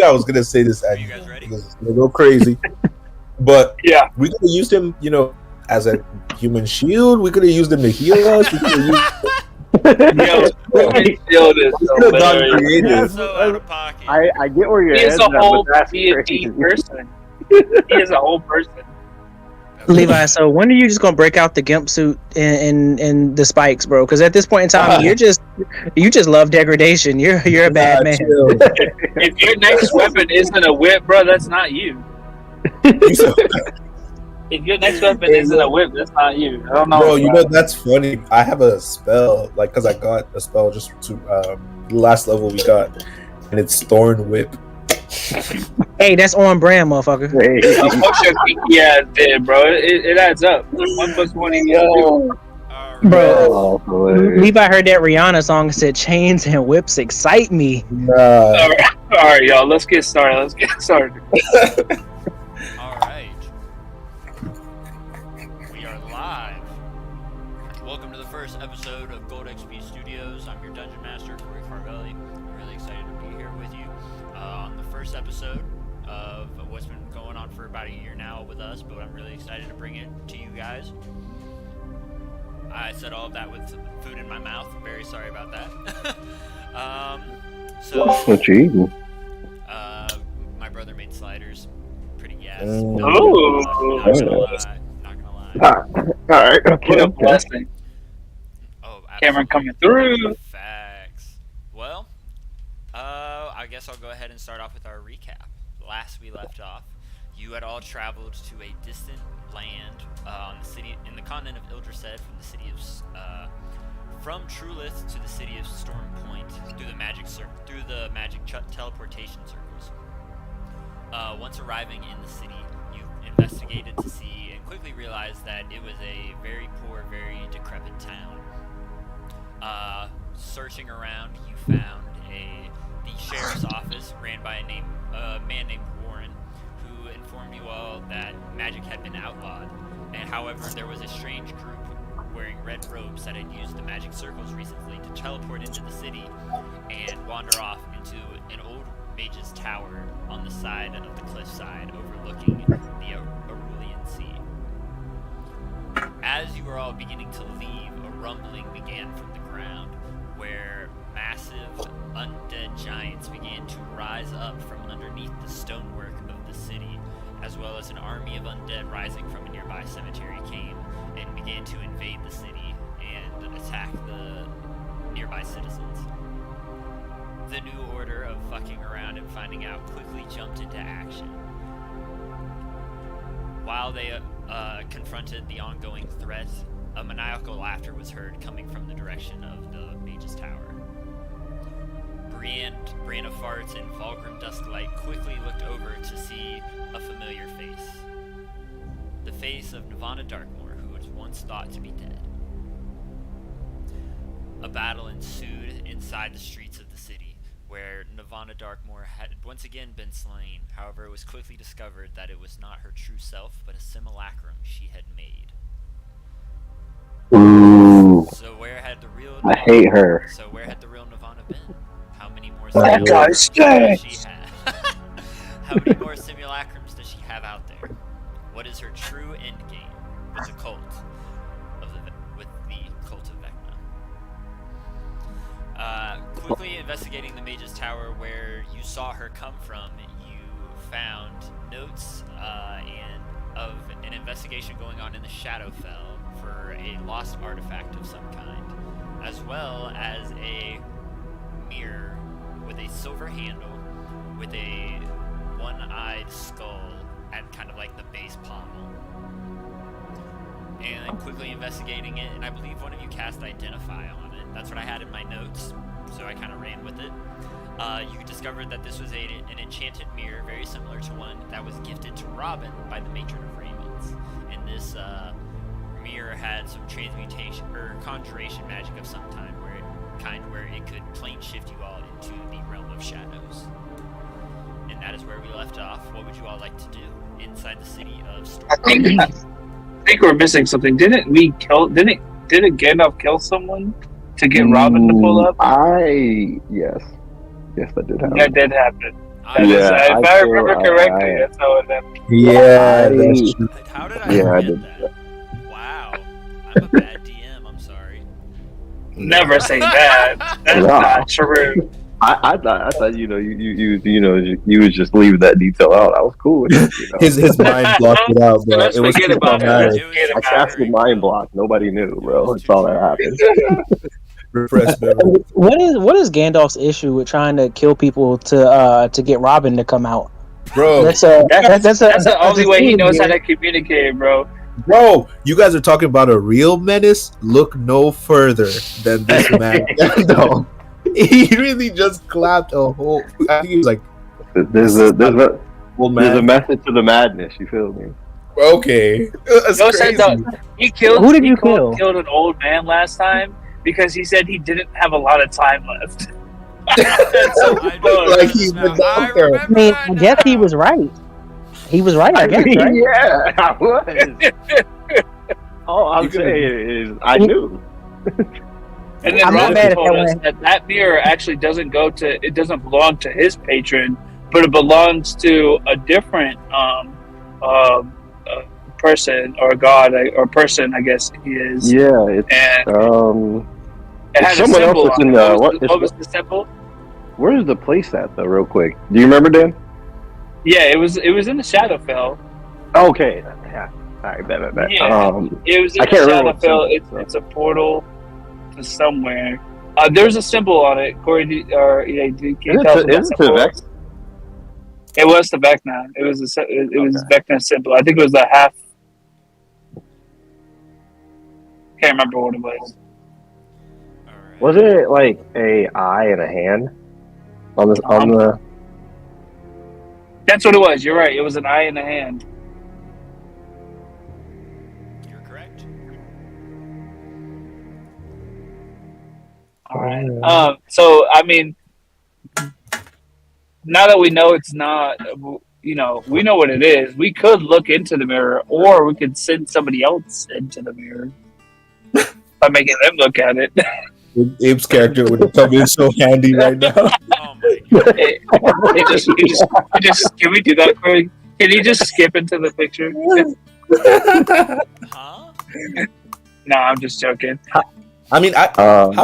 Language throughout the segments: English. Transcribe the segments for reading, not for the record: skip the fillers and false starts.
I was gonna say this Are at you guys ready? because it's gonna go crazy. But Yeah. we could have used him, as a human shield. We could have used him to heal us. We could have used. Yo, Human Shield is We could have gone hilarious. creative. That's so out of pocket. I get where you're He is at, a but whole that's deity crazy. person. He is a whole person. Levi, so when are you just gonna break out the gimp suit and the spikes, bro? Because at this point in time, you just love degradation. You're a bad man. Chill. If your next weapon isn't a whip, bro, that's not you. If your next weapon isn't a whip, that's not you. I don't know. Bro, that's funny. I have a spell, because I got a spell just to the last level we got, and it's Thorn Whip. Hey, that's on brand, motherfucker. Fuck your geeky ass did, bro. It adds up. 1 + 1 = 2. All right. Bro. Oh, hilarious. Levi heard that Rihanna song and said, "Chains and whips excite me." Nah. All right, y'all. Let's get started. All right. We are live. Welcome to the first episode of Gold XP Studios. I'm your Dungeon Master, Corey Farbelli. I'm really excited to be here with you on the first episode of what's been going on for about a year now with us, but I'm really excited to bring it to you guys. I said all of that with food in my mouth. Very sorry about that. What you eating? My brother made sliders. Pretty gas. Mm. Not gonna lie. Not gonna lie. All right. Okay. What a blessing. Oh, Cameron coming absolutely. through. Facts. Well, I guess I'll go ahead and start off with our recap. Last we left off, you had all traveled to a distant land in the continent of Ildresed, from Trulith to the city of Storm Point through the magic teleportation circles. Once arriving in the city, you investigated to see and quickly realized that it was a very poor, very decrepit town. Searching around, you found the sheriff's office ran by a man named Warren, who informed you all that magic had been outlawed, and however there was a strange group wearing red robes that had used the magic circles recently to teleport into the city and wander off into an old mage's tower on the side of the cliffside overlooking the Arulian Sea. As you were all beginning to leave, a rumbling began from the ground, where massive undead giants began to rise up from underneath the stonework of the city, as well as an army of undead rising from a nearby cemetery came and began to invade the city and attack the nearby citizens. The new order of fucking around and finding out quickly jumped into action. While they confronted the ongoing threat, a maniacal laughter was heard coming from the direction of the Mage's Tower. Brianna Farts and Vulgrim Dusklight quickly looked over to see a familiar face. The face of Nirvana Darkmoor, who was once thought to be dead. A battle ensued inside the streets of the city, where Nirvana Darkmoor had once again been slain. However, it was quickly discovered that it was not her true self, but a simulacrum she had made. Ooh, So where had the real I hate her. So where had the real Nirvana been? How many more That guy's does she have? How many more simulacrums does she have out there? What is her true end game with the cult of the cult of Vecna? Quickly investigating the Mage's Tower, where you saw her come from, you found notes and of an investigation going on in the Shadowfell for a lost artifact of some kind, as well as a mirror with a silver handle with a one-eyed skull at kind of like the base pommel. And I'm quickly investigating it, and I believe one of you cast Identify on it. That's what I had in my notes, so I kind of ran with it. You discovered that this was an enchanted mirror, very similar to one that was gifted to Robin by the Matron of Ravens. And this mirror had some transmutation or conjuration magic of some kind, where it could plane shift you all into the realm of shadows. And that is where we left off. What would you all like to do inside the city of Storm? I think we're missing something. Didn't Gandalf kill someone to get Robin to pull up? Yes, that did happen. That did happen. If I remember correctly, that's how it happened. Yeah, that's true. How did I Yeah, I forget that? Wow. I'm a bad DM, I'm sorry. Never say that. That's Nah. not true. I thought you would just leave that detail out. I was cool with it. His mind blocked it out, bro. Let's It was forget too about it. traumatic. Forget I about casted mind block. Nobody knew, bro. That's all that happened. Repressed memory. What is Gandalf's issue with trying to kill people to get Robin to come out? Bro, That's That's the only a way he theme knows how here. to communicate, bro. bro, you guys are talking about a real menace. Look no further than this man. No, he really just clapped a whole. I think he was like, There's old a man. method to the madness. You feel me? Okay, that's No said crazy. he killed. Who did he you kill? Killed an old man last time because he said he didn't have a lot of time left. So, I no, Like he's now. the I doctor. remember I mean, that I guess he now. was right. He was right, I guess, right? Yeah, I was. All I'm You could've- saying is, I knew. And then I'm not Ron mad at told that us one. that mirror actually doesn't belong to his patron, but it belongs to a different person or god or person, I guess he is. Yeah, it's And it has a someone symbol. else on in it. the What was the symbol? where's the place at though? Real quick, do you remember, Dan? Yeah, it was in the Shadowfell. Okay, yeah. All right, bet. Yeah. It was in I the can't remember what Shadowfell. symbol, It's a portal to somewhere. There's a symbol on it. Corey, can you tell us what that Is it symbol to was? It was the Vecna. It was Vecna's symbol. I think it was the half. Can't remember what it was. Alright. Was it like a eye and a hand on the? That's what it was. You're right. It was an eye and a hand. You're correct. All right. So I mean, now that we know it's not, we know what it is. We could look into the mirror, or we could send somebody else into the mirror by making them look at it. Abe's character would come in so handy right now. Oh my god. Can we do that, Craig? Can you just skip into the picture? Huh? No, I'm just joking. I mean, how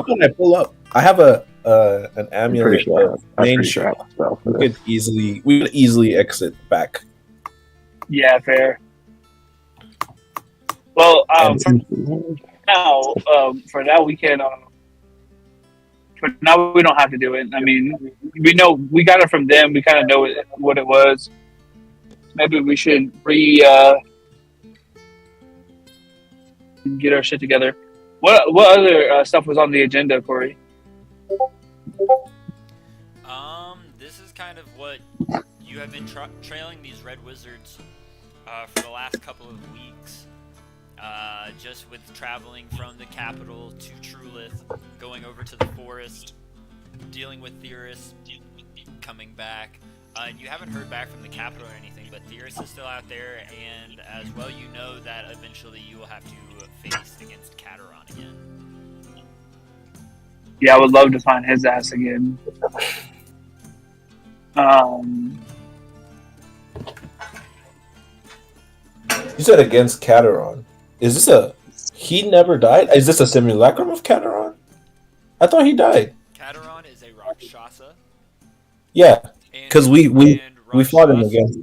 can I pull up? I have an I'm amulet. pretty sure. I'm main pretty sure I ship. have a spell for We this. could easily exit back. Yeah, fair. Well, for now we can. For now we don't have to do it. I mean, we know we got it from them. We kind of know what it was. Maybe we should get our shit together. What other stuff was on the agenda, Corey? This is kind of what you have been trailing these red wizards for the last couple of weeks. Just with traveling from the capital to Trulith, going over to the forest, dealing with Theris, coming back. And you haven't heard back from the capital or anything, but Theris is still out there, and as well you know that eventually you will have to face against Cateron again. Yeah, I would love to find his ass again. You said against Cateron. Is this he never died? Is this a simulacrum of Cateron? I thought he died. Cateron is a Rakshasa. Yeah, And- 'Cause we and fought him Rakshas- against.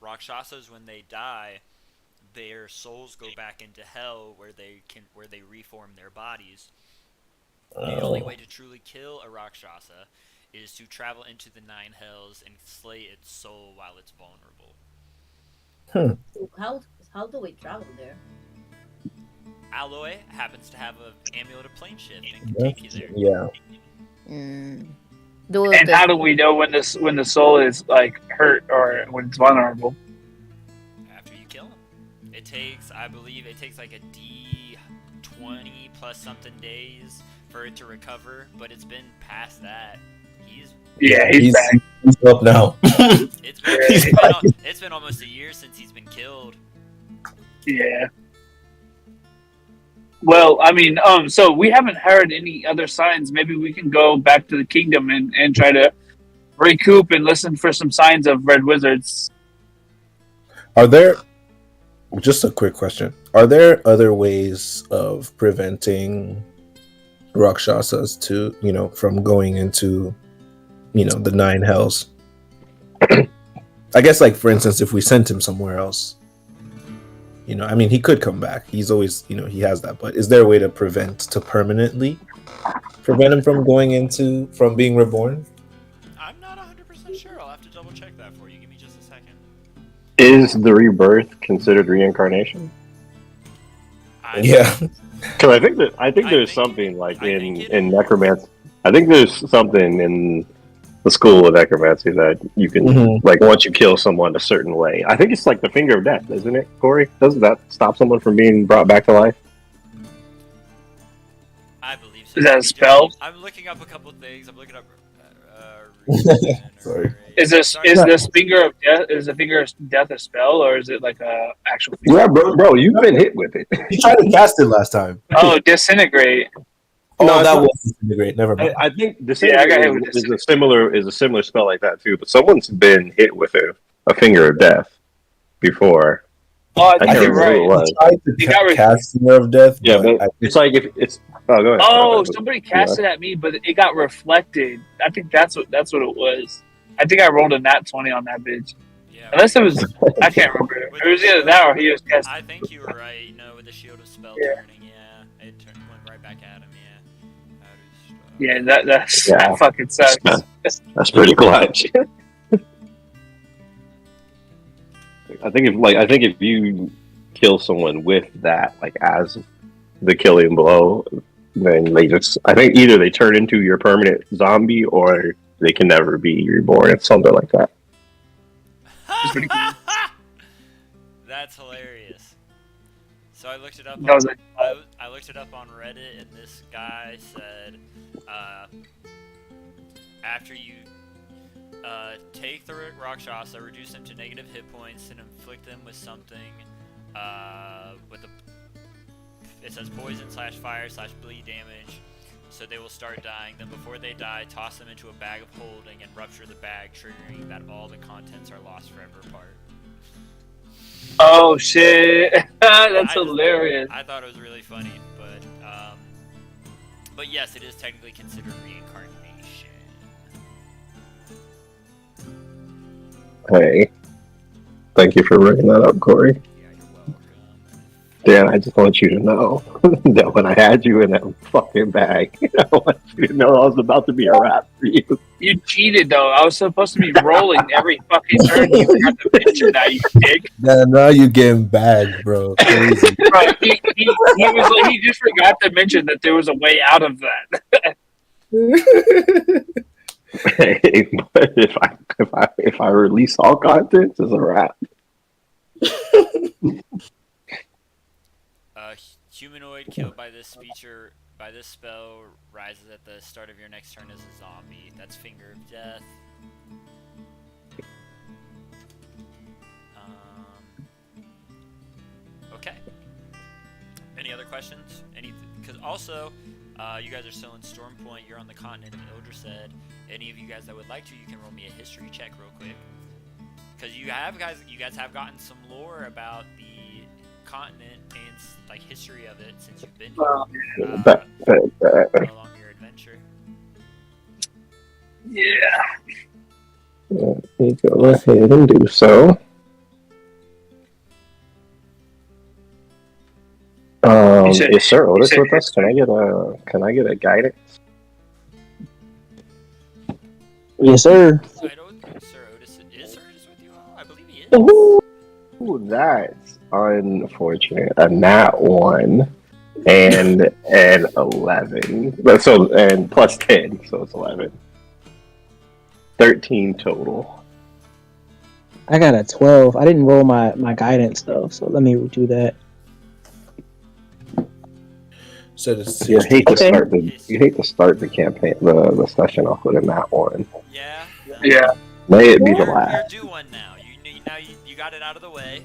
Rakshasas, when they die, their souls go back into hell, where they reform their bodies. The only way to truly kill a Rakshasa is to travel into the nine hells and slay its soul while it's vulnerable. How do we travel there? Alloy happens to have an amulet of plane shift and can Yeah. take you there. Yeah. And how do we know when the soul is like hurt or when it's vulnerable? After you kill him, it takes, I believe, like a D20 plus something days for it to recover. But it's been past that. He's He's back. He's up now. it's been almost a year since he's been killed. Yeah. Well, I mean, so we haven't heard any other signs. Maybe we can go back to the kingdom and try to recoup and listen for some signs of red wizards. Are there, just a quick question, are there other ways of preventing Rakshasas to, from going into, the nine hells? I guess, like, for instance, if we sent him somewhere else, he could come back. He's always, he has that. But is there a way to permanently prevent him from from being reborn? I'm not 100% sure. I'll have to double check that for you. Give me just a second. Is the rebirth considered reincarnation? Yeah. Because I think there's something like in necromancy. I think there's something in the school of necromancy that you can like once you kill someone a certain way. I think it's like the finger of death, isn't it, Corey? Doesn't that stop someone from being brought back to life? I believe so. Is that a spell? I'm looking up a couple things. I'm looking up. Sorry. Is this finger of death? Is the finger of death a spell, or is it like a actual? Finger? Yeah, bro, you've been hit with it. You tried to cast it last time. Oh, disintegrate. Oh, No, that was disintegrate. Never mind. I think I got hit with disintegrate is a similar spell like that too. But someone's been hit with a finger of death before. Oh, I I think can't you're remember who right. it was. I tried to You got cast Finger of Death. Yeah, but I it's like if it's. Oh, go ahead. Oh, somebody cast it at me, but it got reflected. I think that's what it was. I think I rolled a nat 20 on that bitch. Yeah. Unless it was, I can't remember. It was either that or he was casting. I think you were right. With the shield of spell Yeah. turning, it went right back at him. Yeah. That fucking sucks. That's pretty clutch. I think if you kill someone with that, like as the killing blow, then I think either they turn into your permanent zombie or they can never be reborn. It's something like that. That's hilarious. So I looked it up. That was like, I looked it up on Reddit, and this guy said, after you take the Rakshasa, reduce them to negative hit points, and inflict them with something, it says poison/fire/bleed damage, so they will start dying. Then before they die, toss them into a bag of holding and rupture the bag, triggering that all the contents are lost forever apart. oh shit, that's hilarious. I thought it was really funny, but yes, it is technically considered reincarnation. Hey, thank you for bringing that up, Corey. Yeah, you're welcome. Dan, I just want you to know that when I had you in that fucking bag, I want you to know I was about to be a wrap for you. You cheated though. I was supposed to be rolling every fucking turn. You forgot to mention that, you dick. now you getting bagged, bro. Crazy. Right? He just forgot to mention that there was a way out of that. Hey, but if I release all contents, it's a wrap. Humanoid killed by this feature by this spell rises at the start of your next turn as a zombie. That's Finger of Death. Okay. Any other questions? Because also, you guys are still in Stormpoint. You're on the continent of Eldresed. Any of you guys that would like to, you can roll me a history check real quick. Because you guys have gotten some lore about the continent and like history of it since you've been here along your adventure. Yeah. Let me go ahead and do so. Is Sir Otis with us? Can I get a guidance? Yes, sir. I don't think Sir Otis is with you all. I believe he is. Ooh, that's unfortunate. A nat 1 and an 11. And plus 10, so it's 11. 13 total. I got a 12. I didn't roll my guidance though, so let me do that. So this You hate to Okay. start the campaign, the session off with a nat 1. Yeah. Yeah. May it be the You're last. due one now. You got it out of the way.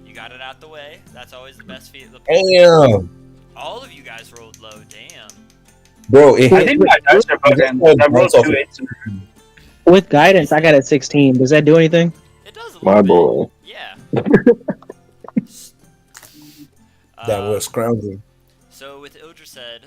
You got it out the way. That's always the best feat. Damn, All of you guys rolled low. Damn. bro. I think my dice are broken. I rolled 2 8s. With guidance, I got at 16. Does that do anything? It does a little My bit. boy. Yeah. That was scrounging. So with Ildrised,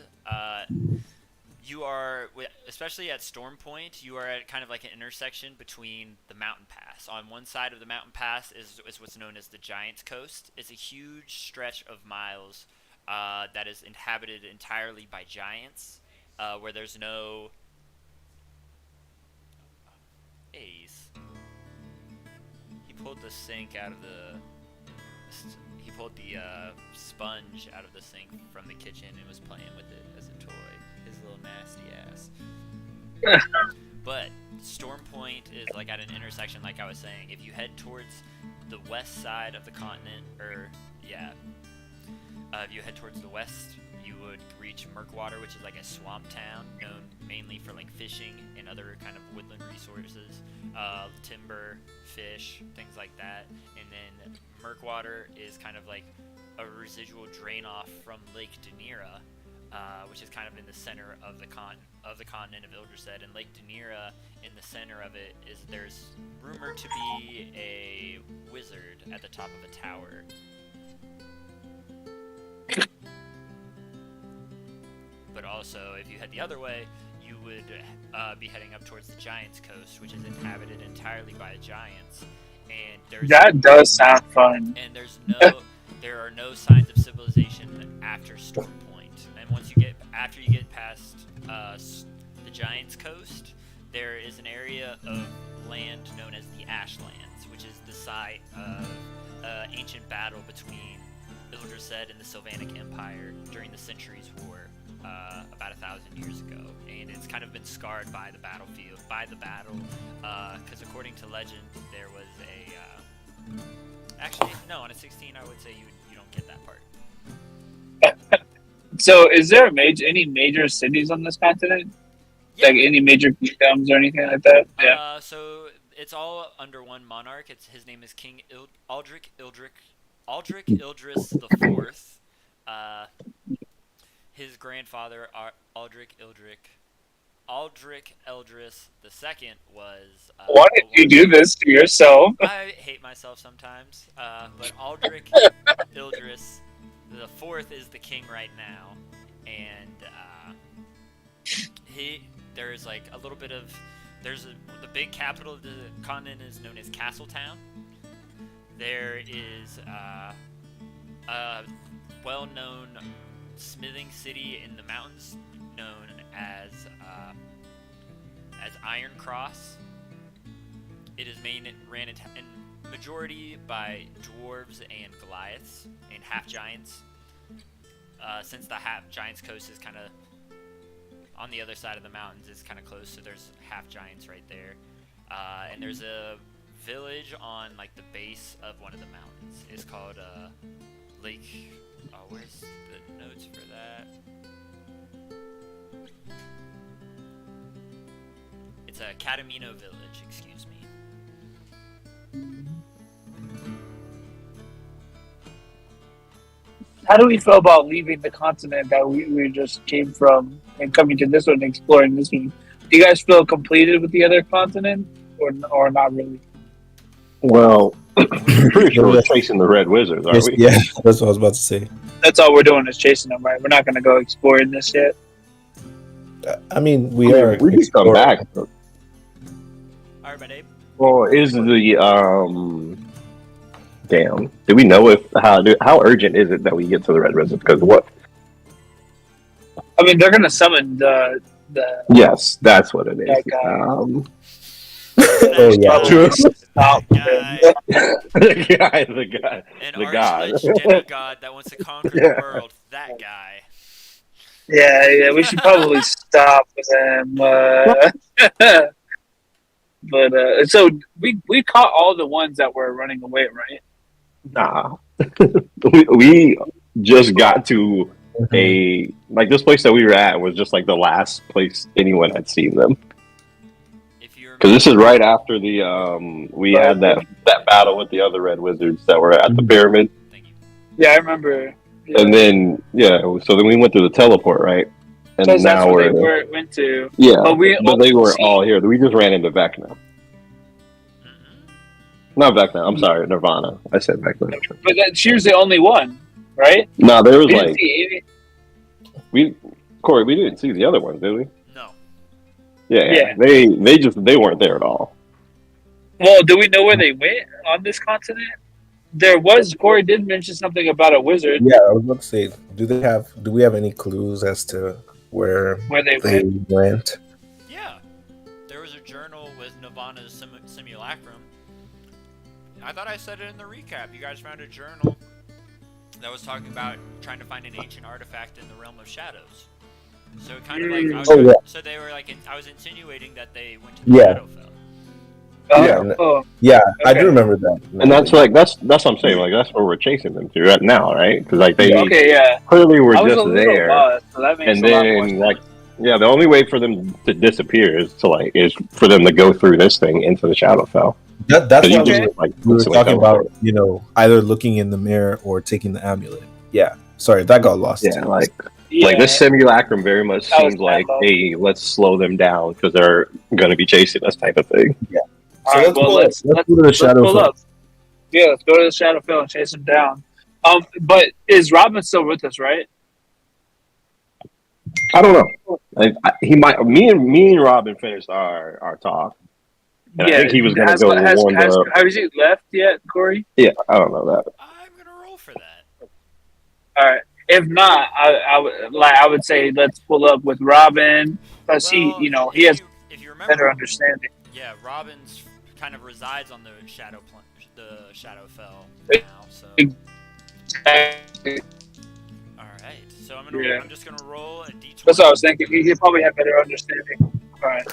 you are, especially at Storm Point, you are at kind of like an intersection between the mountain pass. On one side of the mountain pass is what's known as the Giant's Coast. It's a huge stretch of miles that is inhabited entirely by giants, where there's no Ace. He pulled the sink out of the. He pulled the sponge out of the sink from the kitchen and was playing with it as a toy. His little nasty ass. But Storm Point is like at an intersection, like I was saying. If you head towards the west side of the continent, if you head towards the west, you would reach Murkwater, which is like a swamp town known mainly for like fishing and other kind of woodland resources, timber, fish, things like that. And then Murkwater is kind of like a residual drain off from Lake Danira, which is kind of in the center of the continent of Ildrised. And Lake Danira, in the center of it, there's rumored to be a wizard at the top of a tower. But also, if you head the other way, you would be heading up towards the Giant's Coast, which is inhabited entirely by giants. And that does sound fun. And there are no signs of civilization after Storm Point. And after you get past the Giant's Coast, there is an area of land known as the Ashlands, which is the site of an ancient battle between Ildrised and the Sylvanic Empire during the Centuries War, about 1,000 years ago. And it's kind of been scarred by the battle, because according to legend, there was actually, no, on a 16, I would say you don't get that part. So, is there any major cities on this continent? Yeah. Like any major kingdoms or anything like that? Yeah. So it's all under one monarch. His name is King Aldric Ildris the Fourth. His grandfather Aldric Eldris the Second was. Why did you do this to yourself? I hate myself sometimes. But Aldric Ildris the Fourth is the king right now, and there's like a little bit of the big capital of the continent is known as Castletown. There is a well-known smithing city in the mountains known as Iron Cross. It is ran in majority by dwarves and Goliaths and half-giants. Since the half-giants coast is kind of on the other side of the mountains, it's kind of close, so there's half-giants right there. And there's a village on like the base of one of the mountains. It's called Lake. Oh, where's the notes for that? It's a Catamino village. Excuse me. How do we feel about leaving the continent that we just came from and coming to this one and exploring this one? Do you guys feel completed with the other continent, or not really? Well, pretty sure we're chasing the Red Wizards, aren't we? Yeah, that's what I was about to say. That's all we're doing is chasing them, right? We're not going to go exploring this yet. I mean, we are. We can come back. All right, my name. Well, is the damn? Do we know how urgent is it that we get to the Red Wizards? Because what? I mean, they're going to summon the. Yes, that's what it is. That guy. Oh yeah, true. Stop. the guy. An The guy. arch-lich demigod that wants to conquer the world. That guy. Yeah, we should probably stop with him. But so we caught all the ones that were running away, right? Nah, we just got to this place that we were at was just like the last place anyone had seen them. Because this is right after the we had that battle with the other Red Wizards that were at the pyramid. Thank you. Yeah, I remember. Yeah. And then so then we went through the teleport, right? and Because that's now where we're they went to. yeah, But they were see- all here. We just ran into Vecna. Not Vecna. I'm sorry, Nirvana. I said Vecna. But she was the only one, right? No, there was We didn't like see any. Corey. We didn't see the other ones, did we? No. Yeah. Yeah. They weren't there at all. Well, do we know where they went on this continent? Corey did mention something about a wizard Yeah, I was about to say, do we have any clues as to where where they they went. went? Yeah. There was a journal with Nirvana's simulacrum. I thought I said it in the recap. You guys found a journal that was talking about trying to find an ancient artifact in the realm of shadows. So kind of like so they were like I was insinuating that they went to the Yeah. Shadowfell. Yeah. Oh, Yeah, I Okay. do remember that. And that's what I'm saying. Like that's where we're chasing them to right now, right? Because like they okay, yeah. clearly were I was a just little there, lost, so that makes and a lot more then sense. the only way for them to disappear is for them to go through this thing into the Shadowfell. That's So you what Okay. just, like, we were instantly talking teleport. about. Either looking in the mirror or taking the amulet. Yeah. Sorry, that got lost. Yeah, too. like this simulacrum very much That was seems like, bad, though. hey, let's slow them down because they're going to be chasing us type of thing. All So right, let's well, pull let's go to the let's Shadowfell. pull up. Yeah, let's go to the Shadowfell and chase him down. But is Robin still with us, right? I don't know. He might. Me and Robin finished our talk. And I think he was going to go warn the. Has he left yet, Corey? Yeah, I don't know that. I'm gonna roll for that. All right. If not, I would say let's pull up with Robin because Well, he has if you remember, better understanding. yeah, Robin's kind of resides on the Shadowfell It- now. So That's all right. So I'm just gonna roll a d20. what I was thinking. He probably have better understanding. All right.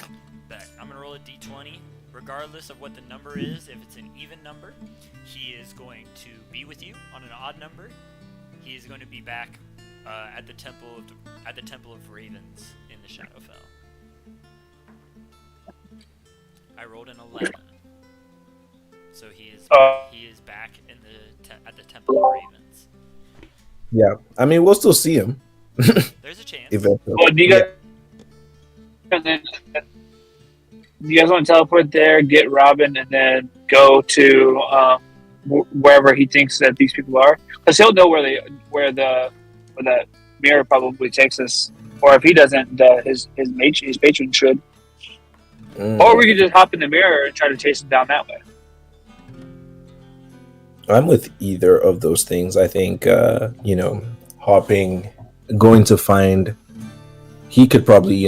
Back. I'm gonna roll a d20, regardless of what the number is. If it's an even number, he is going to be with you. On an odd number, he is going to be back at the temple of Ravens in the Shadowfell. I rolled an 11, so he is back in at the temple of Ravens. Yeah. I mean, we'll still see him There's a chance. eventually. Well, do you guys want to teleport there, get Robin, and then go to wherever he thinks that these people are? Because he'll know where that mirror probably takes us. Or if he doesn't, his patron should. Mm. Or we could just hop in the mirror and try to chase him down that way. I'm with either of those things. I think, going to find, he could probably,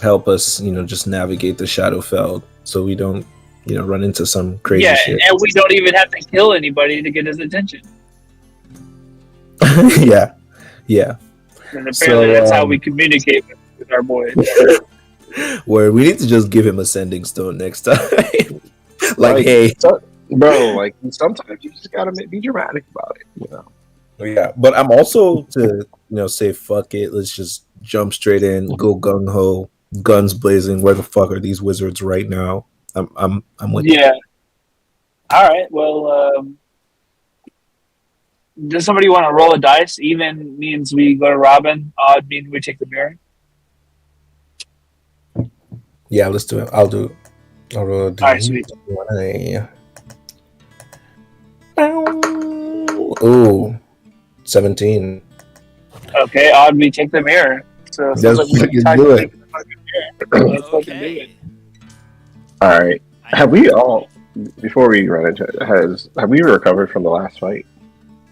help us, just navigate the Shadowfell so we don't, run into some crazy Yeah, shit. and we don't even have to kill anybody to get his attention. Yeah. Yeah. And apparently So, that's how we communicate with our boys. Where we need to just give him a sending stone next time. Like, hey. Bro, like sometimes you just gotta be dramatic about it, Yeah. But I'm also to, say, fuck it. Let's just jump straight in, go gung ho, guns blazing. Where the fuck are these wizards right now? I'm with you. Yeah. All right. Well, does somebody want to roll a dice? Even means we go to Robin. Odd means we take the mirror. Yeah, let's do it. I'll do it. I'll roll a All right, sweet. Ooh, 17. Okay, odd we take the mirror. So it Let's sounds like we fucking can do talk it. to the fucking mirror. Let's fucking do Okay. it. All right. Have we all, before we run into it, have we recovered from the last fight?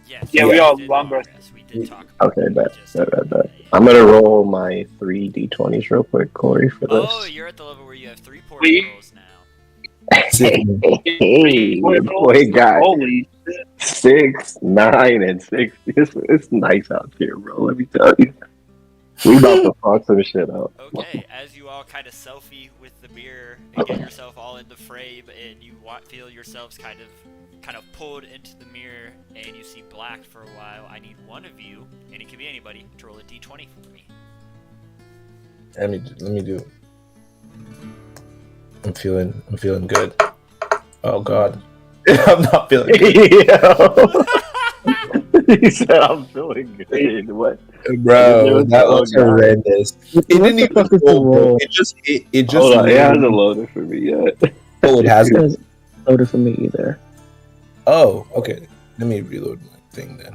Yes. Yeah, we all did long progress. rest. We did talk about Okay, it. bet. Just- Bet. I'm gonna roll my 3 d20s real quick, Corey, for this. Oh, you're at the level where you have 3 port We- rolls now. Hey, boy, got Holy shit. 6, 9, and 6. It's nice out here, bro. Let me tell you. We about to fuck some shit up. Okay, as you all kind of selfie with the mirror and get yourself all in the frame, and you feel yourselves kind of pulled into the mirror, and you see black for a while. I need one of you, and it can be anybody, to roll a d20 for me. Let me do. I'm feeling good. Oh God, I'm not feeling good. He said, "I'm feeling good." What? Bro, that was Oh, God. horrendous. It didn't even fuck is the roll, bro. roll? It just Hold on, it hasn't literally- loaded for me yet. Oh, it It hasn't. hasn't loaded for me either. Oh, okay. Let me reload my thing then.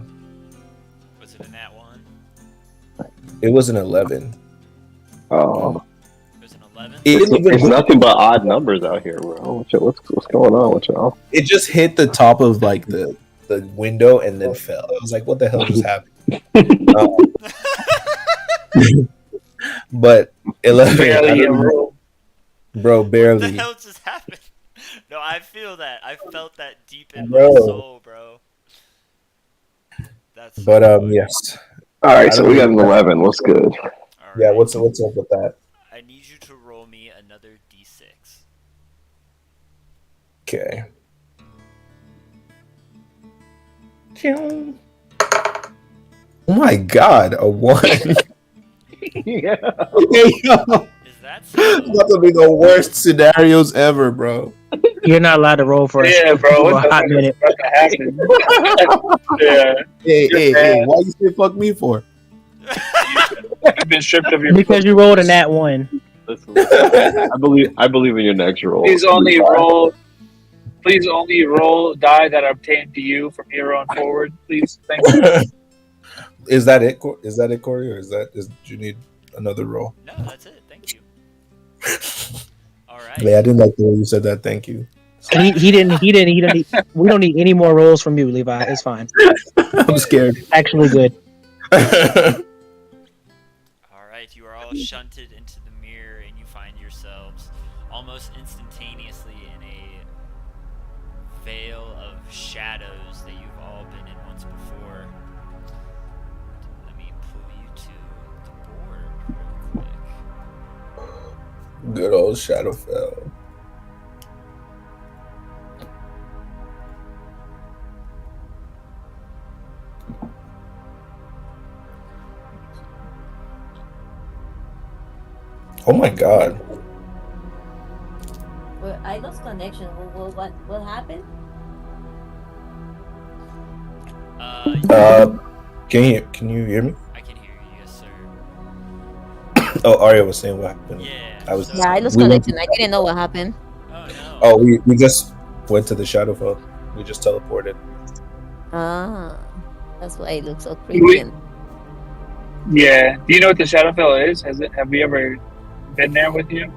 Was it a nat 1? It was an 11. Oh, It was an 11? It didn't even. it's nothing but odd numbers out here, bro. What's going on with y'all? It just hit the top of like the window and then fell. I was like, "What the hell just happened?" But 11, Barely I a don't know. roll. Bro, What the barely. hell just happened? No, I feel that. I felt that deep in Bro. my soul, bro. That's. But funny. yes, All right, so we got an 11. What's good? All yeah. right. What's up with that? I need you to roll me another d6. Okay. Oh my god, a 1. Yeah. Is that so? About to be the worst scenarios ever, bro. You're not allowed to roll for us. Yeah, bro. for What a the hot fuck is minute. about to happen? Yeah, Hey, why you say fuck me for? you've been stripped of your. Because you rolled a nat 1. Listen, I believe in your next roll. Please only roll die that are obtained to you from here on forward, please. Thank you. Is that it? Is that it, Corey, or do you need another roll? No, that's it. Thank you. All right. Yeah, I didn't like the way you said that. Thank you. He didn't. We don't need any more rolls from you, Levi. It's fine. I'm scared. Actually, good. All right. You are all shunted into the mirror, and you find yourselves almost instantaneously in a veil of shadows that you've all been in once before. Let me pull you to the board real quick. Good old Shadowfell. Oh my god. Well, I lost connection. What happened? Can you hear me? I can hear you, yes, sir. Oh, Arya was saying what happened. Yeah. I was- so- Yeah, I lost We went- connection. I didn't know what happened. Oh no. Oh, we just went to the Shadowfell. We just teleported. Ah, that's why it looks so We- creepy. and- Yeah. Do you know what the Shadowfell is? Have we ever been there with you?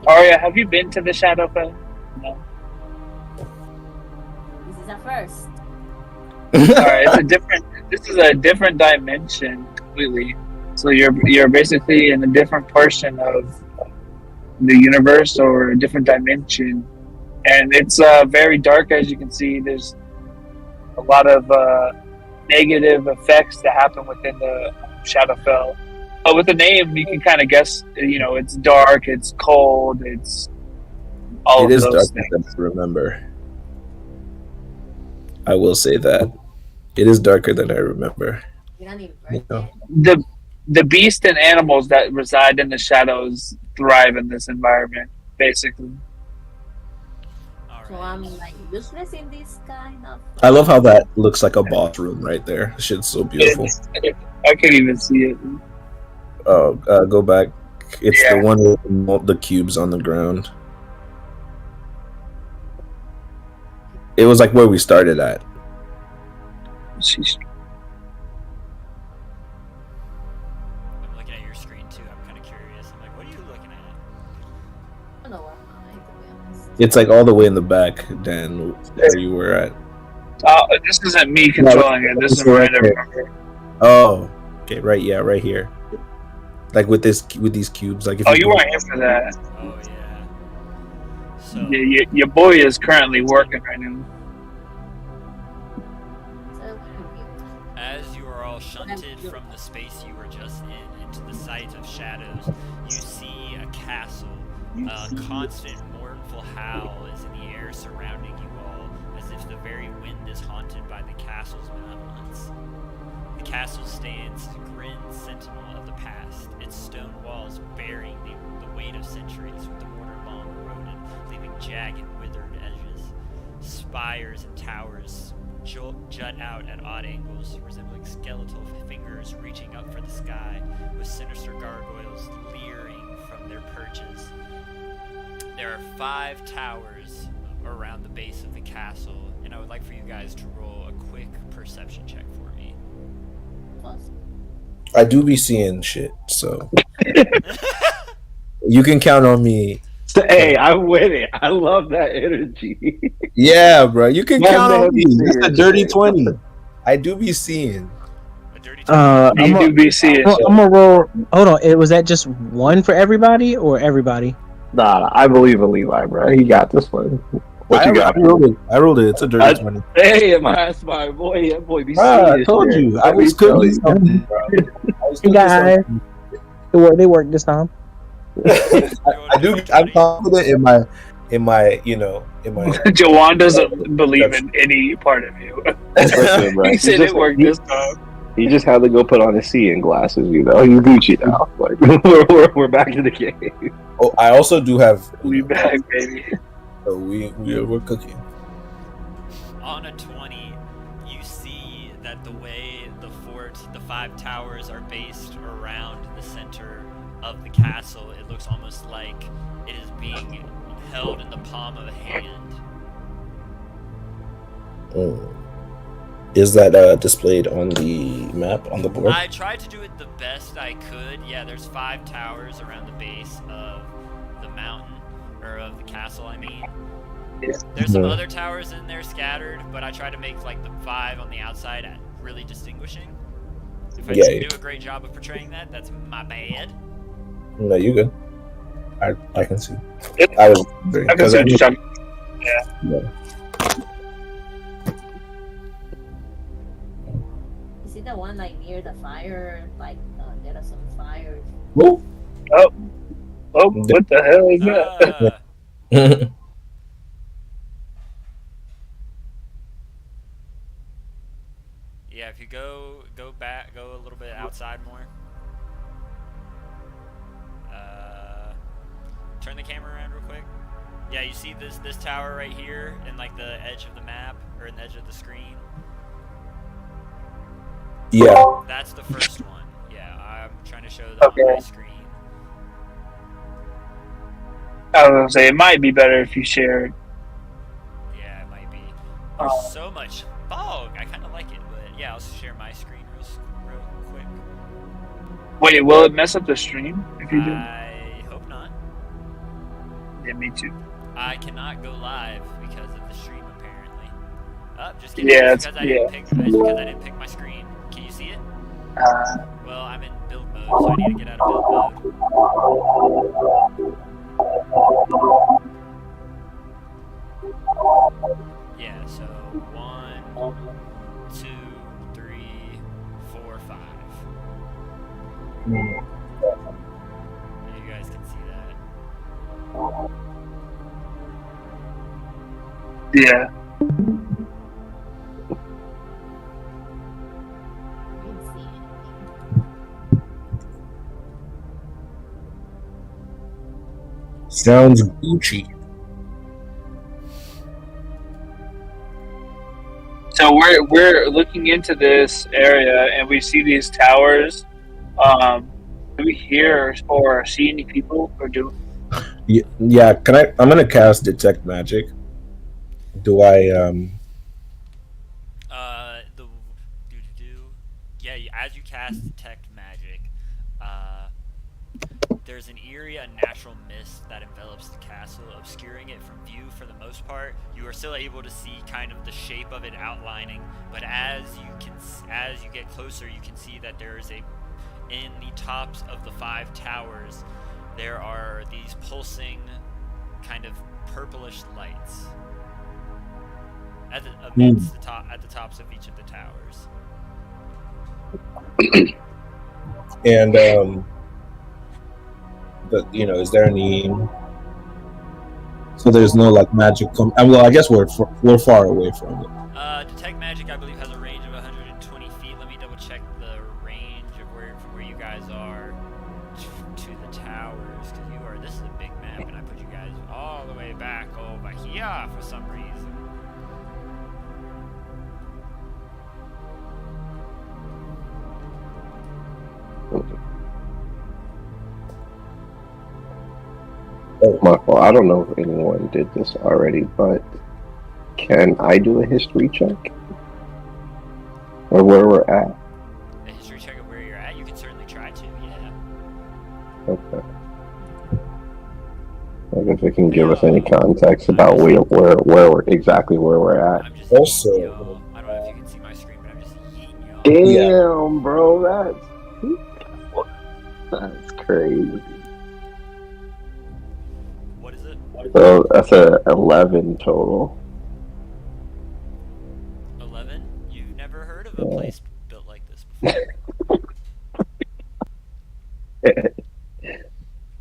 Arya, have you been to the Shadowfell? No. This is a first. Alright, this is a different dimension completely. So you're basically in a different portion of the universe or a different dimension. And it's very dark, as you can see. There's a lot of negative effects that happen within the Shadowfell. But with the name, you can kind of guess, it's dark, it's cold, it's all It is of those darker things. than I remember. I will say that. It is darker than I remember. You're not even You know. The beasts and animals that reside in the shadows thrive in this environment, basically. All So right. I'm like useless in this kind of. I love how that looks like a boss room right there. Shit's so beautiful. I can't even see it. Oh, go back. It's Yeah. the one with the cubes on the ground. It was like where we started at. Sheesh. I'm looking at your screen too. I'm kind of curious. I'm like, what are you looking at? I don't know where I'm at, to be honest. It's like all the way in the back, Dan, where you were at. This isn't me controlling it. This is Miranda. Remember? Oh, okay, right, yeah, right here. Like with these cubes, like if Oh, you weren't here for that. Oh yeah. So Yeah, your boy is currently working right now. So, as you are all shunted from the space you were just in into the sight of shadows, you see a castle. A constant mournful howl is in the air surrounding you all, as if the very wind is haunted by the castle's malevolence. The castle stands grim sentinel of the past, its stone walls bearing the weight of centuries, with the mortar long eroded, leaving jagged, withered edges. Spires and towers jut out at odd angles, resembling skeletal fingers reaching up for the sky, with sinister gargoyles leering from their perches. There are 5 towers around the base of the castle, and I would like for you guys to roll a quick perception check for me. I do be seeing shit, so you can count on me. Hey, I'm with it. I love that energy. Yeah, bro, you can Yeah, count man, on me. It's a dirty 20. I do be seeing. A dirty 20. You do be seeing. I'm gonna roll. Hold on. Was that just one for everybody or everybody? Nah, I believe in Levi, bro. He got this one. What I you got? rolled it. It's a dirty 20. Hey, that's my boy. That boy be Ah, seeing I told shit. you. I Let me was tell cooking you. something, bro. I was You cooking guys. something. They worked this time. I do. I'm confident in my, in my. Jawan doesn't believe in any part of you. Listen, bro, He said just- it worked this time. He just had to go put on his seeing glasses, you know. He's Gucci now. Like we're back in the game. Oh, I also do have. We back, baby. So we're cooking. On a 20, you see that the way the 5 towers are based around the center of the castle, it looks almost like it is being held in the palm of a hand. Is that displayed on the map on the board? I tried to do it the best I could. Yeah, there's 5 towers around the base of the mountain, or of the castle, I mean. There's some other towers in there scattered, but I tried to make like the 5 on the outside really distinguishing. If I didn't do a great job of portraying that, that's my bad. No, you good. I can see. Yep. I was I can see what you're talking. Yeah. Is it the one like near the fire? Like there are some fires. Whoa. Oh, what the hell is that? Yeah, if you go back, go a little bit outside more. Turn the camera around real quick. Yeah, you see this tower right here in like the edge of the map, or in the edge of the screen? Yeah. That's the first one. Yeah, I'm trying to show that on my screen. I was gonna say it might be better if you shared. Yeah, it might be. There's so much fog. I kind of like it, but yeah, I'll share my screen real quick. Wait, will it mess up the stream if you do? I hope not. Yeah, me too. I cannot go live because of the stream, apparently. Just kidding. Yeah, it's because I didn't pick my screen. Can you see it? Well, I'm in build mode, so I need to get out of build mode. Yeah, so 1, 2, 3, 4, 5. You guys can see that. Yeah. I didn't see anything. Sounds Gucci. So we're looking into this area and we see these towers. Do we hear or see any people or do? Yeah. Can I? I'm gonna cast Detect Magic. Do I? As you cast Detect Magic, there's an eerie, unnatural mist that envelops the castle, obscuring it from view for the most part. You are still able to see kind of the shape of it outlining, but as you get closer, you can see that there is in the tops of the 5 towers, there are these pulsing, kind of purplish lights at the tops of each of the towers. And is there any? So there's no like magic. Well, I guess we're far away from it. Detect Magic, I believe, has a range of 120 feet. Let me double check the range of from where you guys are to the towers, because this is a big map, and I put you guys all the way back over here for some reason. My fault. I don't know if anyone did this already, but can I do a history check? Or where we're at? A history check of where you're at? You can certainly try to, yeah. Okay. Like if it can give us any context about where we're exactly where we're at. I'm just Also- yeeting y'all. I don't know if you can see my screen, but I'm just yeeting y'all. Damn, bro, that's crazy. What is it? So that's a 11 total. 11? You've never heard of a Yeah. place built like this before.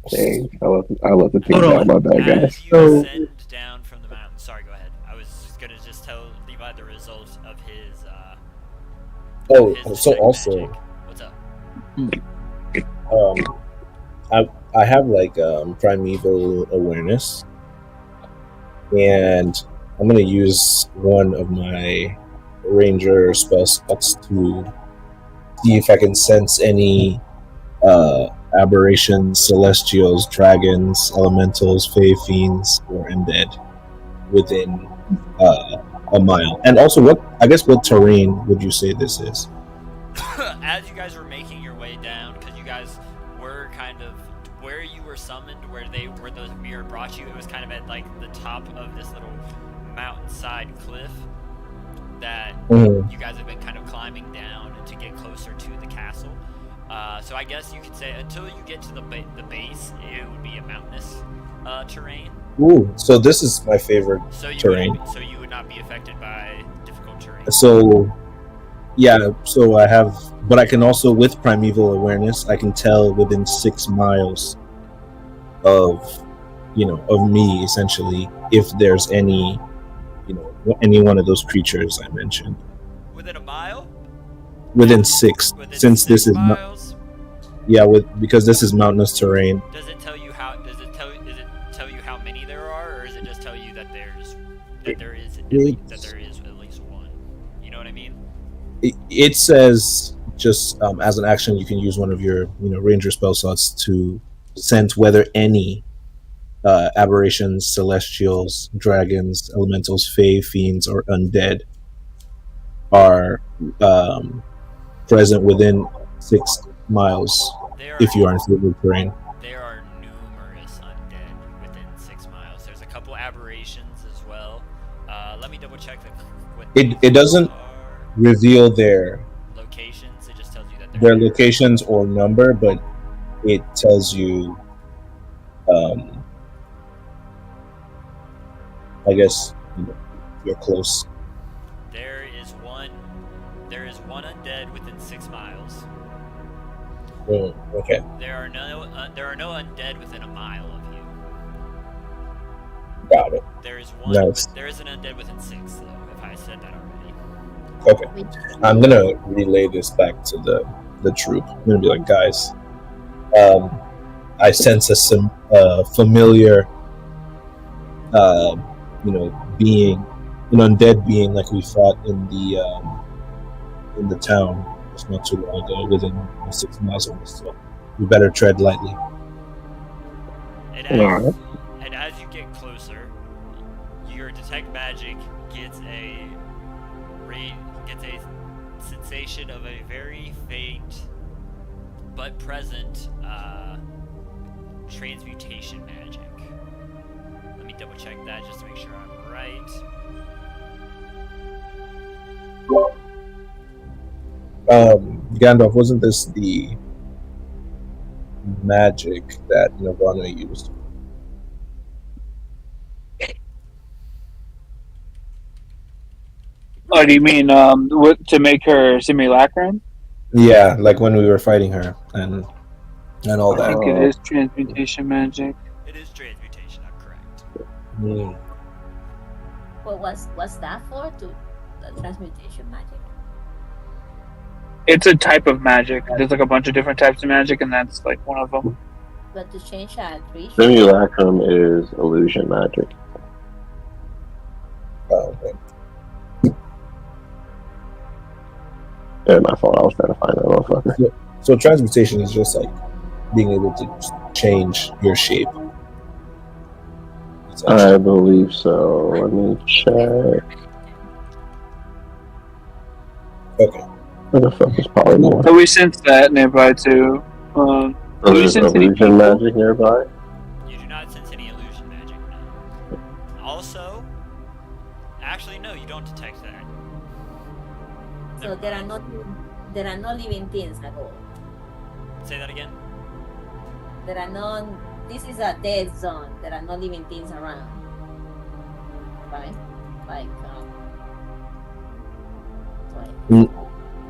Dang, I love the thing Hold on. about my bad guys. As you So- ascend down from the mountain, sorry, go ahead. I was just gonna just tell Levi the result of his. Oh, his so detect also, magic. What's up? I have like primeval awareness, and I'm gonna use one of my ranger spell slots to see if I can sense any aberrations, celestials, dragons, elementals, fae, fiends, or undead within a mile. And also, what terrain would you say this is? As you guys were making your way down, because you guys were kind of where you were summoned, where the mirror brought you, it was kind of at like the top of this little mountainside cliff that you guys have been kind of climbing down to get closer to the castle. So I guess you could say until you get to the base, it would be a mountainous terrain. Ooh, so this is my favorite So you terrain. so you would not be affected by difficult terrain. So, yeah, so I have, but I can also, with primeval awareness, I can tell within 6 miles of me, essentially, if there's any one of those creatures I mentioned. Within a mile? Within 6, Within since 6 this is miles? because this is mountainous terrain. Does it tell you how? Does it tell you how many there are, or does it just tell you that there is at least one? You know what I mean? It says just as an action, you can use one of your ranger spell slots to sense whether any aberrations, celestials, dragons, elementals, fae, fiends, or undead are present within 6 miles if you are in favorable terrain. There are numerous undead within 6 miles. There's a couple aberrations as well. Let me double check what It doesn't reveal their locations. It just tells you that their locations or number, but it tells you, I guess, you're close. There is one undead within 6 miles. Okay, There are no undead within a mile of you. got it. There is one. Nice. There is an undead within 6, though. If I said that already. Okay, I'm gonna relay this back to the troop. I'm gonna be like, guys, I sense a familiar, being, an undead being like we fought in the town just not too long ago, within 6 miles of us. So we better tread lightly. And as you get closer, your detect magic gets a sensation of a very faint but present transmutation magic. Let me double check that just to make sure I'm right. Gandalf, wasn't this the magic that Nirvana used? Oh, do you mean to make her simulacrum? Yeah, like when we were fighting her and all I that. think it is transmutation magic. It is transmutation, I'm correct. Mm. Well, what's that for? To the transmutation magic? It's a type of magic. There's like a bunch of different types of magic, and that's like one of them. But to change that creature. Simulacrum is illusion magic. Oh, okay. Yeah, my fault. I was trying to find that motherfucker. So transmutation is just like being able to change your shape. potential. I believe so. Let me check. Okay. Where the fuck is polymorph? So we sense that nearby too. So do we there's sense any illusion people? magic nearby. You do not sense any illusion magic. No. Also, actually, no, you don't detect that. So Never there are mind. there are no living things at all. Say that again. There are no. This is a dead zone. There are no living things around. Right? Like.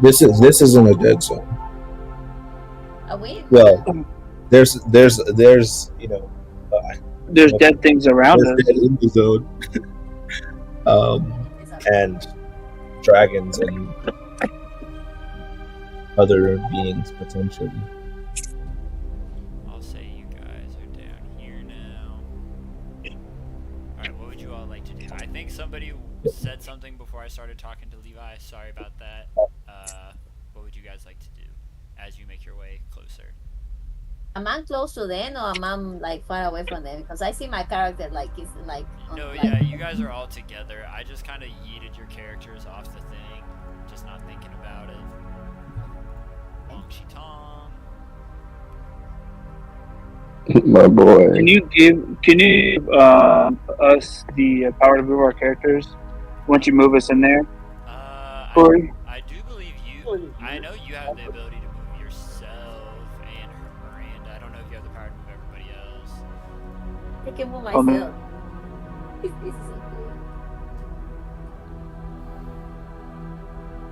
This isn't a dead zone. Wait. Well, there's you know, There's dead things around there's us. dead in the zone, and dragons and other beings potentially. I'll say you guys are down here now. Alright, what would you all like to do? I think somebody said something before I started talking to Levi. Sorry about that. What would you guys like to do as you make your way closer? Am I close to them or am I like far away from them? Because I see my character like it's like. No, like, yeah, you guys are all together. I just kind of yeeted your characters off the thing, just not thinking about it. Long Chi Tong. My boy. Can you give us the power to move our characters once you move us in there? Corey? I do believe you. I know you have the ability to move yourself and Miranda. I don't know if you have the power to move everybody else. I can move Oh, man. myself. This is so cool.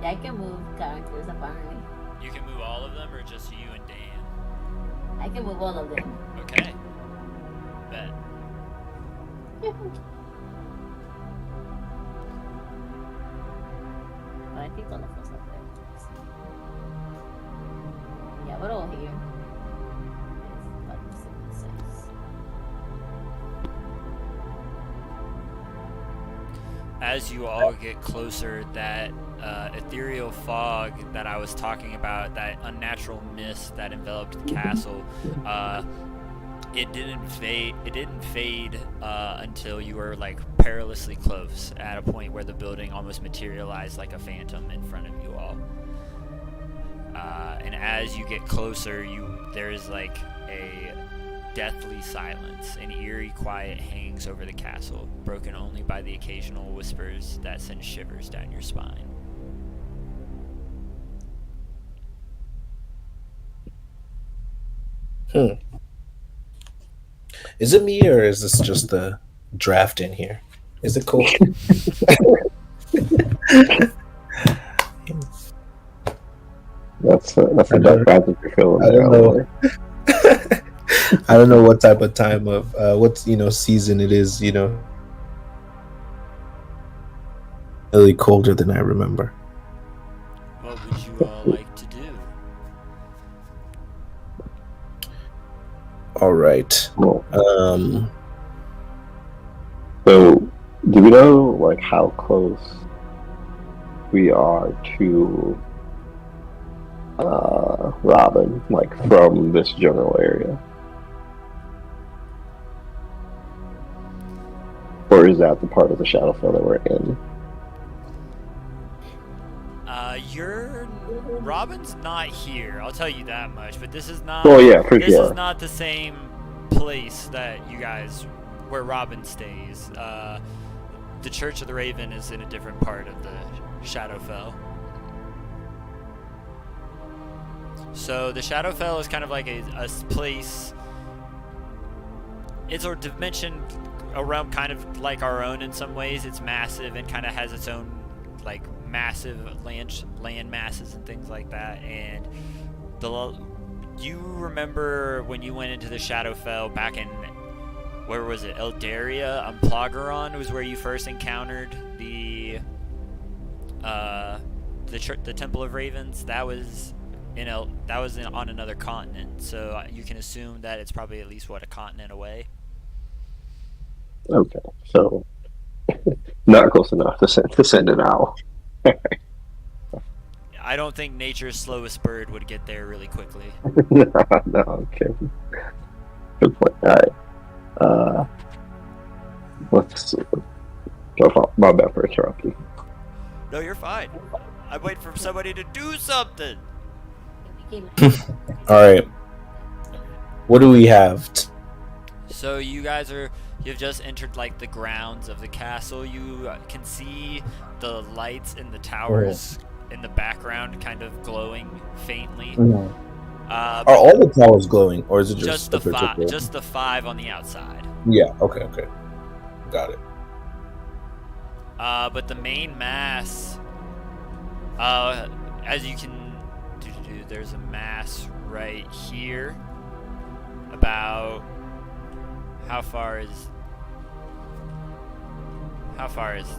Yeah, I can move characters apparently. You can move all of them, or just you and Dan? I can move all of them. Okay. Bet. But I think all of us are there. Yeah, we're all here. Yes, but this makes sense. As you all get closer, that ethereal fog that I was talking about, that unnatural mist that enveloped the castle, it didn't fade until you were like perilously close, at a point where the building almost materialized like a phantom in front of you all. And as you get closer, there is like a deathly silence. An eerie quiet hangs over the castle, broken only by the occasional whispers that send shivers down your spine. Is it me or is this just the draft in here? Is it cool? That's a dark magic you're feeling I there. don't know. I don't know what type of time of what season it is. Really colder than I remember. What would you all like to do? All right. Well, so, do we know like how close we are to Robin, like from this general area? Or is that the part of the Shadowfell that we're in? Robin's not here. I'll tell you that much. But this is not. Well, yeah, for This sure. is not the same place that you guys, where Robin stays. The Church of the Raven is in a different part of the Shadowfell. So the Shadowfell is kind of like a place. It's a dimension, a realm kind of like our own in some ways. It's massive and kind of has its own like massive land masses and things like that. And you remember when you went into the Shadowfell back in, where was it, Eldaria on Plogoron was where you first encountered the Temple of Ravens. That was on another continent, so you can assume that it's probably at least a continent away. Okay, so not close enough to send an owl. I don't think nature's slowest bird would get there really quickly. No, okay. Good point. All right. let's. My bad for interrupting. No, you're fine. I'm waiting for somebody to do something. All right. What do we have? So you've just entered like the grounds of the castle. You can see the lights in the towers in the background kind of glowing faintly. Are all the towers glowing, or is it just the particular? just the 5 on the outside. Yeah. Okay. Got it. But the main mass, as you can do, there's a mass right here. About how far is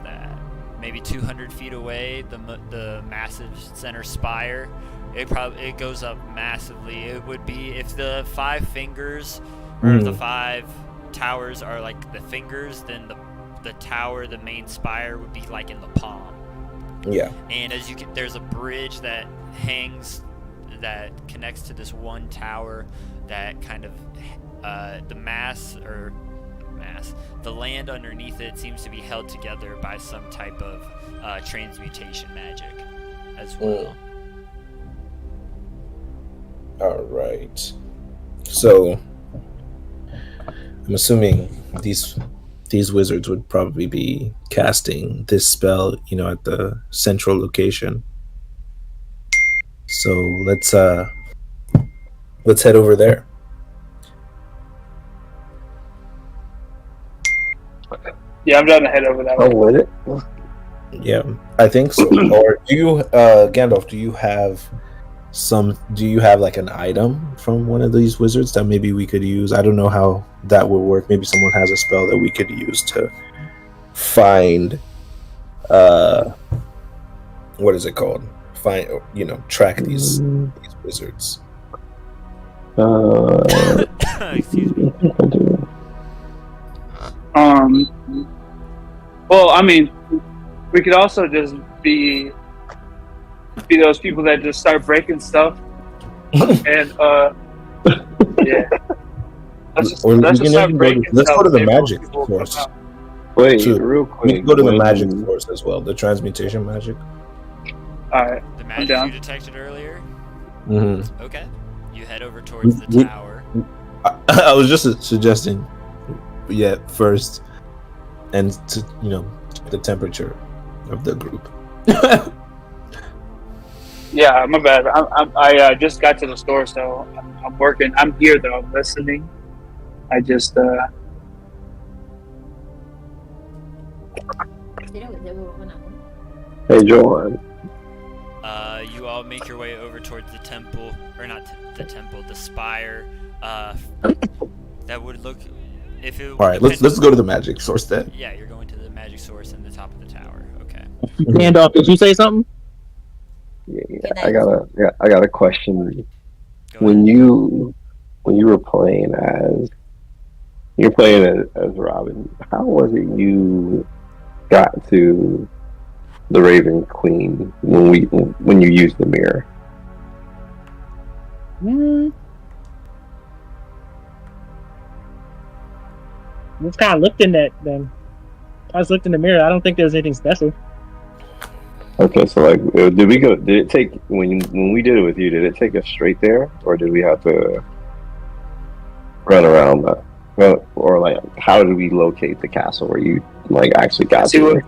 that? Maybe 200 feet away. The massive center spire. It goes up massively. It would be if the 5 fingers or the 5 towers are like the fingers, then the tower, the main spire, would be like in the palm. Yeah. And as you can, there's a bridge that connects to this one tower that kind of the land underneath it seems to be held together by some type of transmutation magic as well. All right. So I'm assuming these wizards would probably be casting this spell, at the central location. So let's head over there. Yeah, I'm down to head over that way. With it. Yeah, I think so. Or do you, Gandalf? Do you have like an item from one of these wizards that maybe we could use? I don't know how that would work. Maybe someone has a spell that we could use to find, what is it called? Find, track these wizards. Excuse me. Well, I mean, we could also just be those people that just start breaking stuff, and yeah. Let's go to the magic force. Wait, real quick. We can go to the magic force as well. The transmutation magic. All right. The magic you detected earlier. Mm-hmm. Okay. You head over towards the tower. I was just suggesting, first, and to the temperature of the group. Yeah, my bad. I just got to the store, so I'm working. I'm here though. I'm listening. I just Hey, Joanne. You all make your way over towards the temple, or not the temple, the spire. That would look. If it. All right, let's go to the magic source then. Yeah, you're going to the magic source in the top of the tower. Okay. Gandalf, did you say something? Yeah, I got a question. When you were playing as Robin, how was it you got to the Raven Queen when you used the mirror? Just kind of looked in that then. I just looked in the mirror. I don't think there was anything special. Okay, so did it take when we did it with you? Did it take us straight there, or did we have to run around or how did we locate the castle where you actually got to it?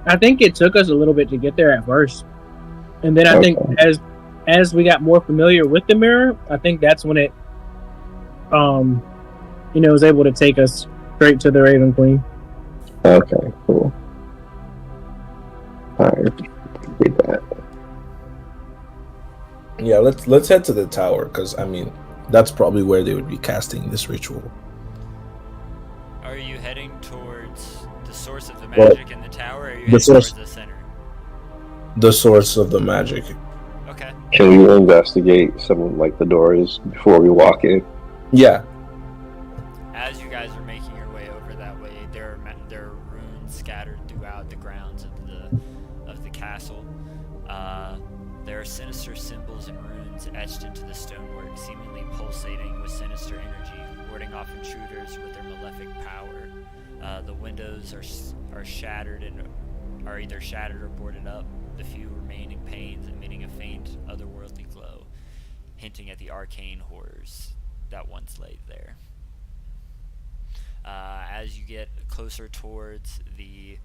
I think it took us a little bit to get there at first, and then I think as we got more familiar with the mirror, I think that's when it was able to take us straight to the Raven Queen. Okay, cool. Alright, read that. Yeah, let's head to the tower, because that's probably where they would be casting this ritual. Are you heading towards the source of the magic in the tower, or are you heading towards the center? The source of the magic. Okay. Can we investigate some of the doors before we walk in? Yeah. As you guys are making your way over that way, there are runes scattered throughout the grounds of the castle. There are sinister symbols and runes etched into the stonework, seemingly pulsating with sinister energy, warding off intruders with their malefic power. The windows are shattered and are either shattered or boarded up, the few remaining panes emitting a faint otherworldly glow, hinting at the arcane horrors that once lay there. As you get closer towards the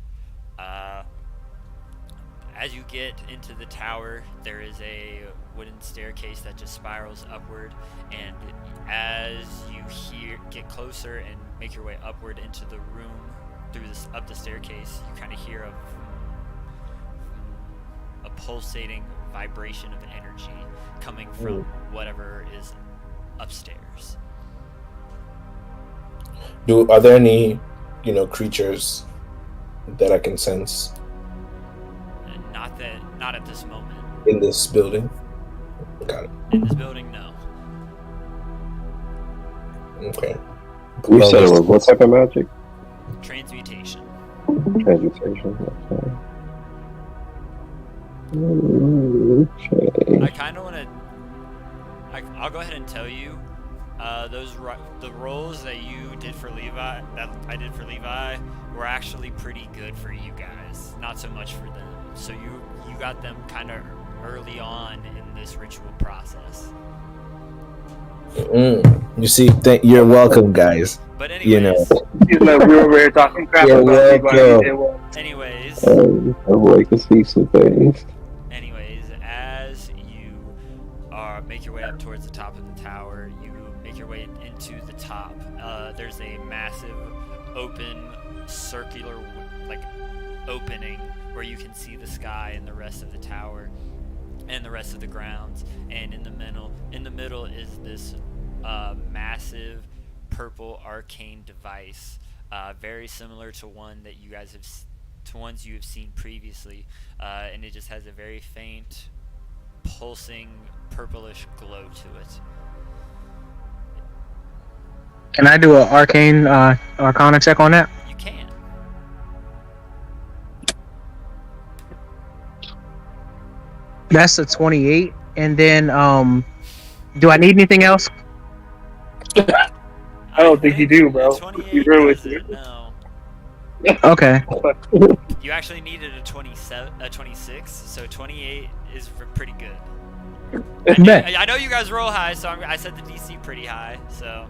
as you get into the tower, there is a wooden staircase that just spirals upward, and as you get closer and make your way upward into the room up the staircase, you kind of hear a pulsating vibration of energy coming from whatever is upstairs. Are there any, creatures that I can sense? Not at this moment. In this building? Got it. In this building, no. Okay. We said it was what type of magic? Transmutation. Transmutation. Okay. I kind of want to. I'll go ahead and tell you. The roles that you did for Levi, that I did for Levi, were actually pretty good for you guys. Not so much for them. So you got them kind of early on in this ritual process. You see, you're welcome, guys. But anyways, we were over here talking crap about Levi. Anyways, I would like to see some things. Anyways, as you make your way up towards the top of the tower, you make your way into the top. There's a massive open circular opening where you can see the sky and the rest of the tower and the rest of the grounds, and in the middle is this massive purple arcane device, very similar to ones you have seen previously, and it just has a very faint pulsing purplish glow to it. Can I do an arcana check on that? You can. That's a 28. And then, do I need anything else? I don't think you do, bro. You agree with you. No. Okay. You actually needed a 26, so 28 is pretty good. I know you guys roll high, so I set the DC pretty high, so.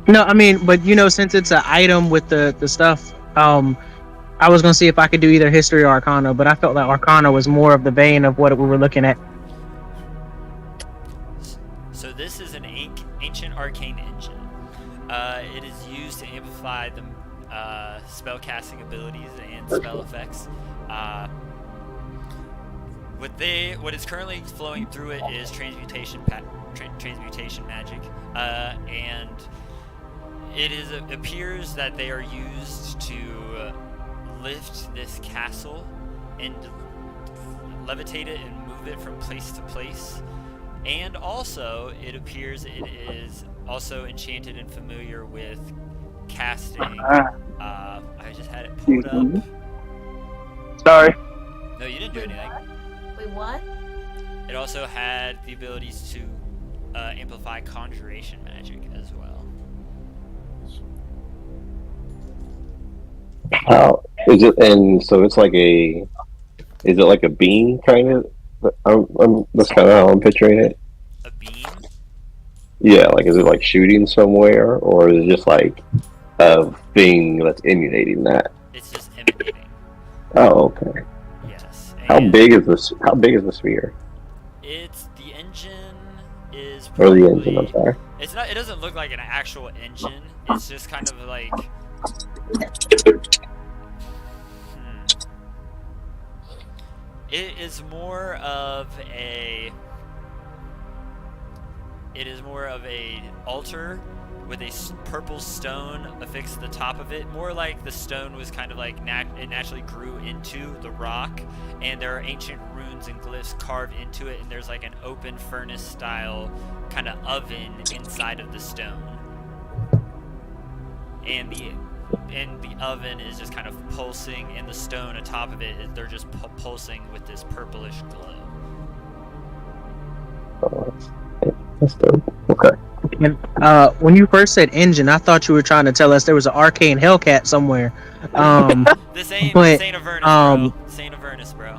No, I mean, but since it's an item with the stuff, I was gonna see if I could do either history or arcana, but I felt like arcana was more of the vein of what we were looking at. So this is an ancient arcane engine. It is used to amplify the spell casting abilities and spell effects. What is currently flowing through it is transmutation magic, and it appears that they are used to lift this castle and levitate it and move it from place to place. And also, it appears it is also enchanted and familiar with casting. I just had it pulled up. Sorry. No, you didn't do anything. Wait, what? It also had the abilities to amplify conjuration magic as well. How is it? And so it's like is it like a beam kind of? That's kind of how I'm picturing it. A beam? Yeah, like is it like shooting somewhere, or is it just like a thing that's emulating that? It's just emanating. Oh, okay. Yes. How big is this? How big is the sphere? The engine is Or probably, the engine? I'm sorry. It's not. It doesn't look like an actual engine. It's just kind of like. It is more of a altar with a purple stone affixed to the top of it. More like the stone was kind of like it naturally grew into the rock, and there are ancient runes and glyphs carved into it, and there's like an open furnace style kind of oven inside of the stone. And the oven is just kind of pulsing, and the stone atop of it, they're just pulsing with this purplish glow. Oh, that's dope. Okay. And when you first said engine, I thought you were trying to tell us there was an arcane Hellcat somewhere. This ain't but, Saint Avernus, bro. Saint Avernus, bro.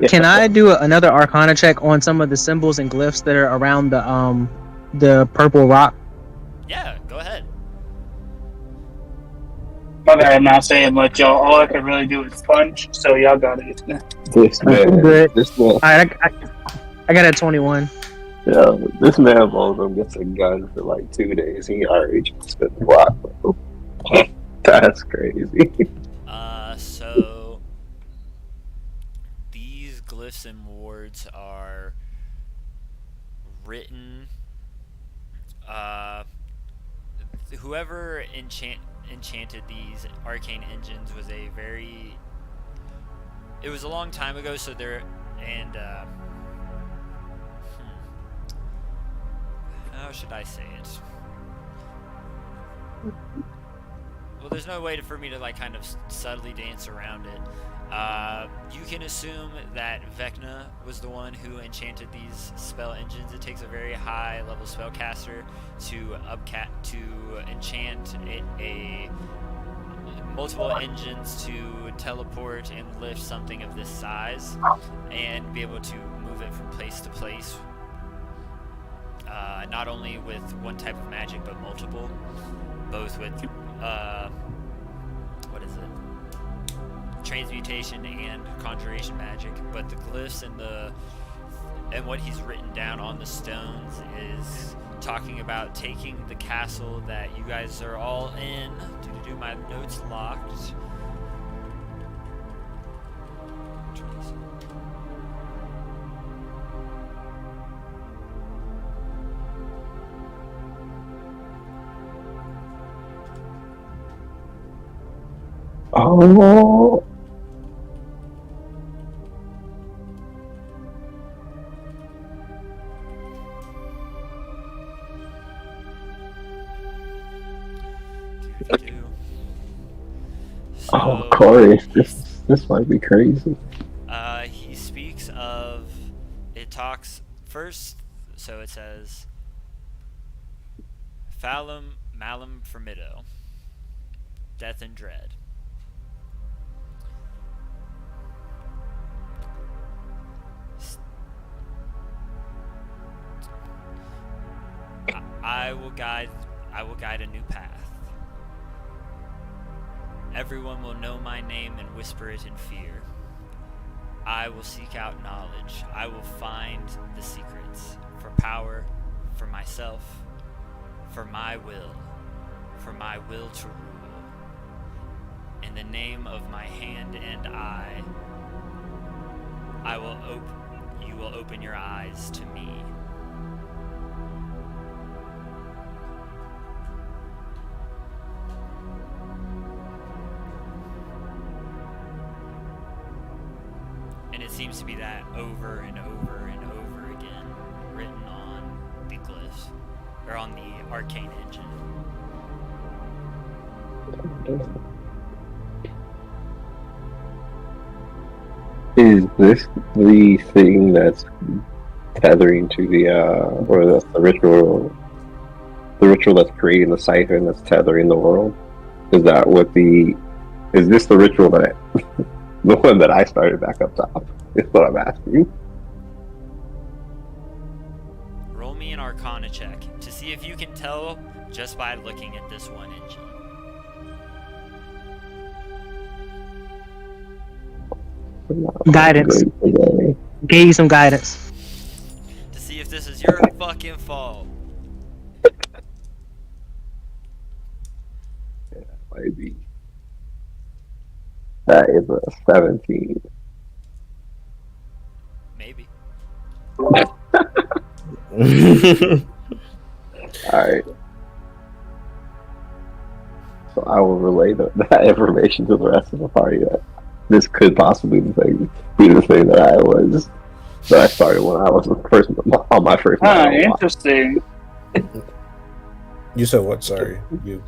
Can I do another Arcana check on some of the symbols and glyphs that are around the purple rock? Yeah, go ahead. My bad, I'm not saying much, y'all. All I can really do is punch, so y'all got it. This man, good. this man, All right, I got a 21. yeah, this man Volcom gets a gun for like 2 days. He already just been blocked. That's crazy. So these glyphs and wards are written. Whoever enchanted these arcane engines was a very. It was a long time ago, so they're and. How should I say it? Well, there's no way for me to like kind of subtly dance around it. You can assume that Vecna was the one who enchanted these spell engines. It takes a very high level spellcaster to enchant a multiple engines to teleport and lift something of this size and be able to move it from place to place. Not only with one type of magic, but multiple, both with what is it? Transmutation and conjuration magic. But the glyphs and what he's written down on the stones is talking about taking the castle that you guys are all in. Do my notes locked. Oh. Oh, Corey, this might be crazy. He speaks of. It talks first, so it says. Falum malum fermido. Death and dread. I will guide a new path. Everyone will know my name and whisper it in fear. I will seek out knowledge. I will find the secrets. For power, for myself, for my will to rule. In the name of my hand and eye, you will open your eyes to me. And it seems to be that over and over and over again, written on the glyphs, or on the arcane engine. Is this the thing that's tethering to or that's the ritual that's creating the cipher and that's tethering the world? Is this the ritual that the one that I started back up top? Is what I'm asking. Roll me an Arcana check to see if you can tell just by looking at this one engine. Guidance. Gave you some guidance. To see if this is your fucking fault. Yeah, maybe. That is a 17. Maybe. Alright. So I will relay that information to the rest of the party that this could possibly be the thing that I started when I was on my first night. Interesting. You said what? Sorry, you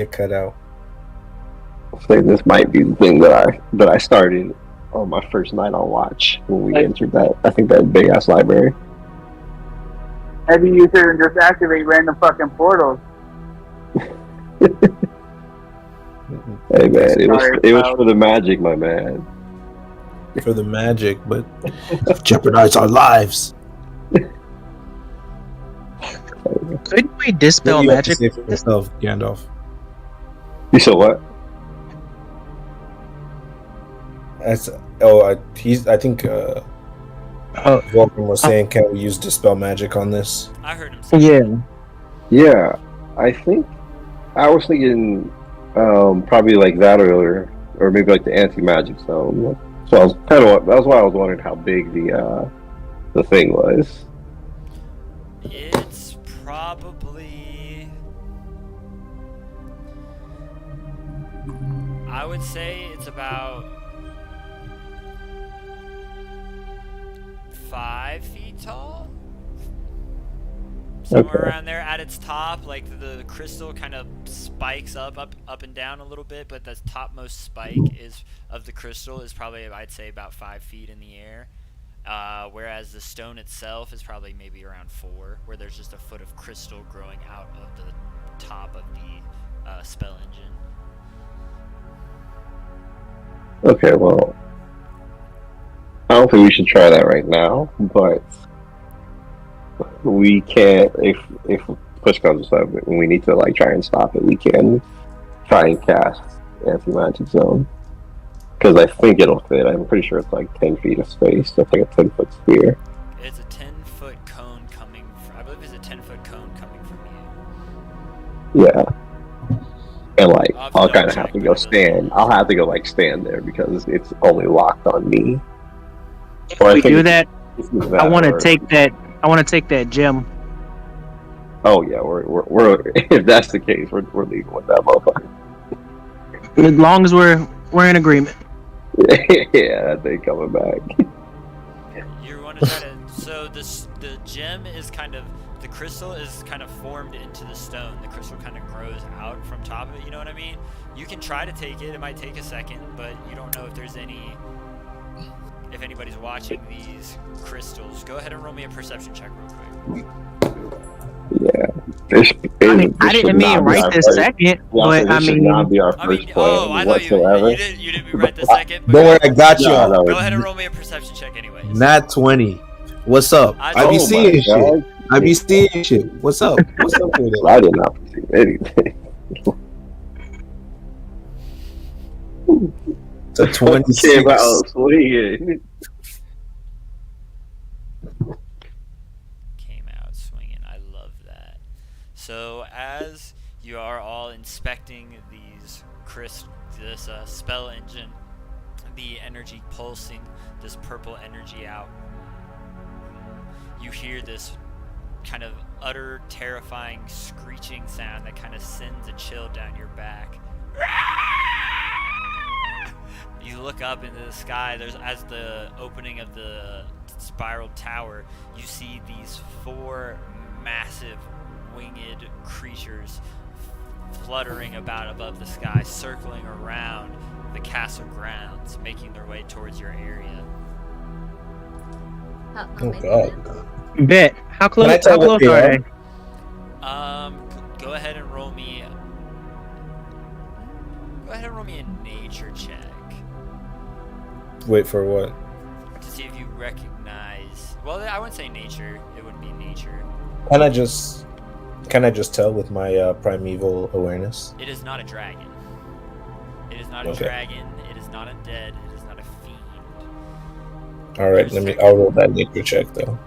cut out. Saying this might be the thing that I started on my first night on watch when we entered that. I think that big ass library. Maybe you shouldn't just activate random fucking portals. Hey man, it was for the magic, my man. For the magic, but jeopardize our lives. Couldn't we dispel What do you have to magic? say for yourself, Gandalf? You said what? I think Oh, Vulcan was saying, can we use dispel magic on this? I heard him say yeah. Yeah, I think I was thinking probably like that or maybe like the anti-magic zone. So I was that's why I was wondering how big the thing was. it's probably, I would say it's about 5 feet tall. Somewhere Okay. around there at its top, like the crystal kind of spikes up and down a little bit, but the topmost spike is of the crystal is probably, I'd say, about 5 feet in the air. Whereas the stone itself is probably maybe around 4, where there's just a foot of crystal growing out of the top of the spell engine. Okay, well, I don't think we should try that right now, but we can if push comes to shove and we need to like try and stop it, we can try and cast anti-magic zone because I think it'll fit. I'm pretty sure it's like 10 feet of space. It's like a 10-foot sphere. It's a 10-foot cone coming from, I believe it's a 10-foot cone coming from you. Yeah, and like I'll have to I'll kind of double have to check, go but stand. I'll have to go like stand there because it's only locked on me. If Or I we think do it's- that, I want to take that. I want to take that gem. Oh yeah, we're if that's the case, we're leaving with that motherfucker. As long as we're in agreement. Yeah, that thing coming back. You want to try to, so the gem is kind of, the crystal is kind of formed into the stone. The crystal kind of grows out from top of it, you know what I mean? You can try to take it might take a second, but you don't know if there's if anybody's watching these crystals. Go ahead and roll me a perception check real quick. Yeah, I mean, I didn't mean right this second, but I this should mean, not be our I first mean, plan oh, I thought whatsoever. you didn't mean right this second. But Don't worry, I got you. No, no, go ahead and roll me a perception check anyways. Nat 20. What's up? I I be told seeing my shit. God. I be seeing shit. What's up? What's up with it? I did not see anything. It's a 26. Came out swinging. Came out swinging. I love that. So as you are all inspecting this spell engine, the energy pulsing this purple energy out, you hear this kind of utter terrifying screeching sound that kind of sends a chill down your back. You look up into the sky. As the opening of the spiral tower, you see these 4 massive winged creatures fluttering about above the sky, circling around the castle grounds, making their way towards your area. How Oh many god. then? bet. How close? Can I tell How what close they are are? they? Go ahead and roll me. Go ahead and roll me a nature check Wait for what? to see if you recognize. Well, I wouldn't say nature. It wouldn't be nature. Can I just tell with my primeval awareness? It is not a dragon. It is not a Okay. dragon. It is not undead. It is not a fiend. All right, I'll roll that nature check though.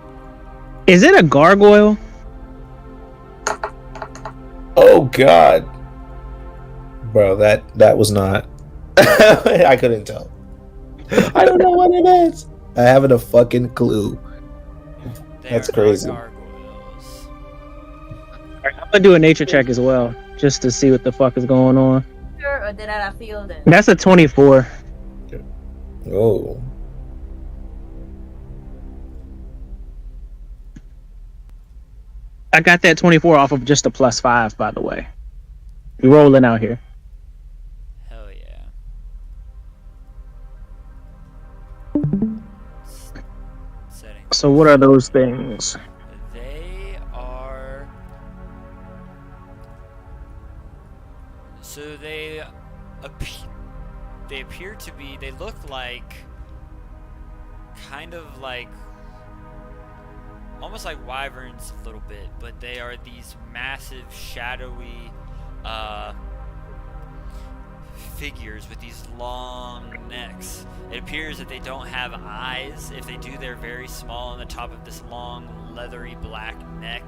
Is it a gargoyle? Oh god, bro, that was not. I couldn't tell. I don't know what it is. I haven't a fucking clue. They That's are not crazy. gargoyles. I'm gonna do a nature check as well, just to see what the fuck is going on. Sure, or there are a few of them. That's a 24. Oh, I got that 24 off of just a +5, by the way. We rolling out here. Hell yeah. Setting. So what are those things? They they appear to be. They look like kind of like almost like wyverns a little bit, but they are these massive, shadowy figures with these long necks. It appears that they don't have eyes. If they do, they're very small on the top of this long, leathery black neck.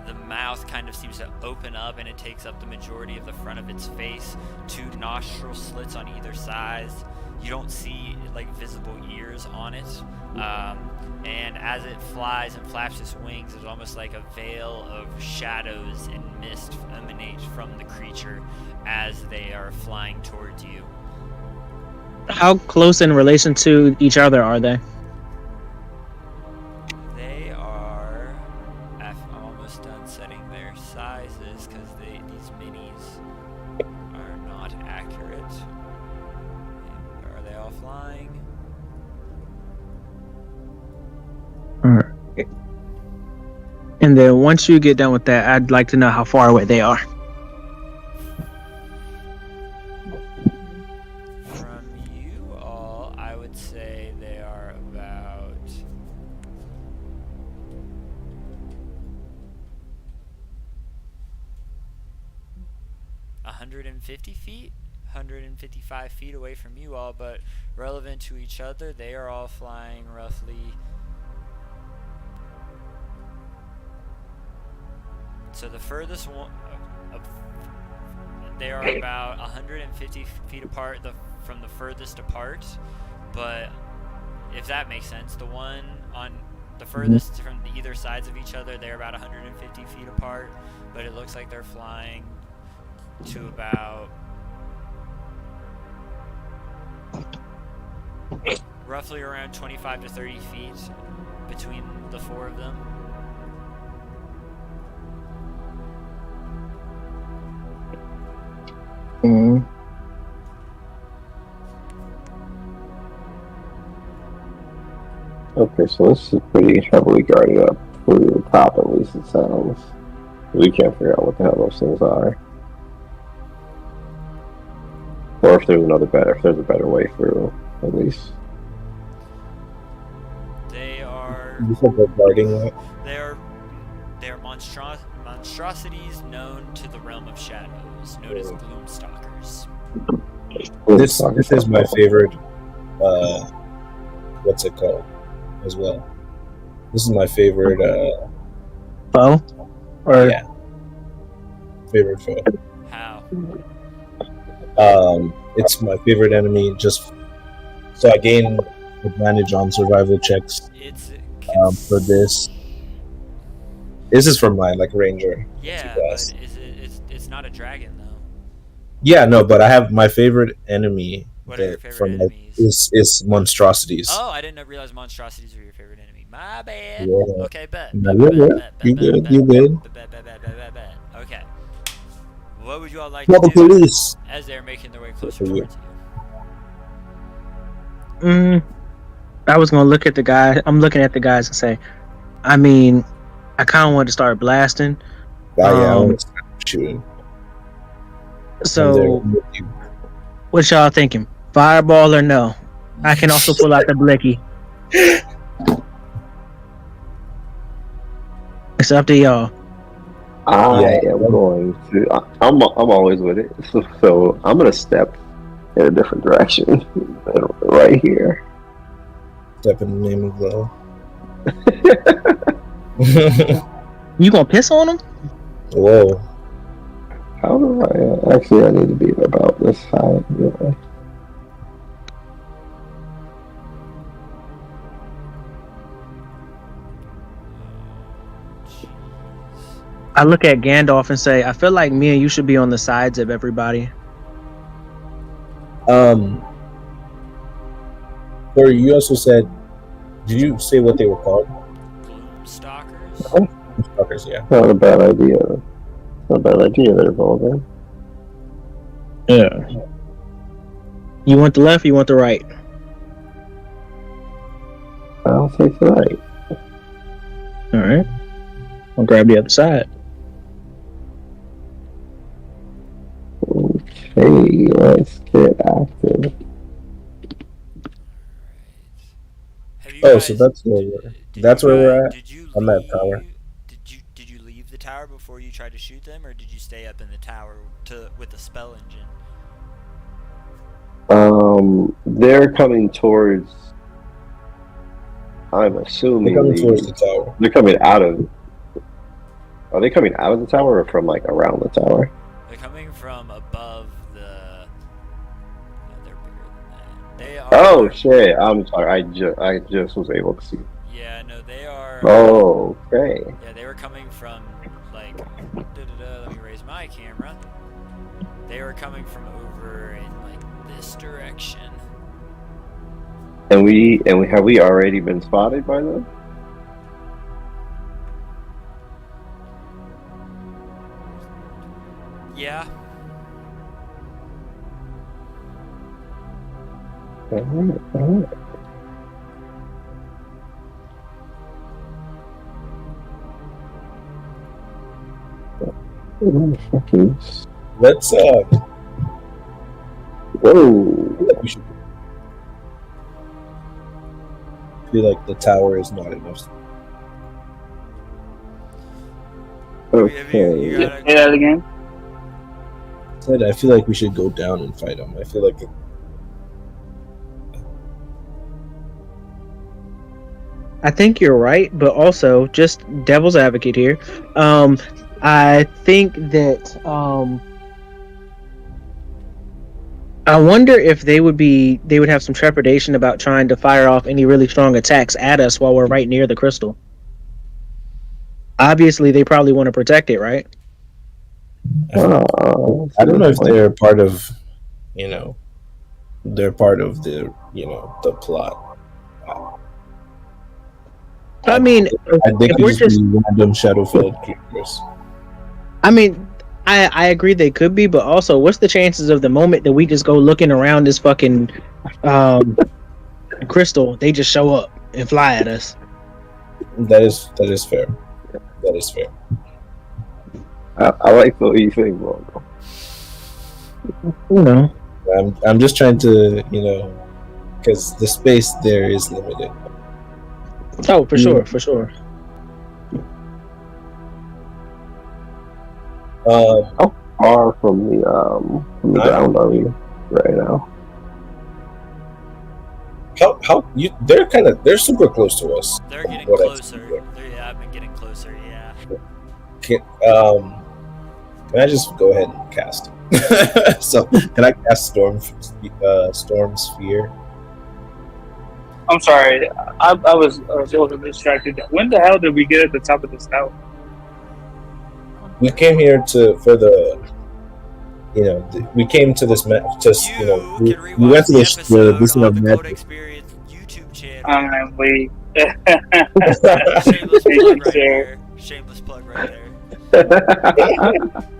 The mouth kind of seems to open up, and it takes up the majority of the front of its face. 2 nostril slits on either side. You don't see like visible ears on it. And as it flies and flaps its wings, it's almost like a veil of shadows and mist emanate from the creature as they are flying towards you. How close in relation to each other are they? They are. I'm almost done setting their sizes because these minis are not accurate. Are they all flying? Alright. And then once you get done with that, I'd like to know how far away they are. From you all, I would say they are about 150 feet, 155 feet away from you all, but relevant to each other, they are all flying roughly. So the furthest one, they are about 150 feet apart from the furthest apart, but if that makes sense, the one on the furthest from either sides of each other, they're about 150 feet apart, but it looks like they're flying to about roughly around 25 to 30 feet between the 4 of them. Mm. Okay, so this is pretty heavily guarded up for the top, at least it sounds. We can't figure out what the hell those things are. Or if there's if there's a better way through, at least. They are. You said they're guarding it. They are monstrosities known to the realm of shadows, known as Gloomstalkers. This is my favorite. What's it called? As well. This is my favorite. Foe? Or Yeah. Favorite foe. How? It's my favorite enemy. Just so I gain advantage on survival checks. It's For this. This is from my ranger. yeah, class. but it's not a dragon though. Yeah, no, but I have my favorite enemy. What are your that favorite from enemies? is monstrosities. Oh, I didn't realize monstrosities were your favorite enemy. My bad. Yeah. Okay, bet. No, you're good. You good. You good. Bet. Okay. What would you all like Call to the do police. as they're making their way closer For you. towards you? I was gonna look at the guy. I'm looking at the guys and say, I mean, I kind of want to start blasting. Yeah, I want to start shooting. So, what y'all thinking? Fireball or no? I can also pull out the blicky. It's up to y'all. I am going to. I'm always with it. So I'm gonna step in a different direction, right here. Step in the name of love. You gonna piss on him? Whoa. How do I? Actually, I need to be about this high. Really. I look at Gandalf and say, I feel like me and you should be on the sides of everybody. Or you also said, did you say what they were called? Gloomstalkers? Stalkers, yeah. Not a bad idea. Not a bad idea there, Volga. Yeah. You want the left, you want the right? I'll take the right. Alright. I'll grab the other side. Okay, let's get active. Have you Oh, guys, so that's where we're did that's you where we're guys, at. did you I'm at tower. leave? Did you leave the tower before you tried to shoot them, or did you stay up in the tower with the spell engine? They're coming towards. I'm assuming We're coming towards the tower. they're coming out of. Are they coming out of the tower or from like around the tower? They're coming from above the. They're bigger than that. They are. Oh shit! I'm sorry. I just was able to see. Yeah, no, they are. Oh, okay. Yeah, they were coming from like. Let me raise my camera. They were coming from over in like this direction. And we have we already been spotted by them? Yeah. Alright. Let's Whoa. we should feel like the tower is not enough. Okay. You gotta- Say that again. Said I feel like we should go down and fight them. I feel like I think you're right, but also just devil's advocate here. I think that I wonder if they would have some trepidation about trying to fire off any really strong attacks at us while we're right near the crystal. Obviously, they probably want to protect it, right? I don't know if they're part of, they're part of the, the plot. I mean, I think if we're it's just random Shadowfell creatures. I mean, I agree they could be, but also, what's the chances of the moment that we just go looking around this fucking crystal, they just show up and fly at us? That is fair. That is fair. I like the way you think, bro. You know, I'm just trying to, because the space there is limited. oh, for sure, for sure. How far from the ground are we right now? They're super close to us. They're getting What I closer. I've been getting closer. Yeah. Can I just go ahead and cast? So can I cast Storm Sphere? I'm sorry. I was a little distracted. When the hell did we get at the top of this tower? We came here for the, we came to this we went to this of the Code magic. Experience YouTube channel. We. Shameless plug right there. Shameless plug right there.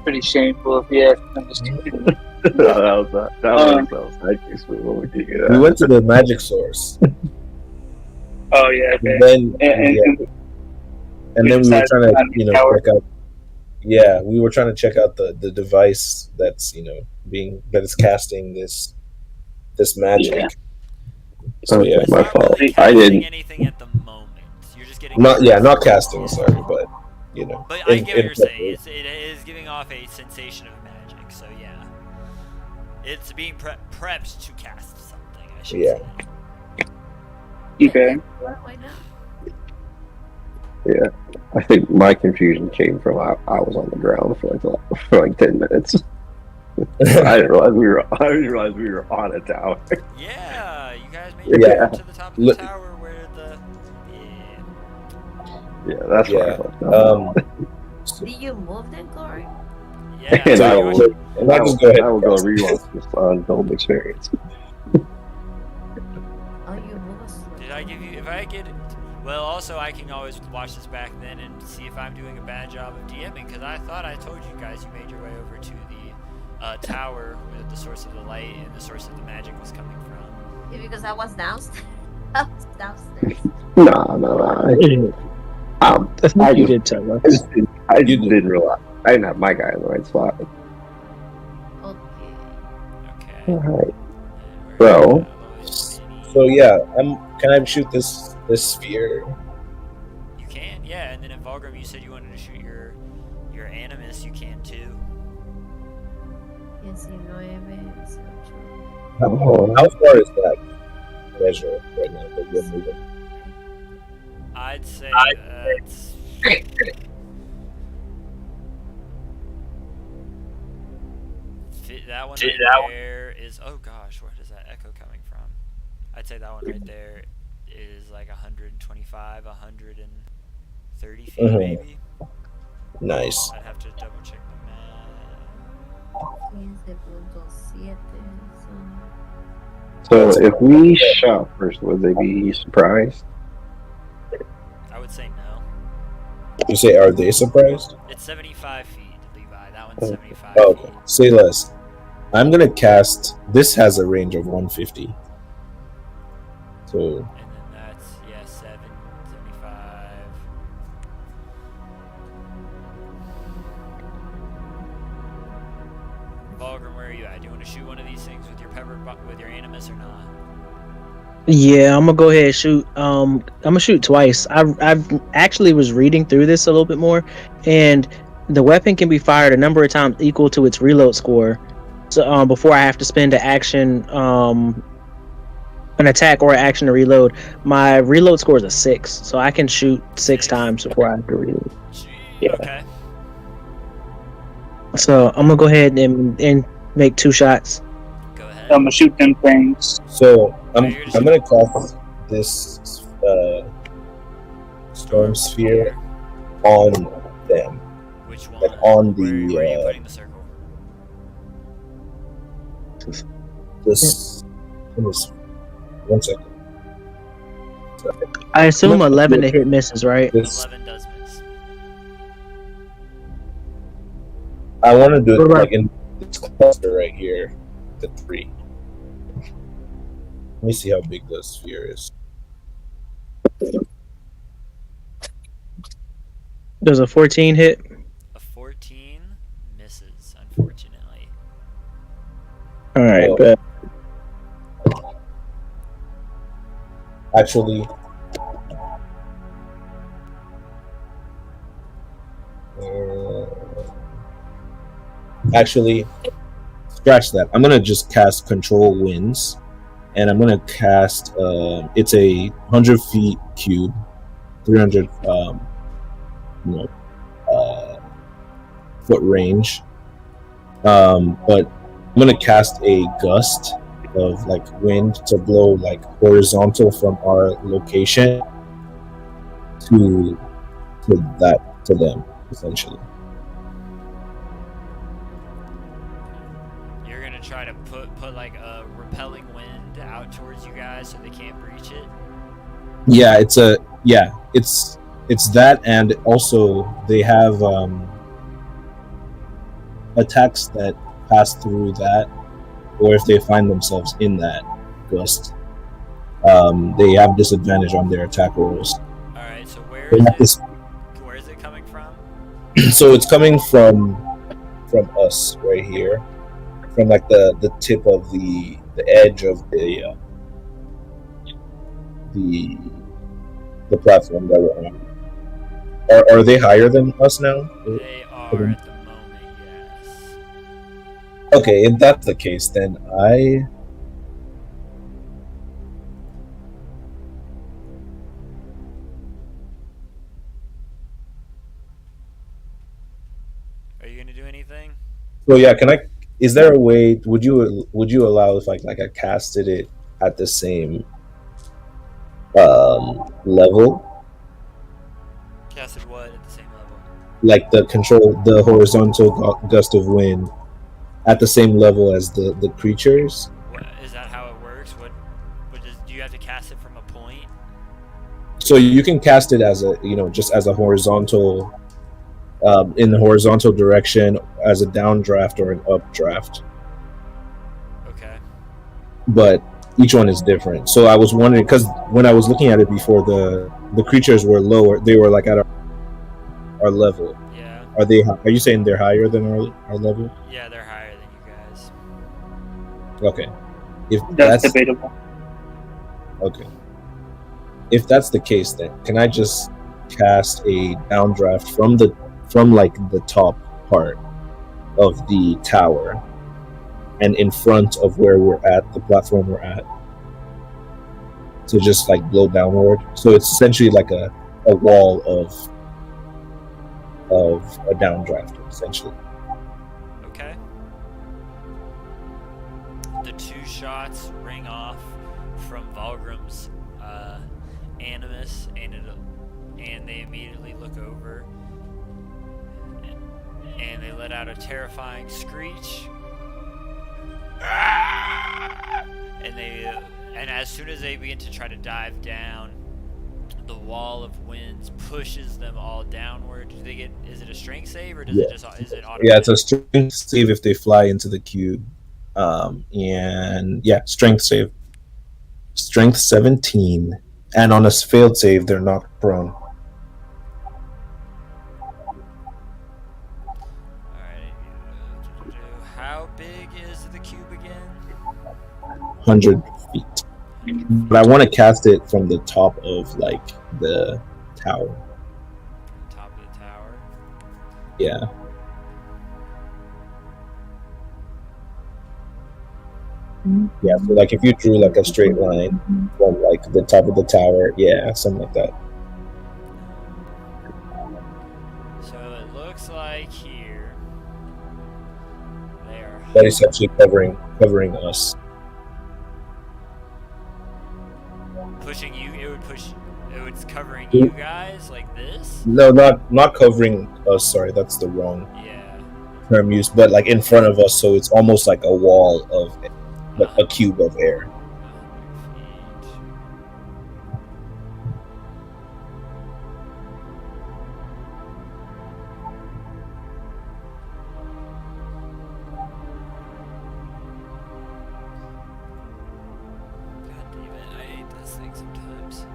Pretty shameful, yeah. I'm just kidding. that was actually what we did. We went to the magic source. Oh yeah, okay. And then And then we were trying to tower. check out. Yeah, we were trying to check out the device that's that is casting this magic. Yeah. So yeah, It's my not fault. really I casting didn't. anything at the moment. You're just getting. not casting. Sorry, but But I get what you're saying. It is giving off a sensation of magic. So yeah, it's being prepped to cast something. I should Yeah. say. Okay. Why not? Yeah, I think my confusion came from I was on the ground for like 10 minutes. I didn't realize we were on a tower. Yeah, you guys made Yeah. it to the top of the tower where the. Yeah. Yeah, that's Yeah. right. Did you move them, Corey? Yeah. And So I you will, and I just go ahead I will and go cast. rewatch this on Dome Experience. Oh, you move us. Did I give you? If I get. Well, also I can always watch this back then and see if I'm doing a bad job of DMing, because I thought I told you guys you made your way over to the tower where the source of the light and the source of the magic was coming from. Yeah, because I was downstairs. I was downstairs. No. I think you did tell us. I just didn't realize. I didn't have my guy in the right spot. Oh, Alright. And Bro. So yeah, can I shoot this sphere? You can, yeah. And then in Vulgrim, you said you wanted to shoot your Animus. You can too. 19, 18. How far is that measure right now that you're moving? I'd say that's. That one right there is. Oh gosh, where does that echo coming from? I'd say that one right there is like 125, 130 feet maybe. Nice. I'd have to double check the map. 15.7 son. So if we shot first, would they be surprised? I would say no. You say, are they surprised? It's 75 feet, Levi. That one's 75 Oh, feet. okay. Say less. I'm gonna cast. This has a range of 150. So And then that's, 75. Vulgrim, where are you at? Do you want to shoot one of these things with your with your Animus or not? Yeah, I'm gonna go ahead and shoot. I'm gonna shoot twice. I've actually was reading through this a little bit more, and the weapon can be fired a number of times equal to its reload score. So before I have to spend an action, an attack or an action to reload, my reload score is a 6, so I can shoot 6 times before I have to reload. Yeah. Okay. So I'm gonna go ahead and make 2 shots. Go ahead. I'm gonna shoot them things. So I'm gonna cast this storm sphere on them, Which one? like on Where are you the putting the circle? this. One second. I assume 11 to hit misses, right? This 11 does miss. I want to do What it about- like in this cluster right here, the 3. Let me see how big the sphere is. Does a 14 hit? A 14 misses, unfortunately. All right, Oh. but Actually, scratch that. I'm gonna just cast Control Winds, and I'm gonna cast. It's a 100 feet cube, 300 foot range. But I'm gonna cast a gust of like wind to blow like horizontal from our location to them essentially. You're gonna try to put like a repelling wind out towards you guys so they can't breach it. Yeah, it's that, and also they have attacks that pass through that, or if they find themselves in that gust, they have disadvantage on their attack rolls. All right, so where They have is it coming from? So it's coming from us right here, from like the tip of the edge of the platform that we're on. Are they higher than us now? They are at the moment, yes. Okay, if that's the case, then Are you gonna do anything? So yeah, is there a way? Would you allow if like I casted it at the same level, Casted what at the same level? like the horizontal gust of wind at the same level as the creatures? What, is that how it works? Do you have to cast it from a point? So you can cast it as a just as a horizontal, in the horizontal direction as a downdraft or an updraft. Okay. But each one is different. So I was wondering, because when I was looking at it before, the creatures were lower. They were like at our level. Yeah. Are you saying they're higher than our level? Yeah, they're higher than you guys. Okay. If That's debatable. Okay. If that's the case, then can I just cast a downdraft from like the top part of the tower and in front of where we're at, the platform we're at, to just like blow downward? So it's essentially like a wall of a downdraft, essentially. Okay. The 2 shots ring off from Vulgrim's animus, and they immediately look over, and they let out a terrifying screech. And as soon as they begin to try to dive down, the wall of winds pushes them all downward. Do they get? Is it a strength save, or is it automatic? Yeah, it's a strength save if they fly into the cube. And yeah, strength save. Strength 17, and on a failed save, they're knocked prone. Alright. How big is the cube again? 100 feet. But I want to cast it from the top of like the tower. Top of the tower. Yeah. Yeah, so like if you drew like a straight line from like the top of the tower, yeah, something like that. So it looks like here they are That is essentially covering us. pushing you. It's covering you guys like this. No, not covering us. Sorry, that's the wrong Yeah. term used. But like in front of us, so it's almost like a wall of like a cube of air. 100 feet. God damn it! I hate this thing sometimes.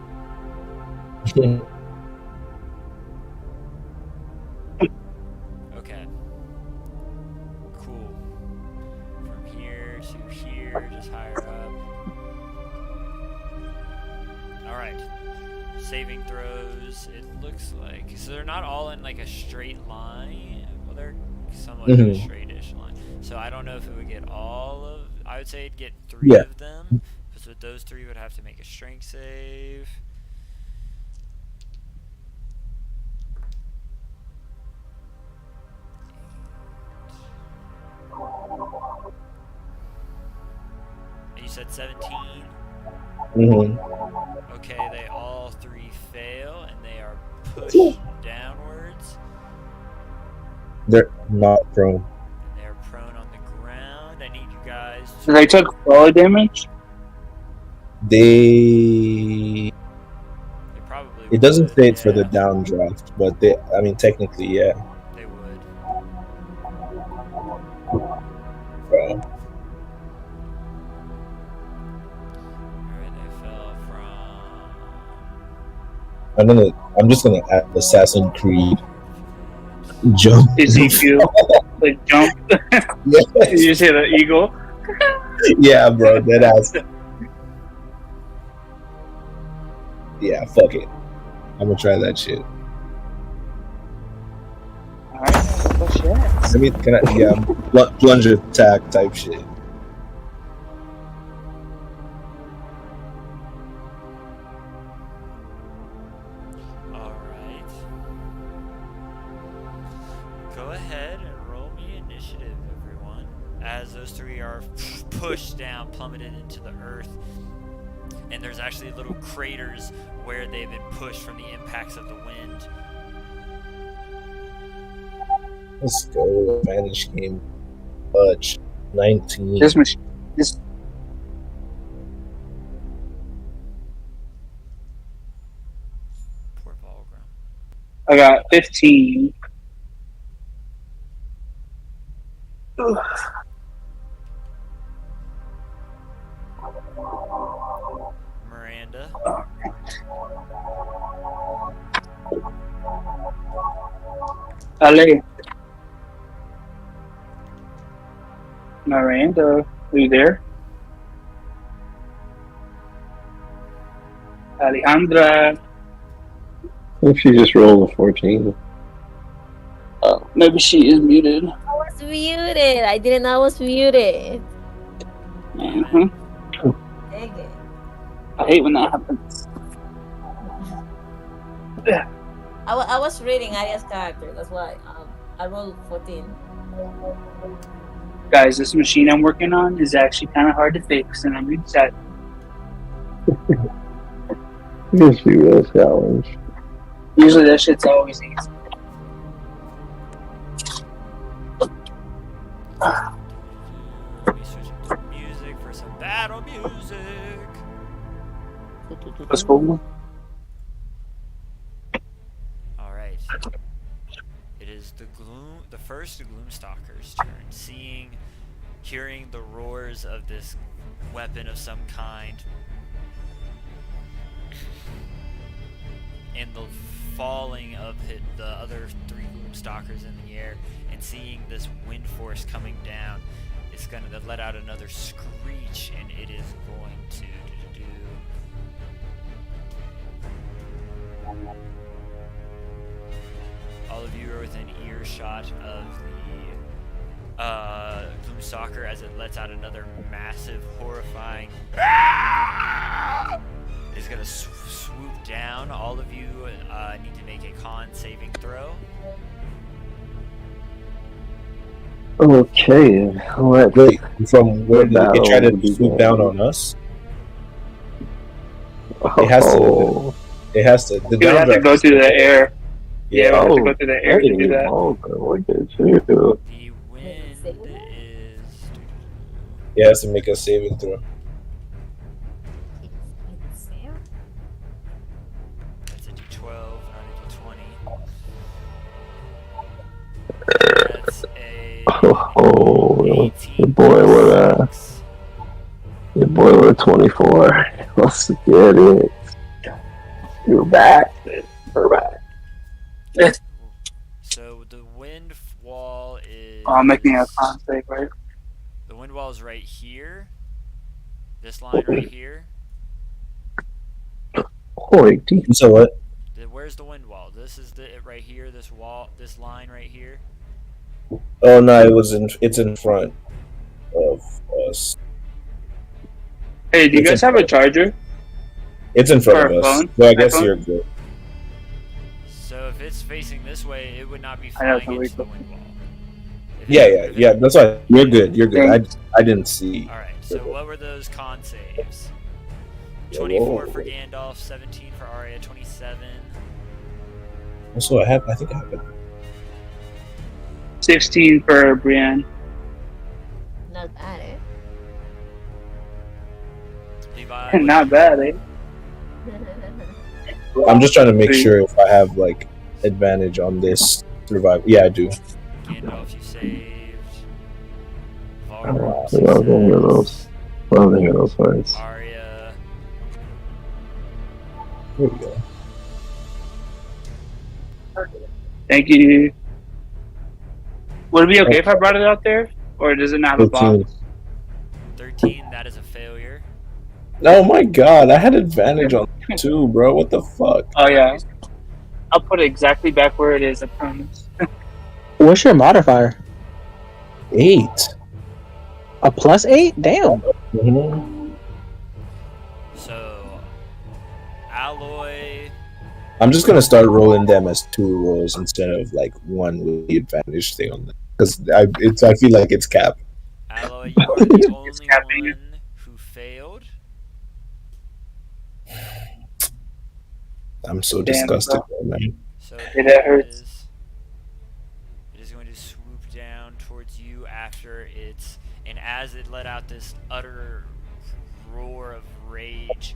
Okay. Cool. From here to here, just higher up. Alright. Saving throws, it looks like. So they're not all in like a straight line. Well, they're somewhat in a straightish line. So I don't know if it would get all of. I would say it'd get 3 Yeah. of them. So those 3 would have to make a strength save. And you said 17? Mm-hmm. Okay, they all 3 fail, and they are pushed downwards. They're not prone. And they are prone on the ground. I need you guys So to... they took fall damage. They They probably It doesn't would, say it for the yeah, downdraft, but I mean, technically, yeah. They would. So, Alright, they fell from... I'm just gonna add Assassin's Creed jump. Ezekiel, like jump. Yeah. Did you say the eagle? Yeah, bro, that ass. Yeah, fuck it. I'm gonna try that shit. Alright, oh shit. I mean, plunger attack type shit. Alright. Go ahead and roll me initiative, everyone. As those 3 are pushed down, plummeted into the earth. And there's actually little craters where they've been pushed from the impacts of the wind. Let's go. Vanish game. Fudge. 19. This machine. This. Poor Volgrim. I got 15. Ugh. Miranda. Ale. Miranda, are you there? Alejandra. If she just rolled a 14. Oh, maybe she is muted. I was muted. I didn't know I was muted. Mhm. Dang it. I hate when that happens. I was reading Arya's character. That's why I rolled 14. Guys, this machine I'm working on is actually kind of hard to fix, and I'm really sad. Yes, she will challenge. Usually that shit's always easy. Let me switch up to music for some battle music. Let's go. All right. It is the first Gloomstalker's turn. Hearing the roars of this weapon of some kind, and the falling of the other 3 Gloomstalkers in the air, and seeing this wind force coming down, it's going to let out another screech, and it is going to do. All of you are within earshot of the Gloomstalker as it lets out another massive, horrifying. Is going to swoop down. All of you need to make a con saving throw. Okay. Wait, from where did it try to swoop down on us? It has to. The You have to go through the air. Yeah, we have to go through the air to do that. Look at you. The wind is. It has to make a saving throw. That's a d12, not a d20. That's a. Oh, 18. your boy with a 24. Let's get it. You're back. We're back. So the wind wall is. Oh, I'm making a con save, right? The wind wall is right here. This line right here. Holy So what? Where's the wind wall? This is it right here. This wall. This line right here. Oh no, it's in front of us. Hey, do you guys have a charger? It's in front Or of a us. phone? So I guess iPhone? you're good. So if it's facing this way, it would not be I know, flying it's into a the wind wall. Yeah. That's why you're good. You're good. I didn't see. All right. So what were those con saves? Yeah, 24 whoa. for Gandalf, 17 for Arya, 27. Also, I think I have it. 16 for Brienne. Not bad, eh? Levi. Not bad, eh? I'm just trying to make sure if I have like advantage on this survival. Yeah, I do. Gandalf, you saved. I Valgrind, love to hear those. Love to hear those words. Arya. Here we go. Thank you. Would it be okay if I brought it out there? Or does it not have a 13. box? 13, that is a failure. Oh my god, I had advantage on too, bro. What the fuck? Oh, yeah. I'll put it exactly back where it is, I promise. What's your modifier? 8. A +8? Damn. Mm-hmm. So, Alloy. I'm just gonna start rolling them as 2 rolls instead of like 1 with the advantage thing on them because I feel like it's cap. Alloy, you are the only happening. one who failed. I'm so Damn, disgusted, man. So Yeah, that hurts. It is going to swoop down towards you after it's, and as it let out this utter roar of rage,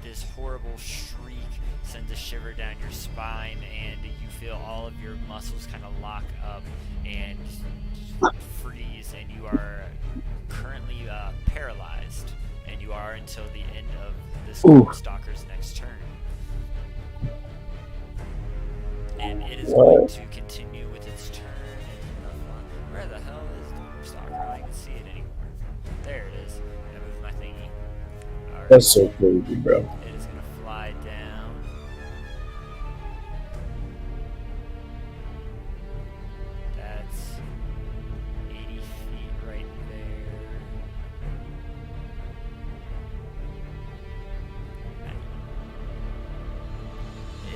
this horrible shriek sends a shiver down your spine, and you feel all of your muscles kind of lock up and freeze, and you are currently paralyzed, and you are until the end of this Stalker's next turn. And it is going to continue with its turn. Where the hell is the Stalker? I don't even see it anymore. There it is. I moved my thingy. Alright. That's so crazy, bro. It is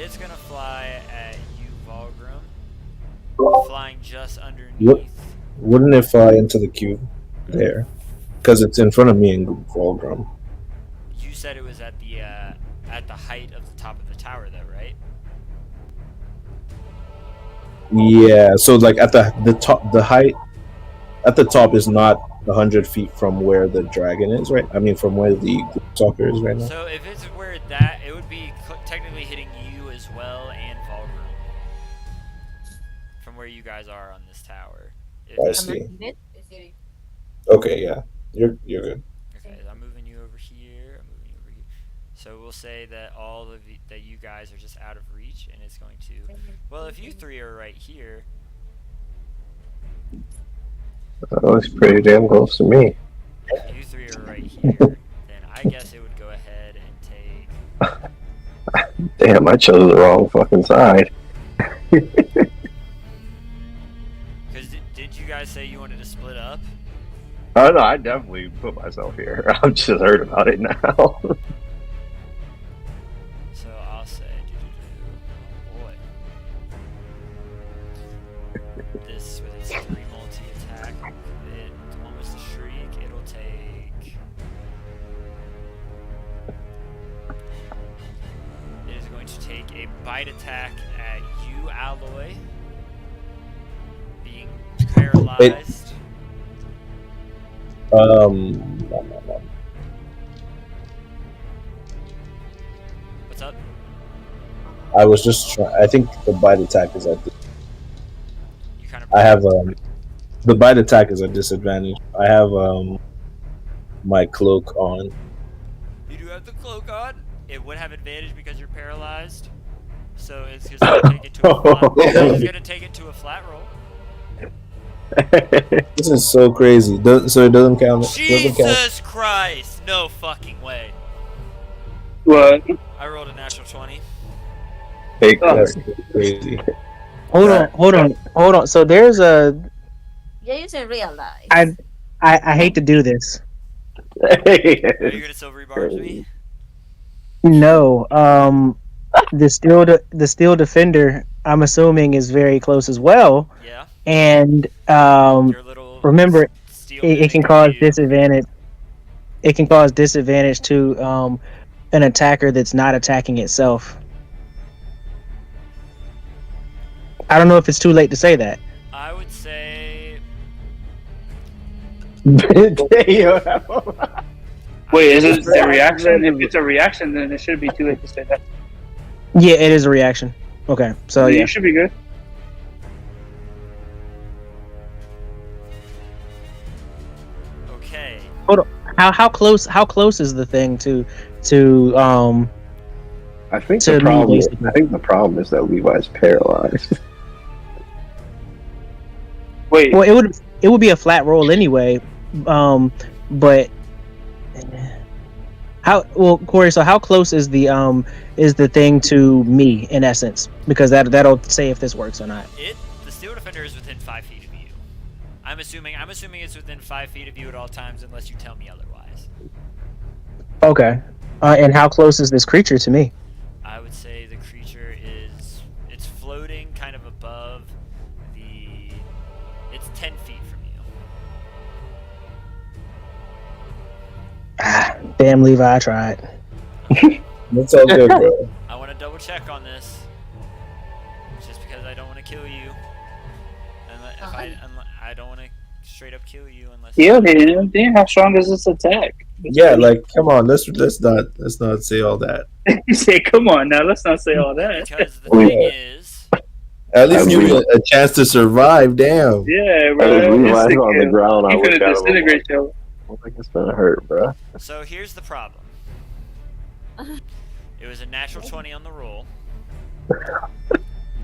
it's gonna fly at you, Volgrim, flying just underneath. What? Wouldn't it fly into the cube there? Because it's in front of me and Volgrim. You said it was at the height of the top of the tower, though, right? Yeah. So like at the top, the height at the top is not 100 feet from where the dragon is, right? I mean, from where the stalker is right now. So if it's where it would be technically hitting you as well and Volgrim from where you guys are on this tower. I see. Okay, yeah, you're good. Okay, I'm moving you over here. So we'll say that all of that you guys are just out of reach, and it's going to. Well, if you three are right here. Oh, it's pretty damn close to me. If you three are right here, then I guess it would go ahead and take. Damn, I chose the wrong fucking side. Because did you guys say you wanted to split up? Oh no, I definitely put myself here. I've just heard about it now. So I'll say, oh boy, this with its 3 multi-attack, it's almost a shriek. It'll take. It is going to take a bite attack at you, Alloy, being paralyzed. What's up? I was just trying. I think the bite attack is at. You kind of. I have the bite attack is a disadvantage. I have my cloak on. You do have the cloak on. It would have advantage because you're paralyzed. So it's just gonna take it to a flat. It's gonna take it to a flat roll. This is so crazy. So it doesn't count. Jesus Christ! No fucking way. What? I rolled a natural 20. Fake That's crazy. Hold on. So there's a. Yeah, you should realize. I hate to do this. Are you gonna silver barge me? No. The steel defender, I'm assuming, is very close as well. Yeah. And Your little remember, steel it can mimic cause you. disadvantage. It can cause disadvantage to an attacker that's not attacking itself. I don't know if it's too late to say that. I would say. Wait, is it a reaction? If it's a reaction, then it should be too late to say that. Yeah, it is a reaction. Okay, so yeah. You should be good. Okay. Hold on. How close is the thing to I think To the me, problem. basically. I think the problem is that Levi's paralyzed. Wait, well, it would be a flat roll anyway, but Corey, so how close is the thing to me in essence? Because that'll say if this works or not. The steel defender is within 5 feet of you. I'm assuming it's within 5 feet of you at all times, unless you tell me otherwise. Okay, and how close is this creature to me? I would say the creature it's floating kind of above it's 10 feet from you. Damn, Levi, I tried. That's all good, bro. I want to double check on this, just because I don't want to kill you. And I don't want to straight up kill you unless. yeah, man. Damn, how strong is this attack? Yeah, like come on, let's not say all that. You say, come on now, let's not say all that. Because the thing is, At least I give mean- me a chance to survive. Damn. Yeah, I bro. was Levi's on the ground. I You looked could at have him. disintegrated you. I don't think it's gonna hurt, bro. so here's the problem. It was a natural 20 on the roll.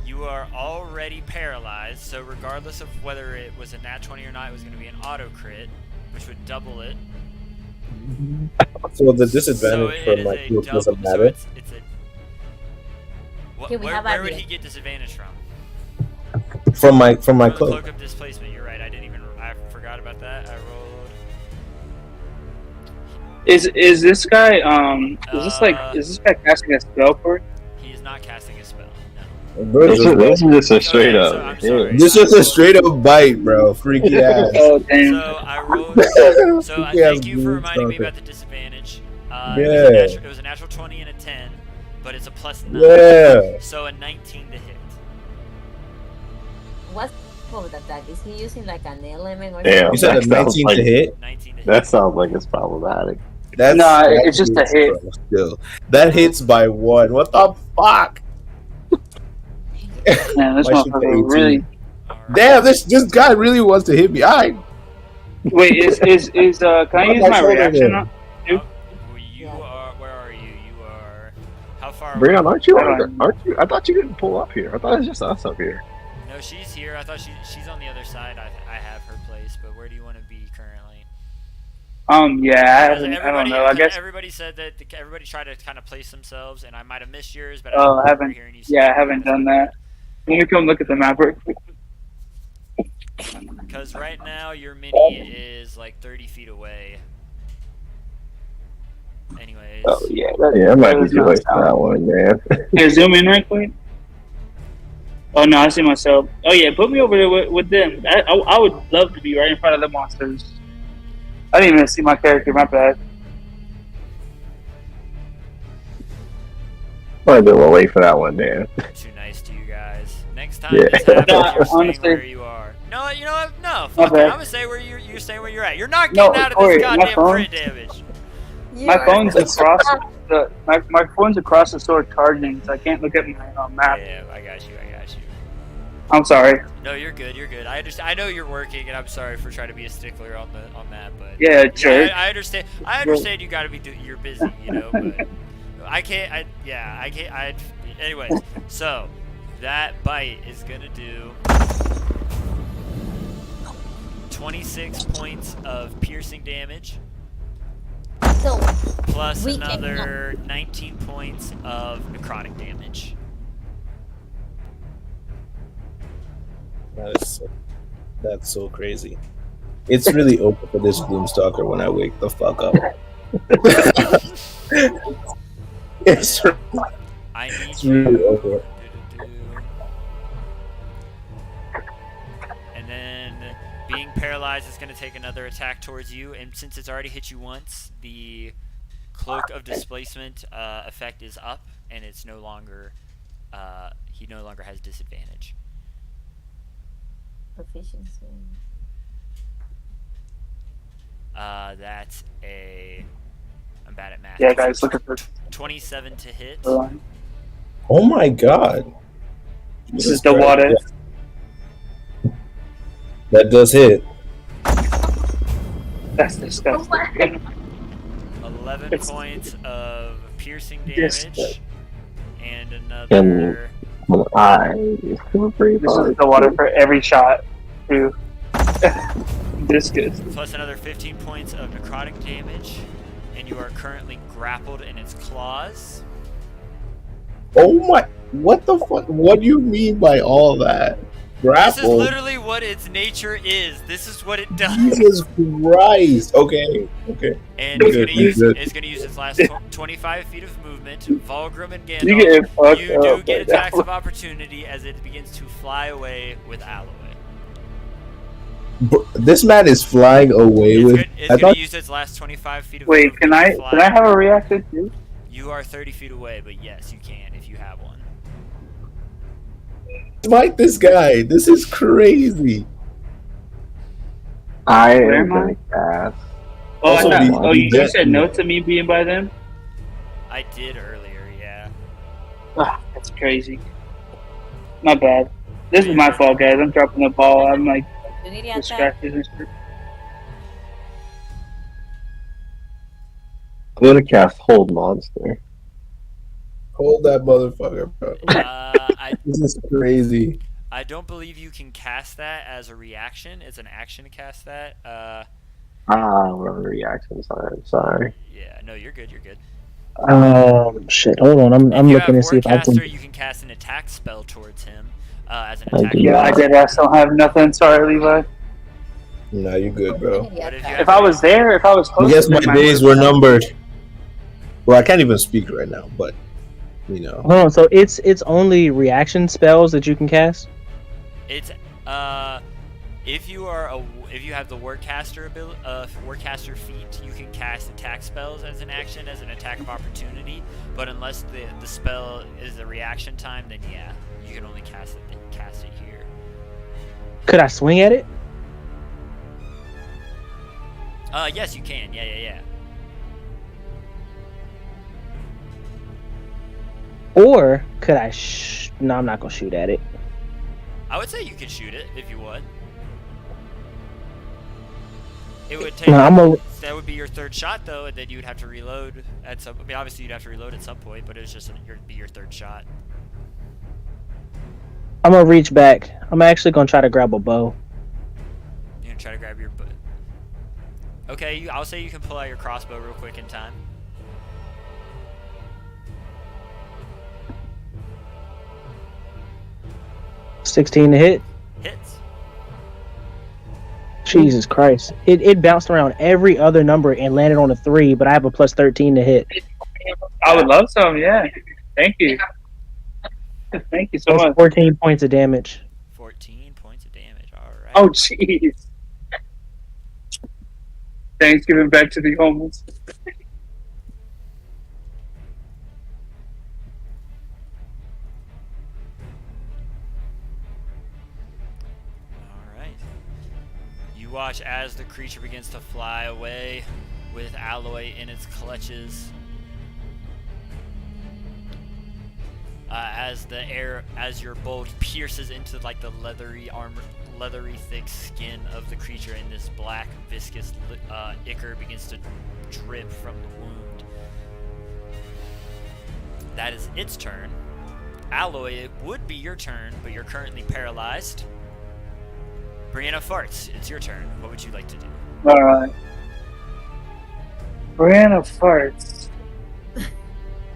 You are already paralyzed, so regardless of whether it was a nat 20 or not, it was going to be an auto crit, which would double it. So the So disadvantage it for is my a group double. doesn't So matter. it's a. Okay, we have Where would idea. he get disadvantage from? From my From the cloak. cloak of displacement. You're right. I forgot about that. I rolled. Is this guy is this guy casting a spell for it? He is not casting a spell. Bro, This is just a straight Okay, so up. I'm sorry. this is a straight up bite, bro. Freaky ass. Oh damn. So I rolled. So Freaky ass thank you for blue reminding me stalker. about the disadvantage. Yeah. It was a natural 20 and a 10, but it's a plus 9. Yeah. So a 19 to hit. What's the attack? Is he using like an element or Damn. You said a That sounds 19 like- to hit? 19 to hit. That sounds like it's problematic. That's Nah, that it's just a hits, hit. bro, still. That hits by 1. What the fuck? Man, this Why should the motherfucker 18? really. Alright. Damn, this guy really wants to hit me. Alright. Wait, can I use my reaction? Then. You are. Where are you? You are. How far? Brian, aren't you? Hold on. Aren't you? I thought you didn't pull up here. I thought it was just us up here. No, she's here. I thought she's on the other side. I have her place, but where do you want to be currently? Yeah, I don't know. I guess. everybody said that everybody tried to kind of place themselves, and I might have missed yours, but Oh, I remember haven't. hearing you say Yeah, I haven't done that. Let me come look at the map real quick. Because right now your mini is like 30 feet away. Anyways. Oh yeah, Yeah, I might be was too not late for that one, man. Here, zoom in right quick. Oh no, I see myself. Oh yeah, put me over there with them. I would love to be right in front of the monsters. I didn't even see my character. My bad. Might be a little late for that one, Dan. Too nice to you guys. Next time Yeah. this happens, No, you're staying honestly- where you are. No, you know what? No, My fuck it. bad. I'm gonna say where you're staying where you're at. You're not No, getting out of Corey, this my goddamn phone- crit damage. My phone's across the my phone's across the store charging, so I can't look at my map. Yeah, I got you. I'm sorry. No, you're good. You're good. I know you're working, and I'm sorry for trying to be a stickler on that, but Yeah, jerk. I understand. I understand you got to be. You're busy, you know. But I can't. Anyways, so that bite is gonna do 26 points of piercing damage, So plus We another 19 points of necrotic damage. That's so crazy. It's really open for this Gloomstalker when I wake the fuck up. it's I need it's you. really open. And then being paralyzed is going to take another attack towards you, and since it's already hit you once, the cloak of displacement effect is up, and it's no longer he no longer has disadvantage. proficiency. That's I'm bad at math. Yeah, guys, look at this. 27 to hit. Hold on. Oh my god. This is the water. That does hit. That's disgusting. 11 It's- points of piercing Yes. damage, and another. This is the water for every shot, too. This good. Plus another 15 points of necrotic damage, and you are currently grappled in its claws. Oh my, what the fuck? What do you mean by all that? This is Grapple? literally what its nature is. This is what it does. Jesus Christ. Okay. And it's Good, gonna use good. its last 25 feet of movement. Volgrim and You Gandalf, get fucked you up. do get right attacks now. of opportunity as it begins to fly away with Alloy. This man is flying away It's, with. it's I gonna thought use its last 25 feet of Wait, movement can to I fly. have a reaction too? You are 30 feet away, but yes, you can if you have one. smite this guy. This is crazy. I Where am am I? gonna cast. Oh, Also, you be- said no to me being by them? I did earlier, yeah. Ah, that's crazy. Not bad. This is my fault, guys. I'm dropping the ball. I'm like Opportunity attack. distracted and shit. I'm gonna cast Hold Monster. Hold that motherfucker, bro. I This is crazy. don't believe you can cast that as a reaction. It's an action to cast that. Whatever reactions I'm sorry. Yeah, no, you're good. You're good. Shit. Hold on. I'm If you looking have to see if I can. Warcaster, you can cast an attack spell towards him as an I attack. do. Yeah, I did. I still have nothing. Sorry, Levi. Nah, you good, bro. Opportunity But if you attack. If I was there, if I was I close, guess my then days were numbered. Well, I can't even speak right now, but You know. Hold on, so it's only reaction spells that you can cast? It's if you have the Wordcaster ability, Wordcaster feat, you can cast attack spells as an action, as an attack of opportunity. But unless the spell is a reaction time, then yeah, you can only cast it here. Could I swing at it? Yes, you can. Yeah. Or could I? No, I'm not gonna shoot at it. I would say you could shoot it if you would. It would take. No, that would be your third shot though, and then you would have to reload at some. I mean, obviously you'd have to reload at some point, but it's just be your third shot. I'm gonna reach back. I'm actually gonna try to grab a bow. You're gonna try to grab your bow. Okay, I'll say you can pull out your crossbow real quick in time. $16 to hit. Hits. Jesus Christ! It bounced around every other number and landed on a 3, but I have a plus 13 to hit. I would love some. Yeah. Thank you. Thank you so That's much. 14 points of damage. 14 points of damage. All right. Oh, jeez. Thanks, giving back to the homeless. Alright. You watch as the creature begins to fly away with Alloy in its clutches. As your bolt pierces into like the leathery thick skin of the creature, and this black viscous ichor begins to drip from the wound. That is its turn. Alloy, it would be your turn, but you're currently paralyzed. Brianna Farts, it's your turn. What would you like to do? Alright. Brianna Farts.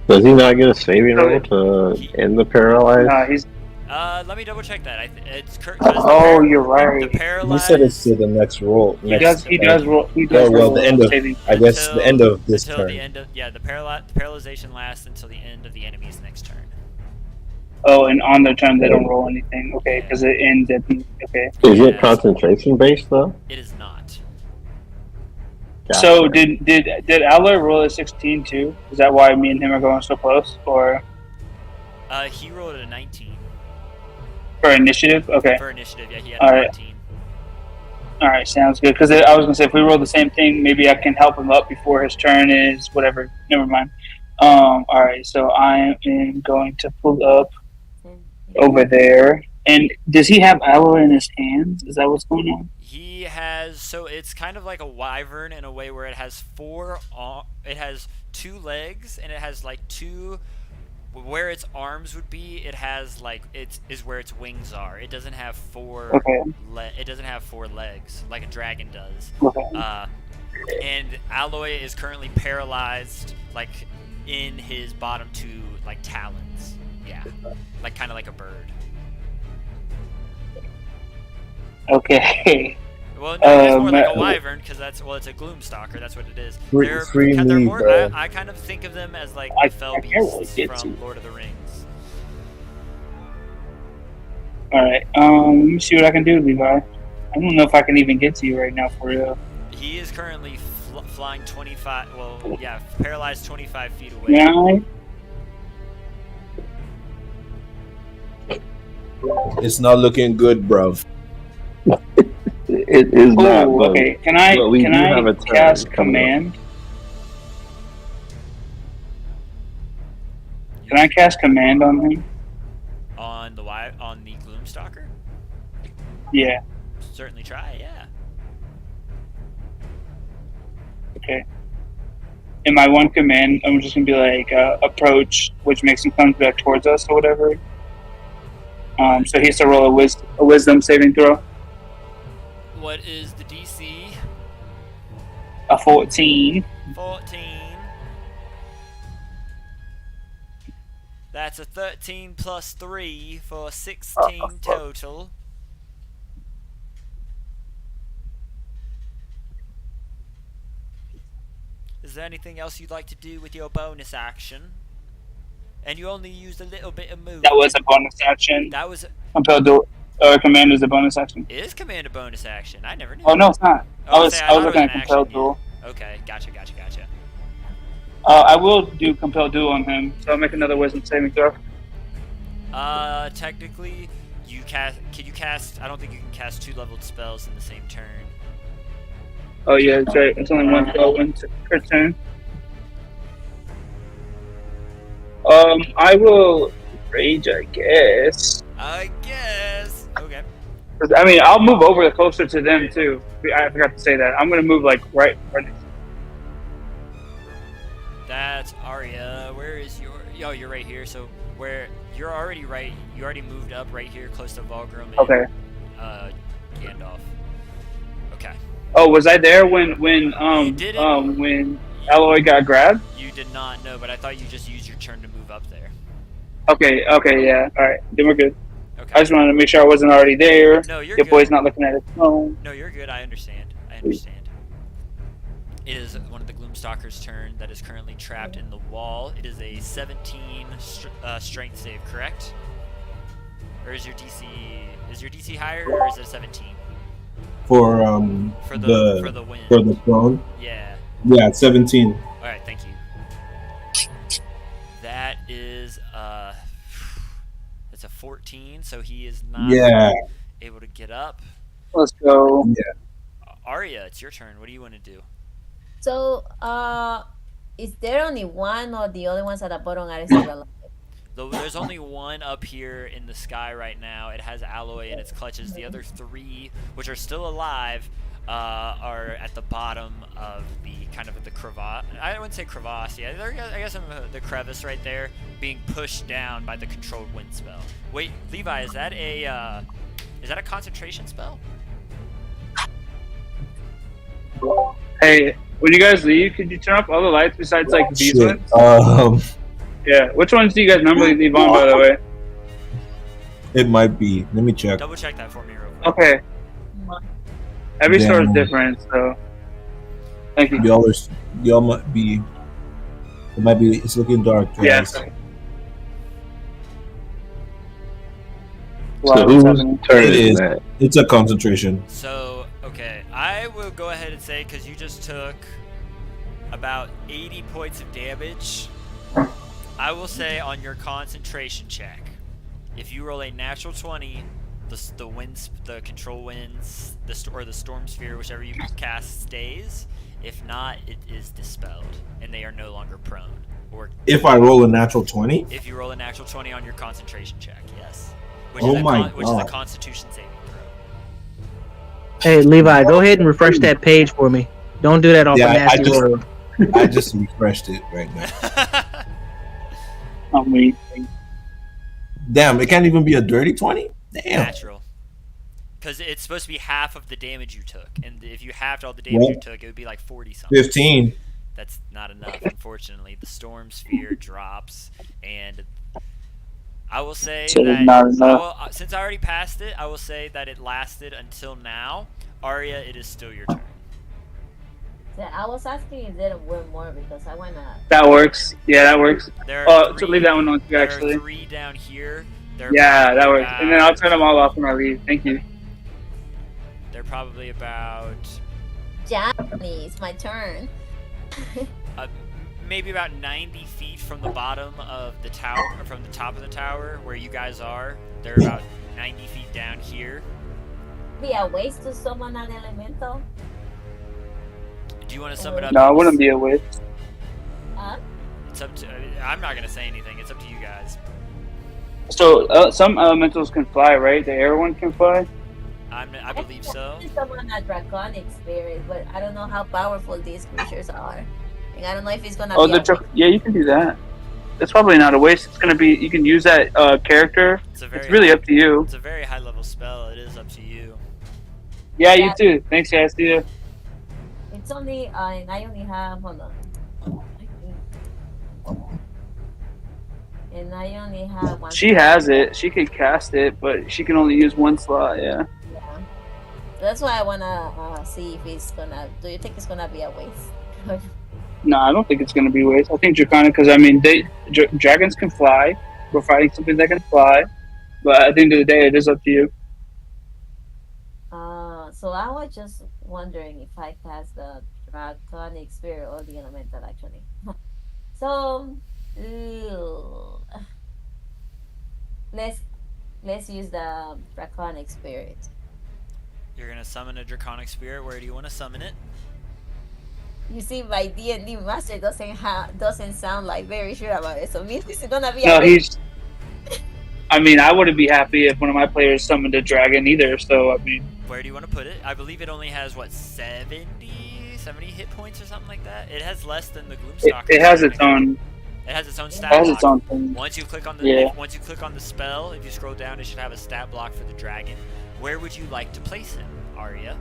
Does he not get a saving roll to end the paralyzed? Nah, he's. Let me double check that. It's Oh, you're right. The You paralyzed. said it's to the next roll. He does roll. He does well, roll the end of. saving. I guess the end of this until turn. the end of the paralyzation lasts until the end of the enemy's next turn. Oh, and on their turn they don't roll anything. Okay, because it ends at the. Okay. Is it concentration based though? It is not. So did Alloy roll a 16 too? Is that why me and him are going so close, or He rolled a 19 for initiative? Okay. for initiative. Yeah, he had All a right. 19. All right, sounds good. Because I was gonna say if we roll the same thing, maybe I can help him up before his turn is whatever. Never mind. All right, so I am going to pull up over there. And does he have Alloy in his hands? Is that what's going on? He has, so it's kind of like a wyvern in a way where it has it has 2 legs, and it has like 2, where its arms would be, it has like, is where its wings are. It doesn't have 4 Okay. it doesn't have 4 legs like a dragon does. Okay. And Alloy is currently paralyzed, like in his bottom 2 like talons. Yeah, like kind of like a bird. Okay. Well, no, it's more like a wyvern because it's a gloomstalker. That's what it is. They're more. I kind of think of them as like the fell beasts from Lord of the Rings. All right. Let me see what I can do, Levi. I don't know if I can even get to you right now for real. He is currently flying 25. Well, yeah, paralyzed 25 feet away. Yeah. It's not looking good, bruv. It is not. Oh, okay. Can I cast command? Can I cast command on him? On the Gloomstalker? Yeah. Certainly try. Yeah. Okay. In my one command, I'm just gonna be like approach, which makes him come back towards us or whatever. So he has to roll a wisdom saving throw. What is the DC? A 14. 14. That's a 13 plus 3 for 16 total. Is there anything else you'd like to do with your bonus action? And you only used a little bit of move. That was a bonus action. That was. Compel Duel. Command is a bonus action. It is command a bonus action. I never knew. Oh no, it's not. Oh, I was looking at Compel action, Duel. yeah. Okay, gotcha. I will do Compel Duel on him, so I'll make another Wisdom saving throw. Technically, you cast. Can you cast? I don't think you can cast 2-leveled spells in the same turn. Oh yeah, that's right. It's only one spell per turn. I will rage, I guess. Okay. I mean, I'll move over closer to them too. I forgot to say that. I'm gonna move like right next. That's Arya. Where is your? Oh, you're right here. So where you're already right. You already moved up right here, close to Vulgrim and Okay. Gandalf. Okay. Oh, was I there when Alloy got grabbed? You did not know, but I thought you just used your turn to move up there. Okay, yeah. All right, then we're good. Okay. I just wanted to make sure I wasn't already there. No, you're Your good. boy's not looking at his phone. No, you're good. I understand. It is one of the Gloomstalker's turn that is currently trapped in the wall. It is a 17 strength save, correct? Or is your DC higher, or is it 17? For For the win. for the throne. Yeah. Yeah, 17. All right, thank you. That is it's a 14, so he is not able to get up. Let's go. Yeah. Arya, it's your turn. What do you want to do? So, is there only one, or the other ones at the bottom are still alive? There's only one up here in the sky right now. It has Alloy in its clutches. The other 3, which are still alive, are at the bottom of the crevasse. I wouldn't say crevasse. Yeah, I guess the crevice right there, being pushed down by the controlled wind spell. Wait, Levi, is that a concentration spell? Hey, when you guys leave, could you turn off all the lights besides like these ones? Yeah. Which ones do you guys normally leave on, by the way? It might be. Let me check. Double check that for me real quick. Okay. Every store is different, so thank you. Y'all might be. It might be. It's looking dark. Guys. Yeah. So whose turn It is is. that? It's a concentration. So, okay, I will go ahead and say, because you just took about 80 points of damage, I will say on your concentration check, if you roll a natural 20, the winds, the control winds, or the storm sphere, whichever you cast, stays. If not, it is dispelled, and they are no longer prone. Or If I roll a natural 20, if you roll a natural 20 on your concentration check, yes. Which Oh is my which is a God. Constitution saving throw. Hey, Levi, go ahead and refresh that page for me. Don't do that off Yeah, a nasty I just- roll. I just refreshed it right now. I'm waiting. Damn, it can't even be a dirty 20. Damn. Natural. Because it's supposed to be half of the damage you took, and if you halved all the damage you took, it would be like 40 something. 15. That's not enough, unfortunately. The storm sphere drops, and I will say So that not enough. since I already passed it, I will say that it lasted until now. Arya, it is still your turn. Yeah, I was asking if there were more because I wanna. That works. Yeah, that works. There are So leave that one on too, there actually. are 3 down here. They're Yeah, probably that works. And then I'll about- turn them all off when I leave. Thank you. They're probably about Johnny, it's my turn. maybe about 90 feet from the bottom of the tower, or from the top of the tower where you guys are. They're about 90 feet down here. Be a waste to summon an elemental. Do you want to sum it up? No, it wouldn't be a waste. It's up to. I'm not gonna say anything. It's up to you guys. So some elementals can fly, right? The air one can fly. I believe so. Summon a draconic spirit, but I don't know how powerful these creatures are. And I don't know if it's gonna be. Yeah, you can do that. It's probably not a waste. It's gonna be. You can use that character. It's really up to you. It's a very high level spell. It is up to you. Yeah, you too. Thanks, guys. See ya. It's only, and I only have. Hold on. And I only have one. She has it. She could cast it, but she can only use one slot. Yeah. Yeah. That's why I wanna see if it's gonna. Do you think it's gonna be a waste? No, I don't think it's going to be waste. I think Draconic, because I mean, dragons can fly. We're fighting something that can fly, but at the end of the day, it is up to you. So I was just wondering if I cast the Draconic Spirit or the Elemental, actually. So, ew. let's let's use the Draconic Spirit. You're gonna summon a Draconic Spirit. Where do you want to summon it? You see, my D&D master doesn't sound like very sure about it. So means this is gonna be. No, he's. I mean, I wouldn't be happy if one of my players summoned a dragon either. So I mean, where do you want to put it? I believe it only has what 70 hit points or something like that. It has less than the Gloomstalker. It has its own. It has its own stat It has block. its own thing. Once you click on the spell, if you scroll down, it should have a stat block for the dragon. Where would you like to place him, Arya?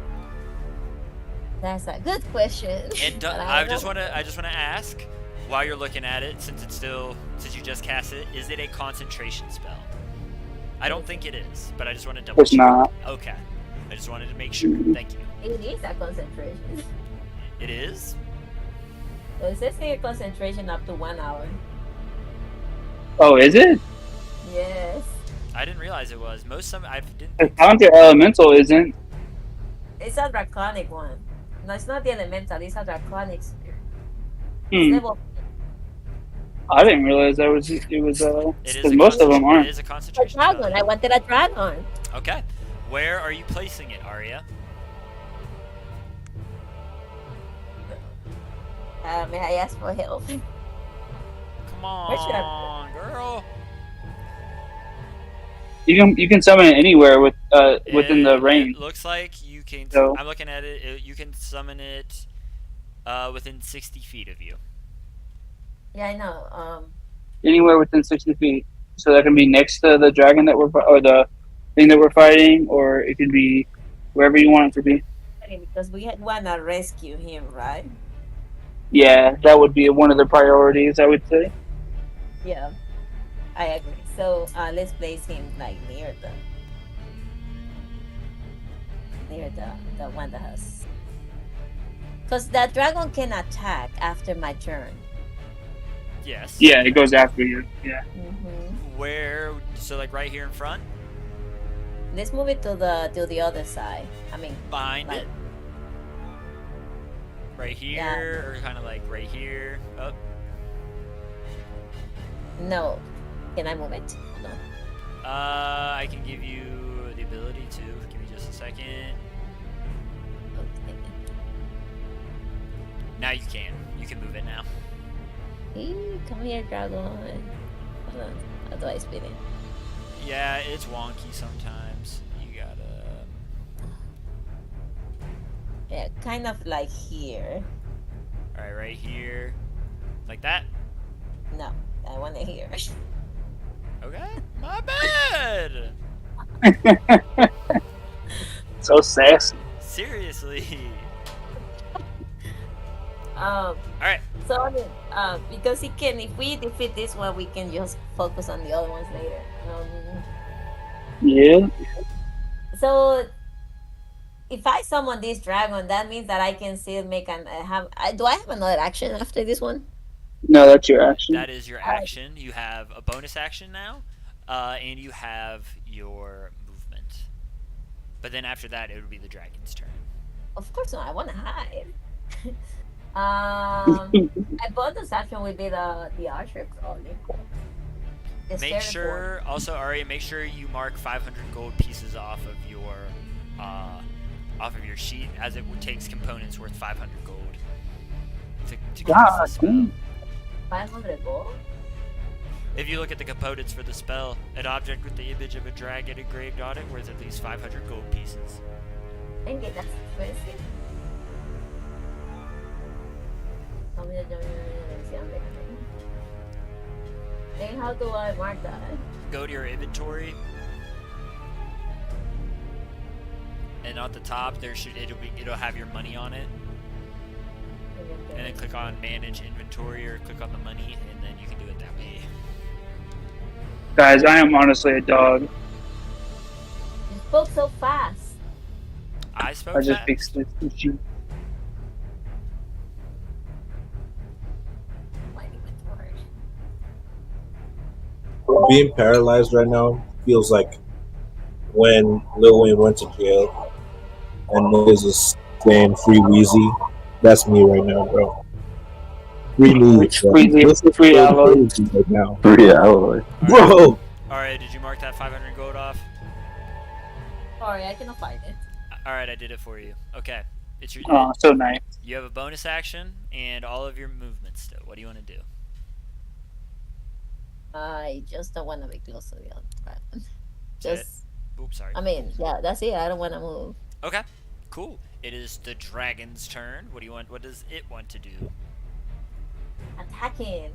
That's a good question. And I just want to ask, while you're looking at it, since you just cast it, is it a concentration spell? I don't think it is, but I just want to double check. It's not. Okay. I just wanted to make sure. Thank you. It is a concentration. It is? It says a concentration up to 1 hour. Oh, is it? Yes. I didn't realize it was. I didn't. The counter elemental isn't. It's a draconic one. No, it's not the elemental. It's a draconic spirit. Hmm. Level. I didn't realize that was. It was. Because most of them It aren't. is a A concentration dragon. spell. I wanted a dragon. Okay. Where are you placing it, Arya? May I ask for help? Come Where should on, girl. You can summon it anywhere within the range. It looks like you can. So- I'm looking at it. You can summon it within 60 feet of you. Yeah, I know. Anywhere within 60 feet. So that can be next to the dragon or the thing that we're fighting, or it could be wherever you want it to be. Because we wanna rescue him, right? Yeah, that would be one of the priorities, I would say. Yeah, I agree. So let's place him like near the one that has. Because the dragon can attack after my turn. Yes. Yeah, it goes after you. Yeah. Where? So like right here in front, Let's move it to the other side. I mean, behind like- it. Right here, or kind of like right here. Up. no. Can I move it? No. I can give you the ability to. Give me just a second. Okay. Now you can. You can move it now. Hey, come here, dragon. Hold on. How do I spin it? Yeah, it's wonky sometimes. You gotta. Yeah, kind of like here. All right, right here, like that. No, I want it here. Okay, my bad. So sassy. Seriously. All right. So I mean, because if we defeat this one, we can just focus on the other ones later. Yeah. So if I summon this dragon, that means that I can still make do I have another action after this one? No, that's your action. That is your action. You have a bonus action now, and you have your movement. But then after that, it would be the dragon's turn. Of course not. I want to hide. My bonus action would be the archer crawling. Make sure, also Arya, make sure you mark 500 gold pieces off of your sheet, as it takes components worth 500 gold. To cast the spell. 500 gold? If you look at the components for the spell, an object with the image of a dragon engraved on it worth at least 500 gold pieces. Dang it, that's expensive. Then how do I mark that? Go to your inventory, and at the top it'll have your money on it. And then click on manage inventory or click on the money, and then you can do it that way. Guys, I am honestly a dog. You spoke so fast. I spoke I just fast. fixed it. being paralyzed right now feels like when Lil Wayne went to jail and Wiz is saying "Free Weezy." That's me right now, bro. Free me, Free Alloy. right now, Free Alloy. bro. Alright, did you mark that 500 gold off? Sorry, I cannot find it. Alright, I did it for you. Okay. It's your. Oh, so nice. You have a bonus action and all of your movements still. What do you want to do? I just don't want to be close to the other person. Just, Oops, sorry. I mean, yeah, that's it. I don't want to move. Okay, cool. It is the dragon's turn. What do you want? What does it want to do? Attacking.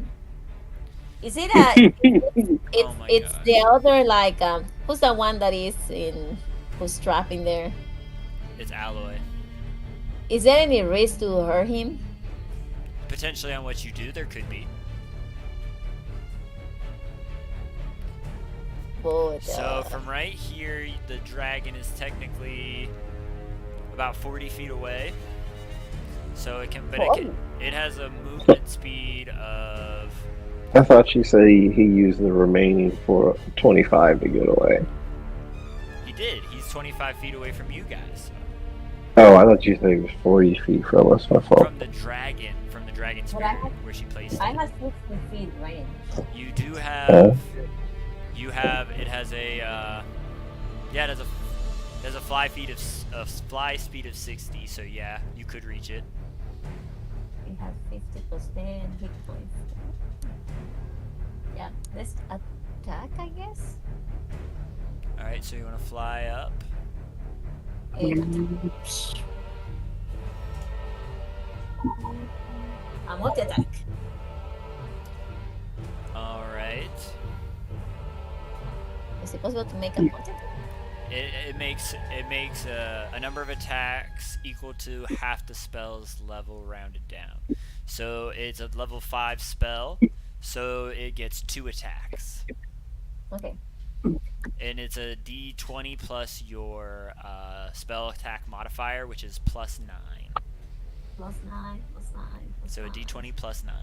Is it a? It's Oh my it's God. the other like who's the one that is in who's trapped in there? It's Alloy. Is there any risk to hurt him? Potentially on what you do, there could be. But, So from right here, the dragon is technically about 40 feet away. So it can, but it has a movement speed of. I thought you said he used the remaining for 25 to get away. He did. He's 25 feet away from you guys. Oh, I thought you said he was 40 feet from us. My fault. From the dragon, But spirit, where she placed I it. have 60 feet range. You do have. You have. It has a. Yeah, it has a fly speed of 60. So yeah, you could reach it. We have 50 plus 10 hit points. Yeah, let's attack, I guess. All right, so you want to fly up. And a multi-attack. All right. Is it possible to make a multi-attack? It makes a number of attacks equal to half the spell's level rounded down. So it's a level 5 spell, so it gets 2 attacks. Okay. And it's a d20 plus your spell attack modifier, which is plus 9. Plus 9, plus 9. Plus So a 9. d20 plus 9.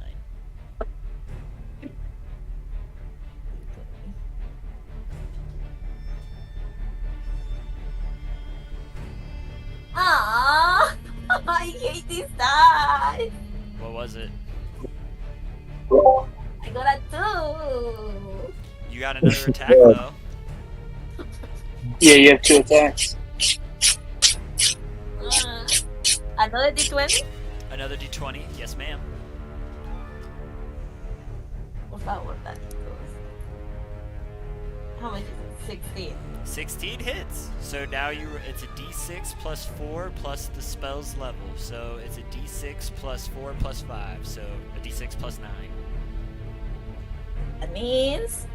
Ah, I hate this die. What was it? I got a 2. You got another attack though. Yeah, you have 2 attacks. Another d20? Another d20. Yes, ma'am. Por favor, that goes. How much is it? 16. 16 hits. So now it's a d6 plus 4 plus the spell's level. So it's a d6 plus 4 plus 5. So a d6 plus 9. That means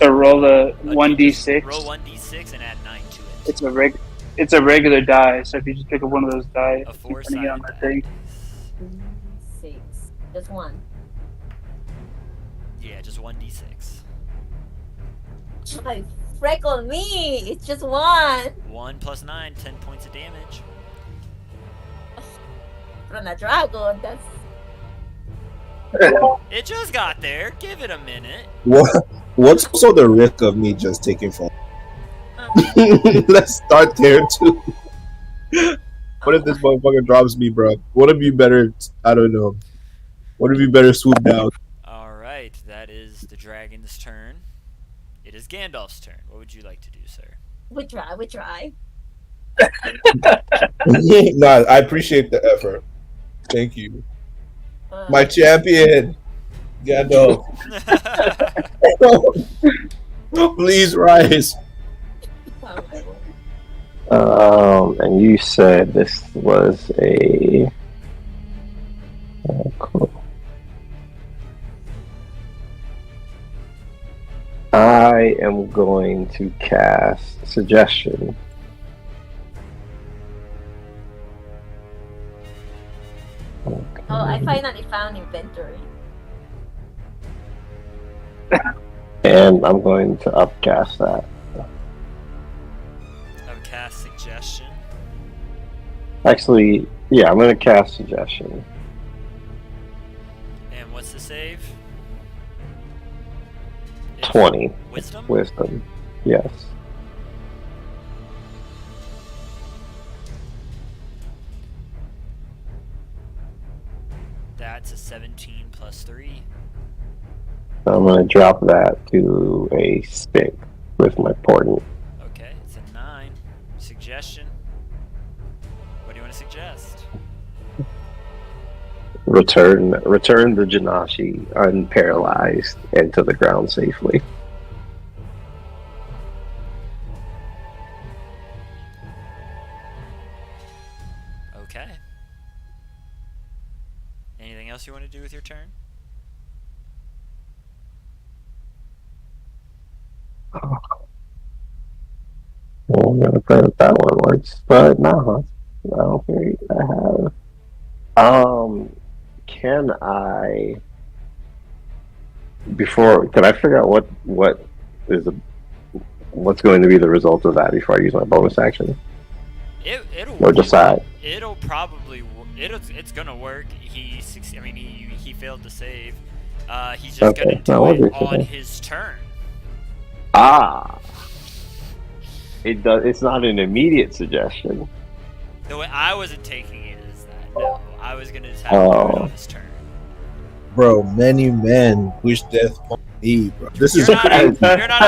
So roll a 1d6. Roll 1d6 and add 9 to it. It's a regular die. So if you just pick up one of those die, A you're putting it on 4-sided that die. thing. 6. Just one. Yeah, just 1d6. Like, freckle me! It's just one! 1 plus 9, 10 points of damage. From a dragon, that's. It just got there. Give it a minute. What's also the risk of me just taking fall? Let's start there too. What if this motherfucker drops me, bro? What if you better? I don't know. What if you better swoop down? Alright, that is the dragon's turn. It is Gandalf's turn. What would you like to do, sir? We try. No, I appreciate the effort. Thank you, my champion, Gandalf. Please rise. And you said this was a. Cool. I am going to cast Suggestion. Okay. Oh, I finally found inventory. And I'm going to upcast that. I've cast Suggestion. Actually, yeah, I'm going to cast Suggestion. And what's the save? 20 Wisdom? wisdom. Yes. That's a 17 plus 3. So I'm gonna drop that to a 6 with my portent. Okay, it's a 9. Suggestion? What do you want to suggest? Return the Janashi unparalyzed and to the ground safely. Okay. Anything else you want to do with your turn? Well, I'm gonna pray that that one works, but no, I don't think I have. Can I? Can I figure out what's going to be the result of that before I use my bonus action? It'll Or decide? It'll probably it's gonna work. He failed to save. He's just Okay, gonna do no, it on his turn. Ah, it does. It's not an immediate suggestion. The way I wasn't taking it is that no, I was gonna just have him do it on his turn. Bro, many men wish death upon me, bro. This is You're not out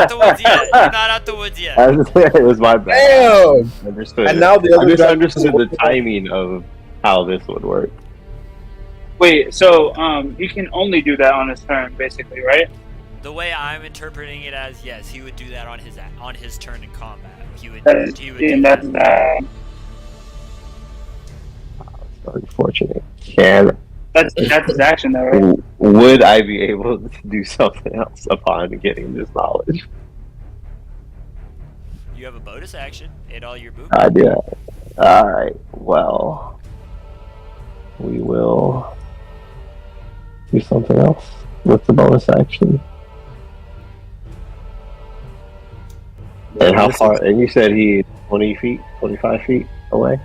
the woods yet. You're not out the woods yet. It was my bad. damn. I understood. And now the I other just guy- understood the timing of how this would work. Wait, so he can only do that on his turn, basically, right? The way I'm interpreting it as, yes, he would do that on his turn in combat. He would That's do that's that. Unfortunate. That's his action, though, right? Would I be able to do something else upon getting this knowledge? You have a bonus action in all your movement. I do. Alright, well. We will do something else with the bonus action. And how far? And you said he 20 feet, 25 feet away?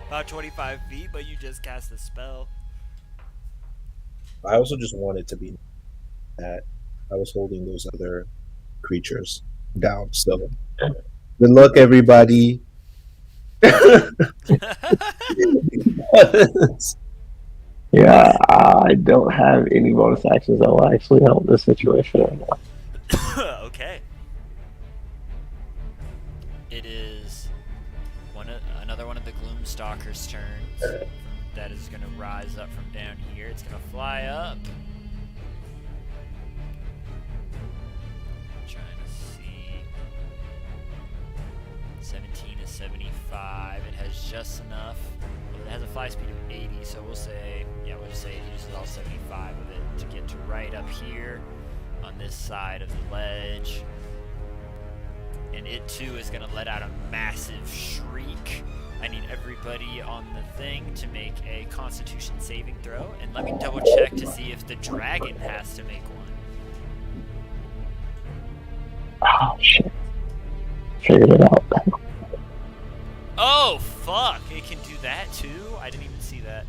About 25 feet, but you just cast a spell. I also just wanted to be that I was holding those other creatures down. So good luck, everybody. Yeah, I don't have any bonus actions that will actually help this situation right now. Okay. It is another one of the Gloomstalker's turns. That is going to rise up from down here. It's going to fly up. Trying to see. 17 is 75. It has just enough. Well, it has a fly speed of 80, so we'll just say it uses all 75 of it to get to right up here on this side of the ledge. And it too is going to let out a massive shriek. I need everybody on the thing to make a Constitution saving throw, and let me double check to see if the dragon has to make one. Oh, shit. Figured it out. Oh, fuck! It can do that too? I didn't even see that.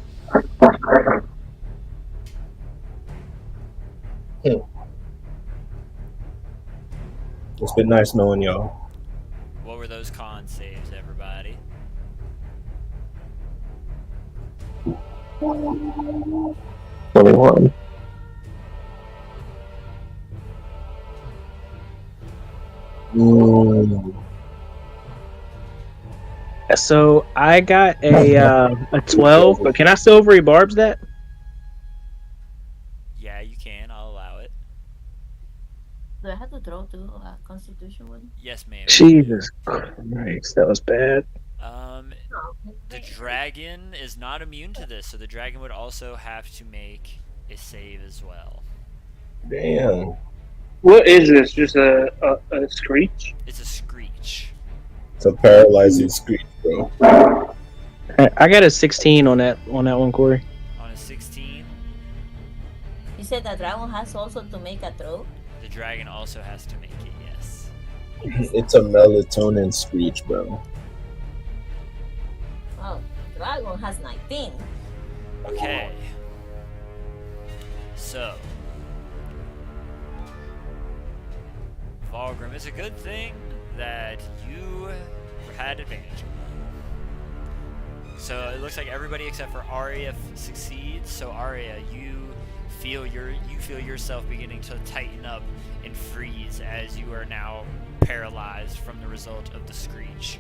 It's been nice knowing y'all. What were those con saves, everybody? 21. So I got a 12, but can I silvery barbs that? Yeah, you can. I'll allow it. Do I have to throw to a Constitution one? Yes, ma'am. Jesus Christ, that was bad. The dragon is not immune to this, so the dragon would also have to make a save as well. Damn. What is this? Just a screech? It's a screech. It's a paralyzing screech, bro. I got a 16 on that one, Corey. On a 16, You said that dragon has also to make a throw? the dragon also has to make it, yes. It's a melatonin screech, bro. Oh, dragon has 19. Okay. So, Valgrim. It's a good thing that you had advantage. So it looks like everybody except for Arya succeeds. So Arya, you feel yourself beginning to tighten up and freeze as you are now paralyzed from the result of the screech.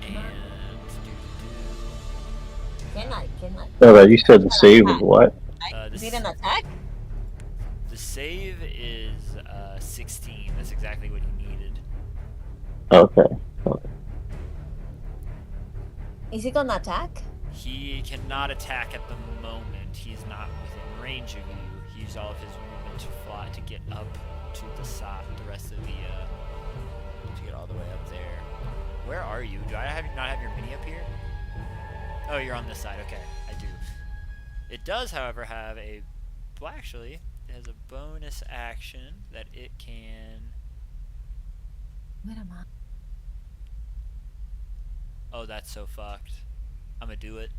And Can I? No, you said the save was what? Is it an attack? the save is 16. That's exactly what he needed. Okay. Is he gonna attack? He cannot attack at the moment. He's not within range of you. He used all of his movement to fly to get up to the side, the rest of the to get all the way up there. Where are you? Do I not have your mini up here? Oh, you're on this side. Okay, I do. It does, however, have a. Well, actually, it has a bonus action that it can. Where am I? Oh, that's so fucked. I'm gonna do it.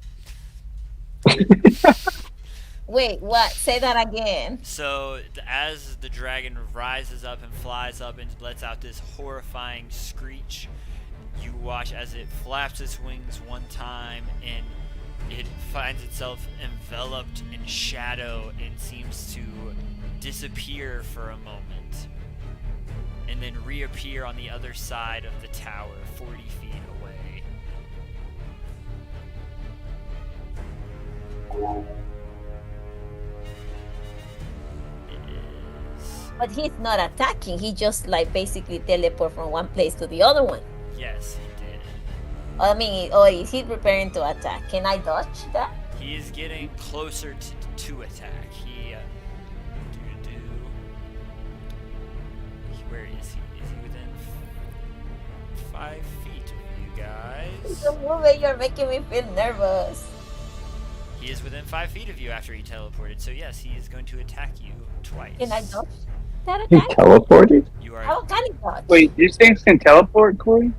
Wait, what? Say that again. So, as the dragon rises up and flies up and lets out this horrifying screech, you watch as it flaps its wings one time and it finds itself enveloped in shadow and seems to disappear for a moment and then reappear on the other side of the tower 40 feet away. But he's not attacking. He just like basically teleport from one place to the other one. Yes, he did. I mean, or is he preparing to attack? Can I dodge that? He is getting closer to attack. Where is he? Is he within 5 feet of you guys? You're moving. You're making me feel nervous. He is within 5 feet of you after he teleported. So yes, he is going to attack you twice. Can I dodge that He attack? teleported? You are. How can I dodge? Wait, these things can teleport, Corey?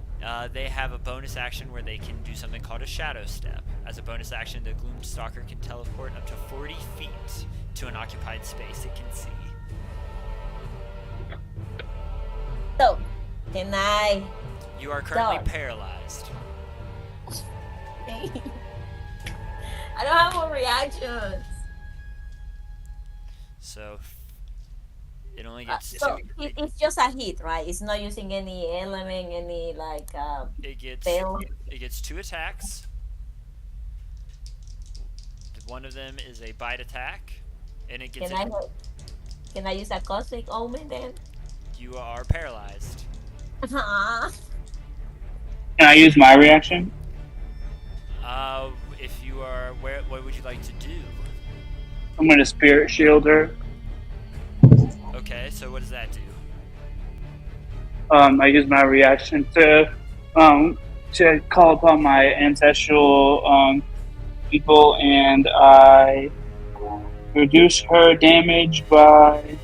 They have a bonus action where they can do something called a shadow step. As a bonus action, the Gloomstalker can teleport up to 40 feet to an occupied space it can see. So, can I? You are currently Dodge. paralyzed. I don't have more reactions. So it only gets So two. it's just a hit, right? It's not using any element, any like It gets spell. it gets 2 attacks. One of them is a bite attack, and it gets. Can I use a cosmic omen then? You are paralyzed. Uh-huh. Can I use my reaction? If you are, what would you like to do? I'm gonna spirit shield her. Okay, so what does that do? I use my reaction to call upon my ancestral people, and I reduce her damage by.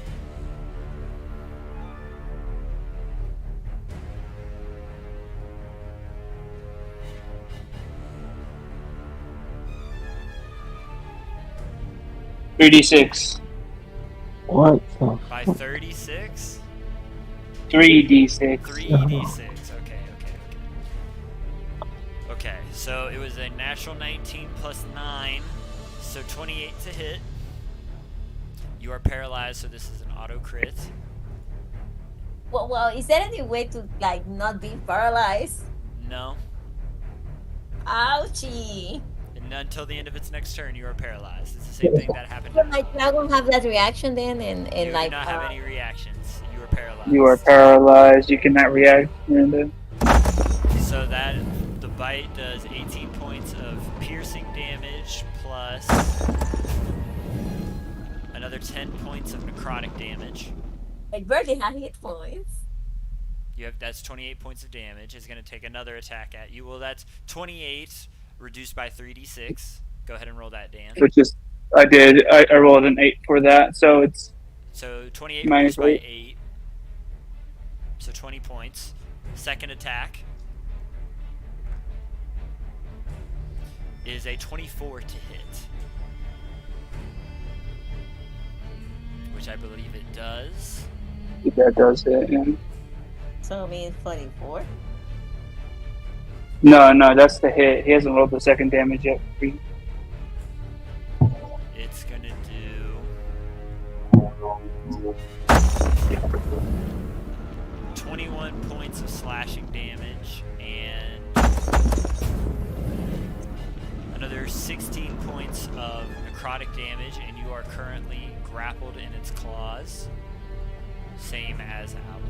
$3d6. What the By 36? 3d6. 3d6. Okay. Okay, so it was a natural 19 plus 9, so 28 to hit. You are paralyzed, so this is an auto crit. Well, is there any way to like not be paralyzed? No. Ouchie! And until the end of its next turn, you are paralyzed. It's the same thing that happened. Can my dragon have that reaction then? And You like do not have any reactions. You are paralyzed. You are paralyzed. You cannot react. Miranda. So that the bite does 18 points of piercing damage plus another 10 points of necrotic damage. I barely have hit points. That's 28 points of damage. It's going to take another attack at you. Well, that's 28 reduced by 3d6. Go ahead and roll that, Dan. Which is, I did. I rolled an 8 for that, so it's. So 28 Minus reduced by 8. 8. So 20 points. Second attack is a 24 to hit. Which I believe it does. That does it. Yeah. So it means 44. No, that's the hit. He hasn't rolled the second damage yet. It's gonna do 21 points of slashing damage and another 16 points of necrotic damage, and you are currently grappled in its claws, same as Alloy.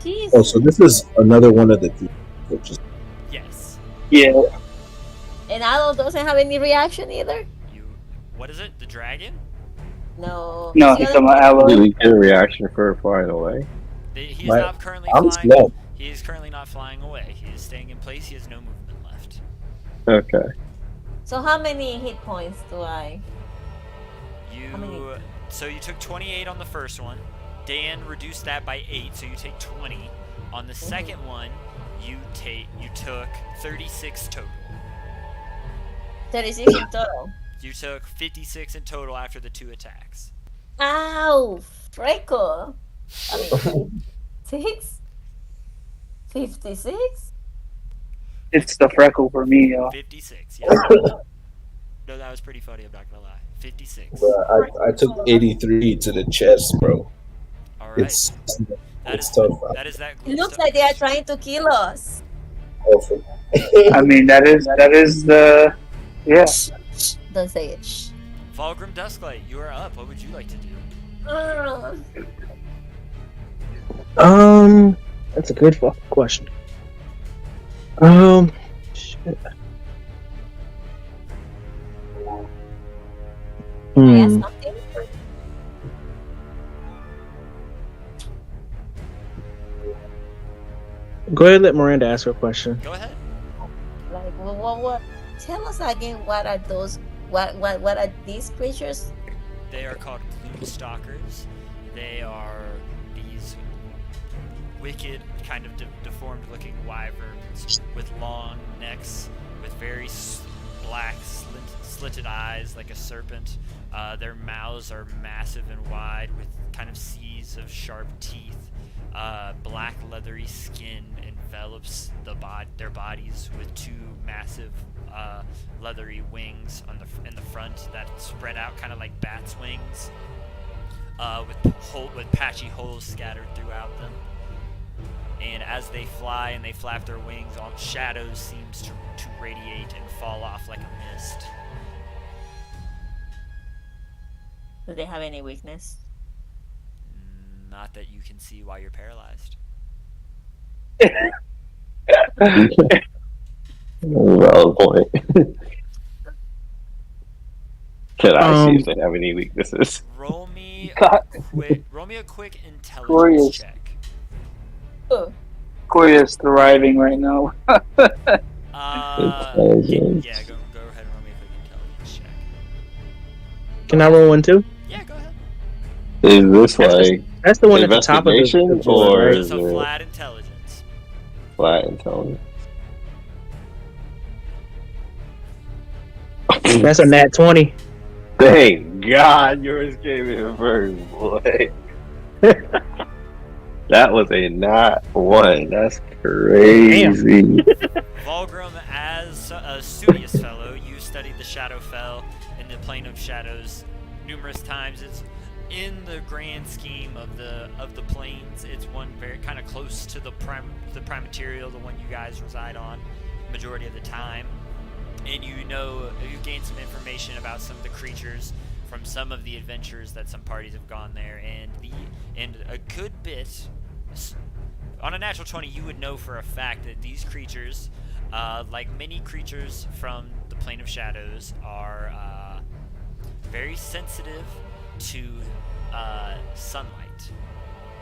Jesus. Oh, so this is another one of the two, which is Yes. Yeah. And Aloe doesn't have any reaction either? What is it? The dragon? No. No, It's he's the talking other- about Did Aloe. we get a reaction for flying away? He is My- not currently I'm flying. slow. He is currently not flying away. He is staying in place. He has no movement left. Okay. So how many hit points do I? How many? So you took 28 on the first one. Dan reduced that by 8, so you take 20. On the second one, you took 36 total. 36 in total. You took 56 in total after the 2 attacks. Ow! Freckle! I mean, 6? 56? It's the freckle for me, yo. 56, yeah. No, that was pretty funny, I'm not gonna lie. 56. I took 83 to the chest, bro. Alright. It's That it's is tough. that is that It looks like they are trying to kill us. Awful. I mean, that is the. Yeah. Don't say it. Shh. Fulgrim Dusklight, you are up. What would you like to do? That's a good fucking question. Shit. I ask Hmm. something? Go ahead, let Miranda ask her question. Go ahead. Like, what? Tell us again, what are those? What are these creatures? They are called Gloomstalkers. They are these wicked, kind of deformed-looking wyverns with long necks, with very black, slitted eyes like a serpent. Their mouths are massive and wide, with kind of seas of sharp teeth. Black, leathery skin envelops their bodies with 2 massive leathery wings in the front that spread out kind of like bats' wings, with patchy holes scattered throughout them. And as they fly and they flap their wings, all shadows seems to radiate and fall off like a mist. Do they have any weakness? Not that you can see while you're paralyzed. Valid point. Can I see Um, if they have any weaknesses? Roll me God. a quick intelligence Glorious. check. Oh, Korea is thriving right now. Intelligence. Yeah, go ahead and roll me a quick intelligence check. Can I roll one too? Yeah, go ahead. Is this like That's the one at the top of the investigation board, or right? is It's a it flat intelligence. flat intelligence? That's a nat 20. Thank God yours came in first, boy. That was a not 1. That's crazy. Vulgrim, as a studious fellow, you studied the Shadowfell in the Plane of Shadows numerous times. It's in the grand scheme of the planes. It's one very kind of close to the prime material, the one you guys reside on, majority of the time. And you gained some information about some of the creatures from some of the adventures that some parties have gone there, and a good bit. On a natural 20, you would know for a fact that these creatures, like many creatures from the Plane of Shadows, are very sensitive to sunlight.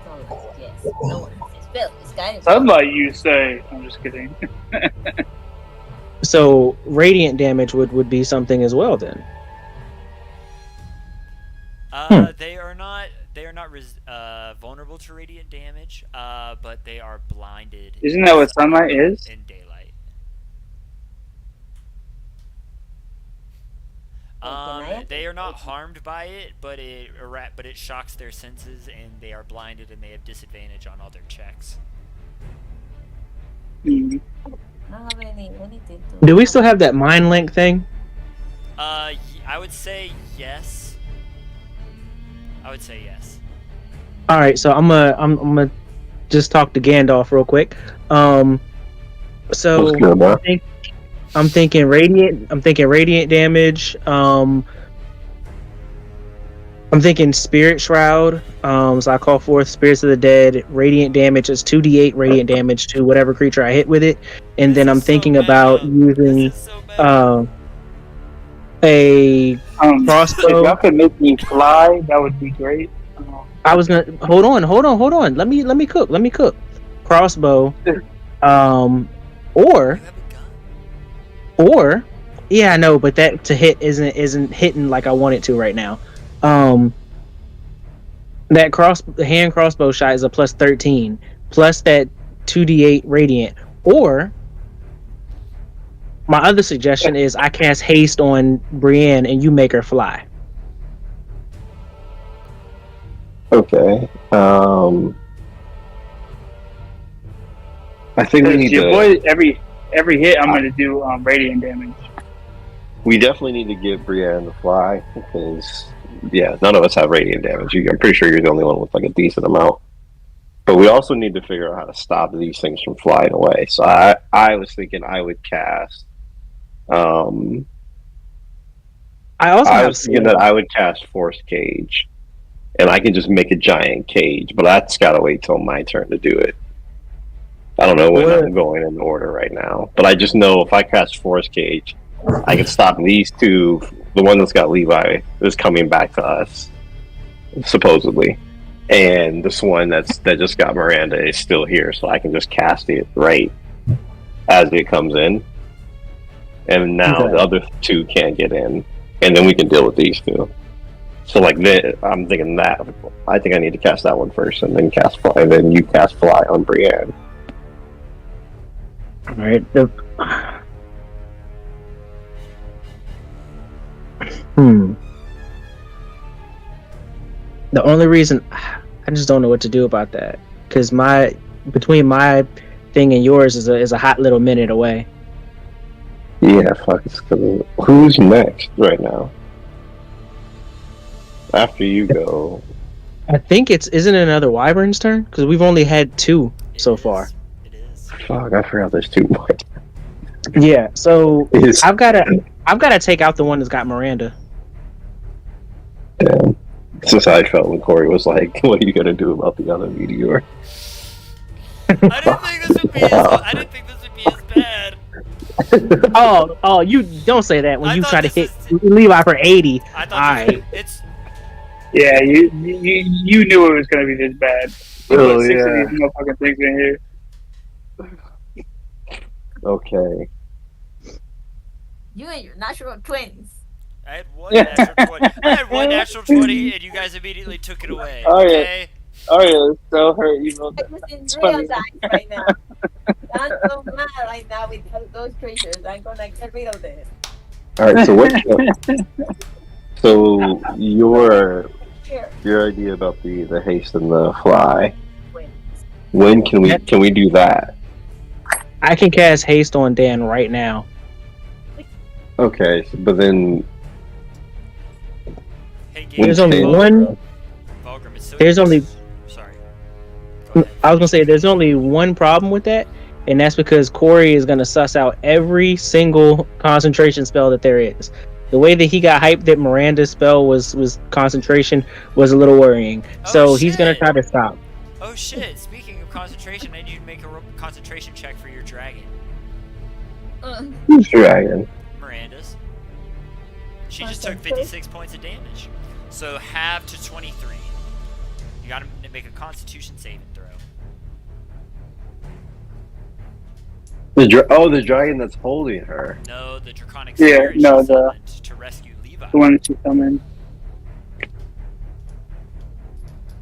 sunlight, yes. No one has spell. It's guidance. Sunlight, you say? I'm just kidding. So radiant damage would be something as well then. They are not vulnerable to radiant damage, but they are blinded. Isn't that what sunlight is? In daylight. They are not harmed by it, but it shocks their senses, and they are blinded, and they have disadvantage on all their checks. Mm. I don't have anything to. Do we still have that mind link thing? I would say yes. All right, so I'm gonna just talk to Gandalf real quick. So I'm thinking radiant. I'm thinking radiant damage. I'm thinking Spirit Shroud. So I call forth Spirits of the Dead. Radiant damage is 2d8 radiant damage to whatever creature I hit with it, and then I'm thinking about using a crossbow. If y'all could make me fly, that would be great. I was gonna hold on. Let me cook. Crossbow, or yeah, I know, but that to hit isn't hitting like I want it to right now. The hand crossbow shot is a plus 13, plus that 2d8 radiant. Or my other suggestion is I cast haste on Brienne and you make her fly. Okay. I think we need your to. boy, every hit, I'm going to do radiant damage. We definitely need to give Brienne the fly because, yeah, none of us have radiant damage. I'm pretty sure you're the only one with like a decent amount. But we also need to figure out how to stop these things from flying away. So I was thinking I would cast. I was thinking that I would cast Force Cage, and I can just make a giant cage. But that's got to wait till my turn to do it. I don't know when I'm going in order right now, but I just know if I cast Force Cage, I can stop these two. The one that's got Levi is coming back to us, supposedly, and this one that just got Miranda is still here, so I can just cast it right as it comes in, and now the other two can't get in, and then we can deal with these two. So like I'm thinking that I think I need to cast that one first, and then cast fly, and then you cast fly on Brienne. All right. The only reason I just don't know what to do about that because between my thing and yours is a hot little minute away. Yeah, fuck. Who's next right now? After you go, I think isn't it another Wyvern's turn because we've only had two so far. Fuck, I forgot there's two more. Yeah, so I've gotta take out the one that's got Miranda. Damn. Since I felt when Corey was like, "What are you gonna do about the other meteor?" I didn't think this would be as bad. Oh, you don't say that when you try to hit Levi for 80. I thought it's. Yeah, you knew it was gonna be this bad. Oh, Six yeah. of these motherfucking things in here. Okay. You and your natural twins. I had one natural 20, and you guys immediately took it away. Oh, yeah. Okay? Oh yeah, it's so hurt. You know I'm just in real time right now. I'm so mad right now with those creatures. I'm gonna get rid of this. All right. So your idea about the haste and the fly. When can we do that? I can cast haste on Dan right now. Okay, but then Hey, There's only one. Vulgrim, it's so There's only. Sorry. Go ahead. I was gonna say there's only one problem with that, and that's because Corey is gonna suss out every single concentration spell that there is. The way that he got hyped that Miranda's spell was concentration was a little worrying. So he's gonna try to stop. Oh shit! Speaking of concentration, I need you to make a concentration check for your dragon. who's dragon? Miranda's. She just took 56 points of damage. So half to 23. You gotta make a Constitution saving throw. The dragon that's holding her. No, the Draconic Yeah, Spirit no, she summoned to rescue Levi. the one that you come in.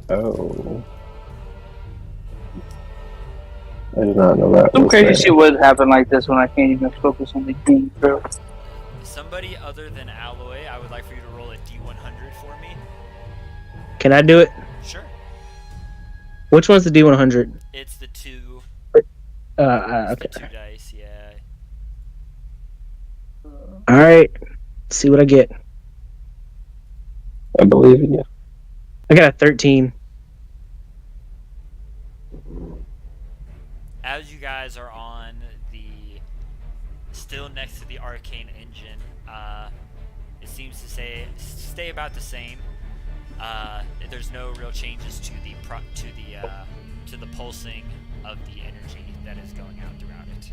Oh. I did not know that. Some crazy shit would happen like this when I can't even focus on the game, bro. somebody other than Alloy, I would like for you to roll a D100 for me. Can I do it? Sure. Which one's the D100? It's the 2. Okay. The 2 dice, yeah. All right. See what I get. I believe in you. I got a 13. As you guys are on still next to the arcane engine, it seems to stay about the same. There's no real changes to the pulsing of the energy that is going out throughout it.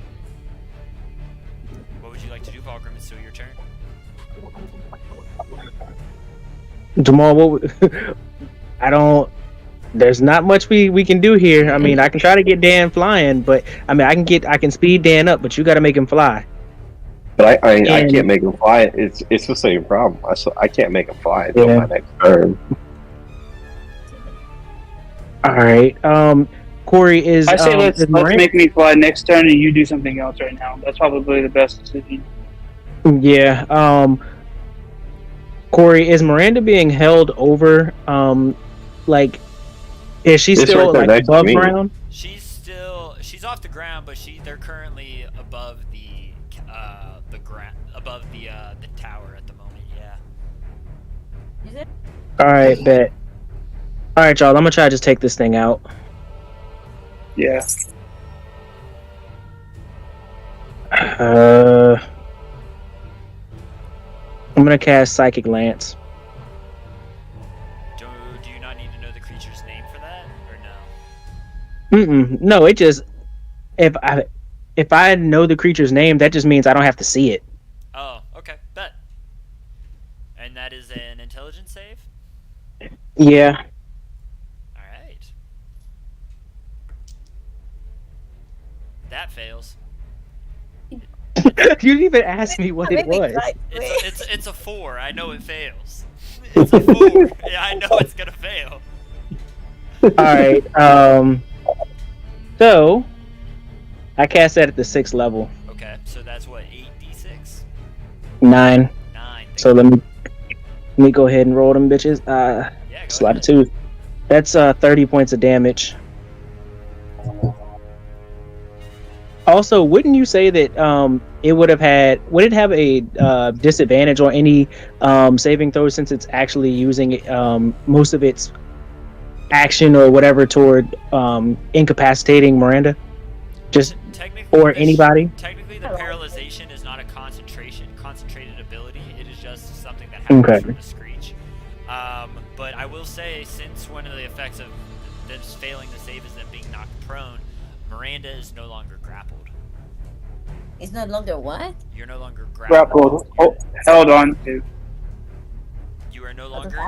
What would you like to do, Vulgrim? It's still your turn. Jamal, I don't. There's not much we can do here. I mean, I can try to get Dan flying, but I mean, I can speed Dan up, but you got to make him fly. But I can't make him fly. It's the same problem. I can't make him fly until my next turn. All right. Corey is. I say let's make me fly next turn, and you do something else right now. That's probably the best decision. Yeah. Corey, is Miranda being held over? Like, is she still right like above ground? She's off the ground, but they're currently above the ground, above the tower at the moment. Yeah. Is it? All right, bet. All right, y'all. I'm gonna try to just take this thing out. Yeah. I'm gonna cast Psychic Lance. Do you not need to know the creature's name for that, or no? No, it just if I know the creature's name, that just means I don't have to see it. Oh, okay, bet. And that is an intelligence save? Yeah. Alright. That fails. You didn't even ask me what it was. It's a 4. I know it fails. It's a 4. Yeah, I know it's gonna fail. Alright, so I cast that at the 6th level. Okay, so that's what, 8d6? 9. 9. So let me go ahead and roll them bitches. Yeah, Slide of 2. That's 30 points of damage. Also, wouldn't you say that would it have a disadvantage on any saving throws since it's actually using most of its action or whatever toward incapacitating Miranda? Just or anybody? Technically, the paralyzation is not a concentrated ability. It is just something that happens from the screech. But I will say, since one of the effects of them failing to save is them being knocked prone, Miranda is no longer grappled. It's no longer what? You're no longer grappled. Held on to. You are no longer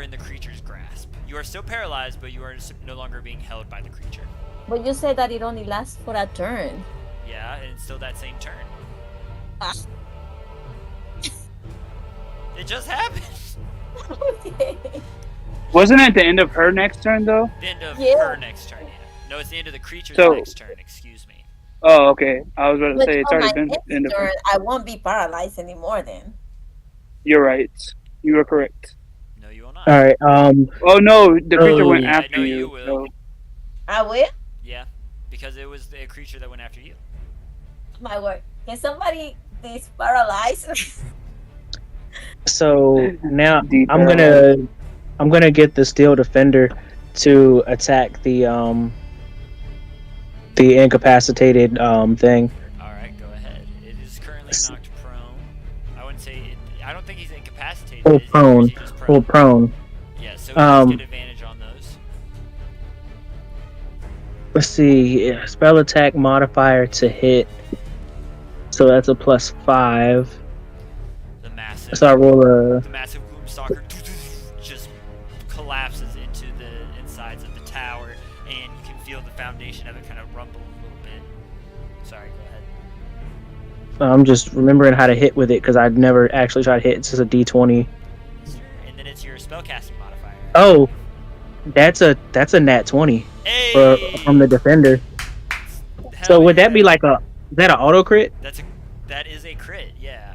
in the creature's grasp. You are still paralyzed, but you are no longer being held by the creature. But you said that it only lasts for a turn. Yeah, and it's still that same turn. It just happened. Okay. Wasn't it the end of her next turn though? The end of her next turn. Yeah. No, it's the end of the creature's next turn. Excuse me. Oh, okay. I was about to say it's on already my been the end of turn, her. I won't be paralyzed anymore then. You're right. You are correct. No, you will not. All right. Oh no, the creature went Yeah, after no, you. you will. So. I will? Yeah, because it was a creature that went after you. My word. Can somebody please paralyze? So now I'm gonna get the Steel Defender to attack the incapacitated thing. Alright, go ahead. It is currently knocked prone. I wouldn't say it, I don't think he's incapacitated. Or prone. He's just prone. Or prone. Yeah, so he does get advantage on those. Let's see. Spell attack modifier to hit. So that's a +5. The massive So I roll a. the massive Gloomstalker just collapses into the insides of the tower, and you can feel the foundation of it kind of rumble a little bit. Sorry, go ahead. I'm just remembering how to hit with it because I'd never actually tried to hit. It's just a D20. And then it's your spellcasting modifier. Oh, that's a nat 20 Hey! from the defender. Hell So would that yeah. be like is that an auto crit? That is a crit, yeah.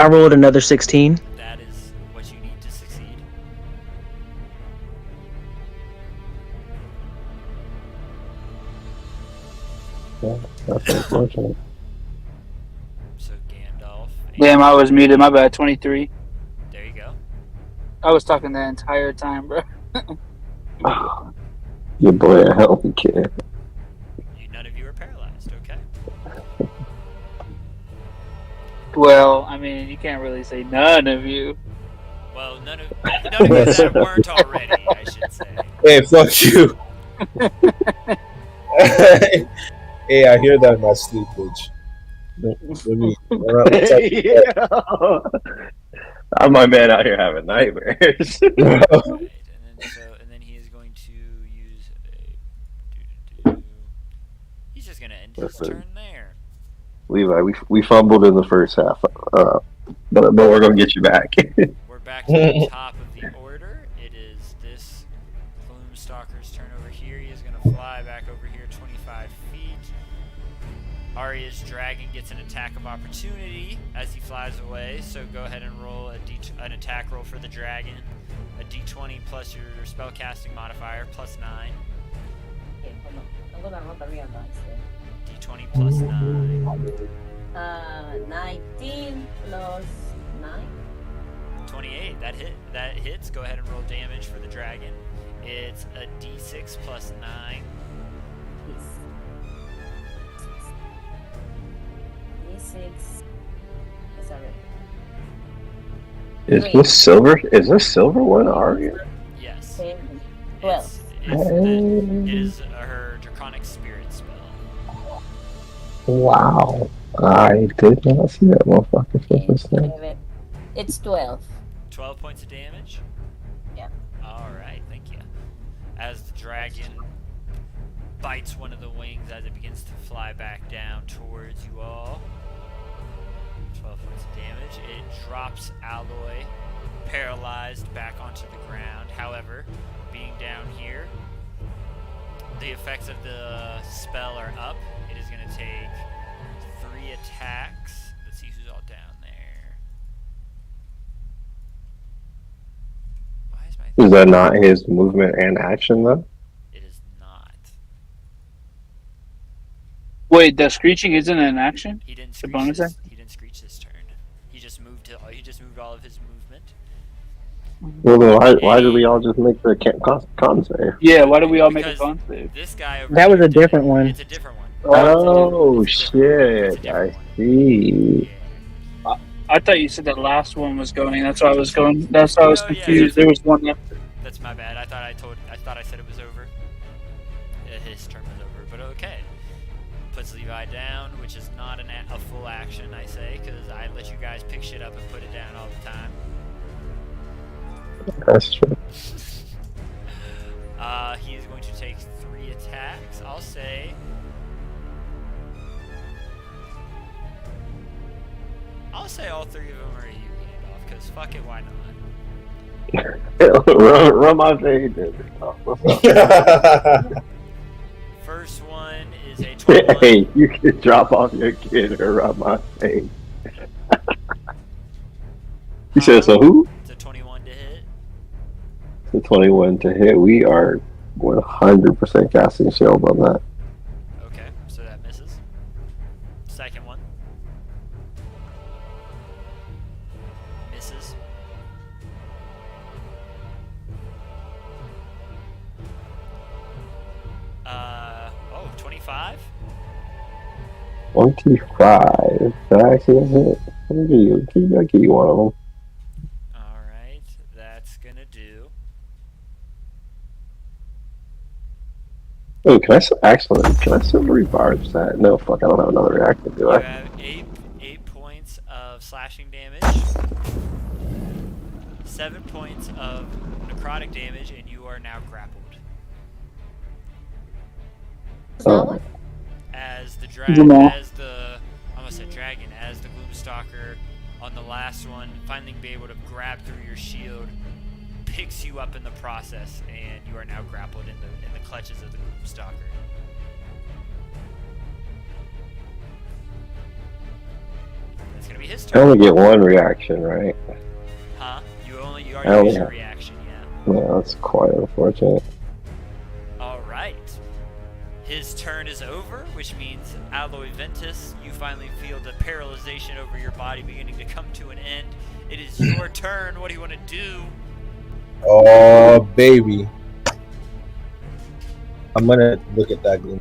I rolled another 16. That is what you need to succeed. Yeah, that's unfortunate. So Gandalf. Damn, I was muted. My bad. 23. There you go. I was talking the entire time, bro. Your boy a healthy kid. None of you are paralyzed. Okay. Well, I mean, you can't really say none of you. Well, none of you that weren't already, I should say. Hey, fuck you. Hey, I hear that in my sleep, bitch. I'm my man out here having nightmares. Right, and then he is going to use a. He's just gonna end his turn there. Levi, we fumbled in the first half, but we're gonna get you back. We're back to the top of the order. It is this Gloomstalker's turn over here. He is gonna fly back over here 25 feet. Arya's dragon gets an attack of opportunity as he flies away, so go ahead and roll an attack roll for the dragon. A d20 plus your spellcasting modifier, plus 9. Okay, hold on. I'm gonna roll the real dice then. D20 plus 9. 19 plus 9. 28. That hits. Go ahead and roll damage for the dragon. It's a d6 plus 9. D6. Sorry. Is this silver? Is this silver one Arya? Yes. 10, 12. It is her draconic spirit spell. Wow, I did not see that motherfucker for this thing. It's 12. 12 points of damage? Yeah. Alright, thank you. As the dragon bites one of the wings as it begins to fly back down towards you all. 12 points of damage. It drops Alloy, paralyzed, back onto the ground. However, being down here, the effects of the spell are up. It is going to take 3 attacks. Let's see who's all down there. Why is my... Is that not his movement and action though? It is not. Wait, the screeching isn't an action? He didn't The screech bonus his, action? he didn't screech this turn. He just moved all of his movement. Well, then why did we all just make the con save? Yeah, why do we all make a Because con save? This guy over That was here a different one. It's a different one. Oh It's a different shit! one. I see. Yeah. I thought you said the last one was going. That's why I was going. That's why I was No, yeah, confused. There was one left. That's my bad. I thought I said it was over. His turn was over, but okay. Puts Levi down, which is not a full action, I say, because I let you guys pick shit up and put it down all the time. That's true. He is going to take 3 attacks. I'll say all 3 of them are you, Gandalf, because fuck it, why not? Run my fade. First one is a 21. Hey, you can drop off your kid or run my fade. You said so who? It's a 21 to hit. The 21 to hit. We are 100% casting shield on that. Okay, so that misses. Second one. Misses. Oh, 25? 25. That actually a hit. I'll give you one of them. Alright, that's gonna do. Oh, can I still rebarge that? No, fuck, I don't have another reactor, do You I? have 8 points of slashing damage, 7 points of necrotic damage, and you are now grappled. Someone? As the Jamal. as the Gloomstalker on the last one, finally be able to grab through your shield, picks you up in the process, and you are now grappled in the clutches of the Gloomstalker. That's gonna be his I turn. only get one reaction, right? Huh? You already used your reaction, yeah. Yeah, that's quite unfortunate. Alright. His turn is over, which means, Alloy Ventus, you finally feel the paralyzation over your body beginning to come to an end. It is your turn. What do you want to do? Oh, baby. I'm gonna look at that gloom.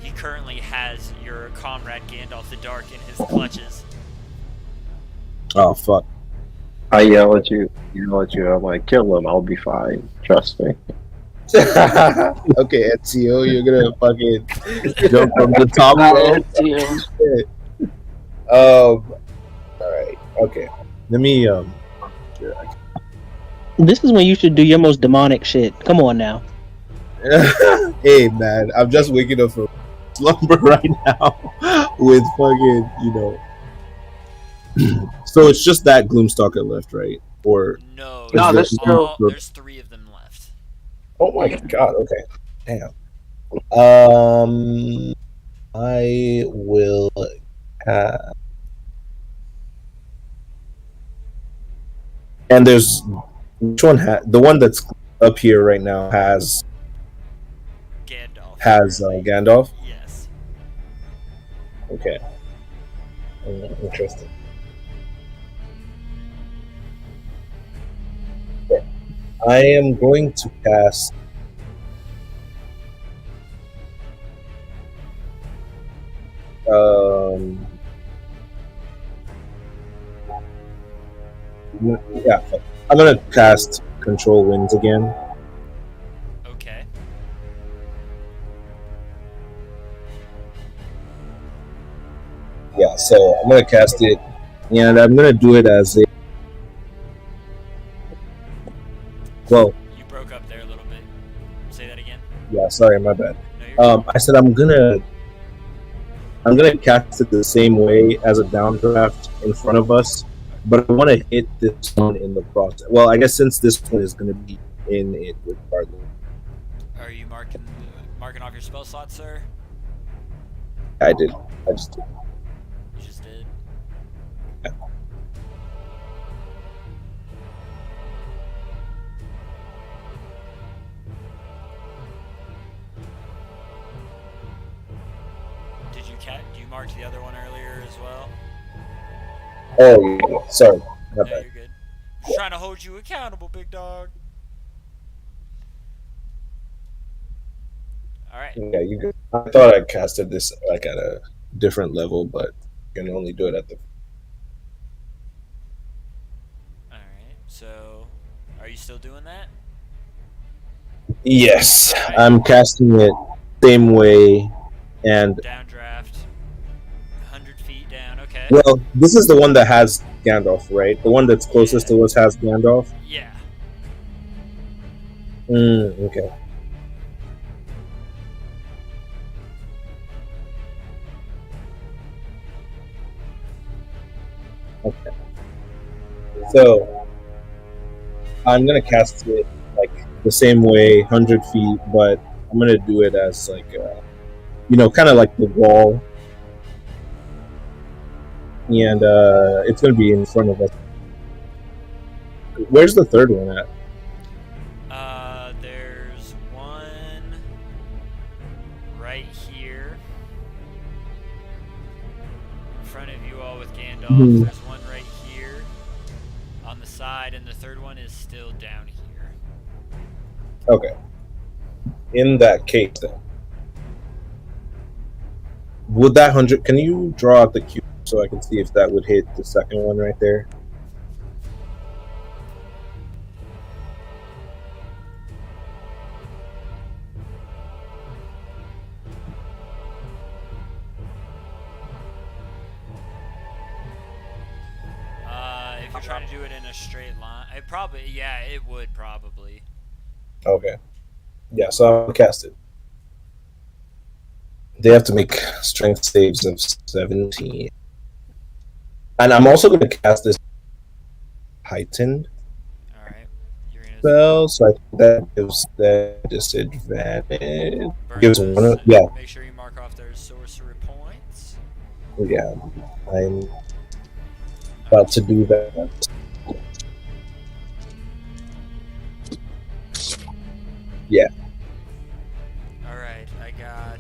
He currently has your comrade Gandalf the Dark in his clutches. Oh, fuck. I yell at you. I'm like, kill him. I'll be fine. Trust me. Okay, Ezio, you're gonna fucking jump from the top rope. Alright, okay. Let me, This is when you should do your most demonic shit. Come on now. hey, man, I'm just waking up from slumber right now with fucking, you know. So it's just that Gloomstalker left, right? Or No, there's still- there's 3 of them left. oh my god, okay. Damn. I will and there's which one the one that's up here right now has Gandalf. Gandalf? Yes. Okay. Interesting. Okay. I am going to cast yeah, I'm gonna cast Control Winds again. Okay. Yeah, so I'm gonna cast it, and I'm gonna do it as a. Well, You broke up there a little bit. Say that again. yeah, sorry, my bad. No, you're good. I said I'm gonna cast it the same way as a downdraft in front of us, but I want to hit this one in the process. Well, I guess since this one is gonna be in it regardless. Are you marking off your spell slot, sir? I did. I just did. You just did. Do you mark the other one earlier as well? Oh, yeah, sorry, my No, bad. you're good. Just trying to hold you accountable, big dog. Alright. Yeah, you good. I thought I casted this like at a different level, but you can only do it at the. Alright. So, are you still doing that? Yes, I'm casting it same way, and Downdraft. 100 feet down. Okay. well, this is the one that has Gandalf, right? The one that's closest to us has Gandalf. Yeah. Okay. Okay. So I'm gonna cast it like the same way, 100 feet, but I'm gonna do it as like, kind of like the wall, and it's gonna be in front of us. Where's the third one at? There's one right here in front of you all with Gandalf. Mhm. There's one right here on the side, and the third one is still down here. Okay. In that case, then, would that 100? Can you draw out the cube so I can see if that would hit the second one right there? If you're trying to do it in a straight line, it would probably. Okay. Yeah, so I'll cast it. They have to make strength saves of 17. And I'm also going to cast this heightened Alright. You're gonna spell, so I think that gives that disadvantage. burn Gives those- one, yeah. Make sure you mark off off those sorcery points. Yeah, I'm about to do that. Yeah. Alright, I got...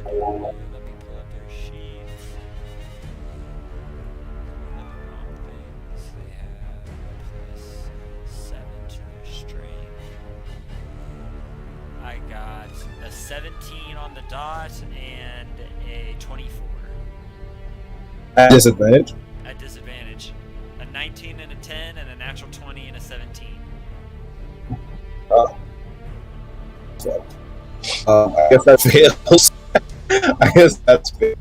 let me pull up their sheets. Wrong things. They have +7 to their strength. I got a 17 on the dot and a 24. At disadvantage. At disadvantage. A 19 and a 10 and a natural 20 and a 17. I guess that fails. I guess that's fair.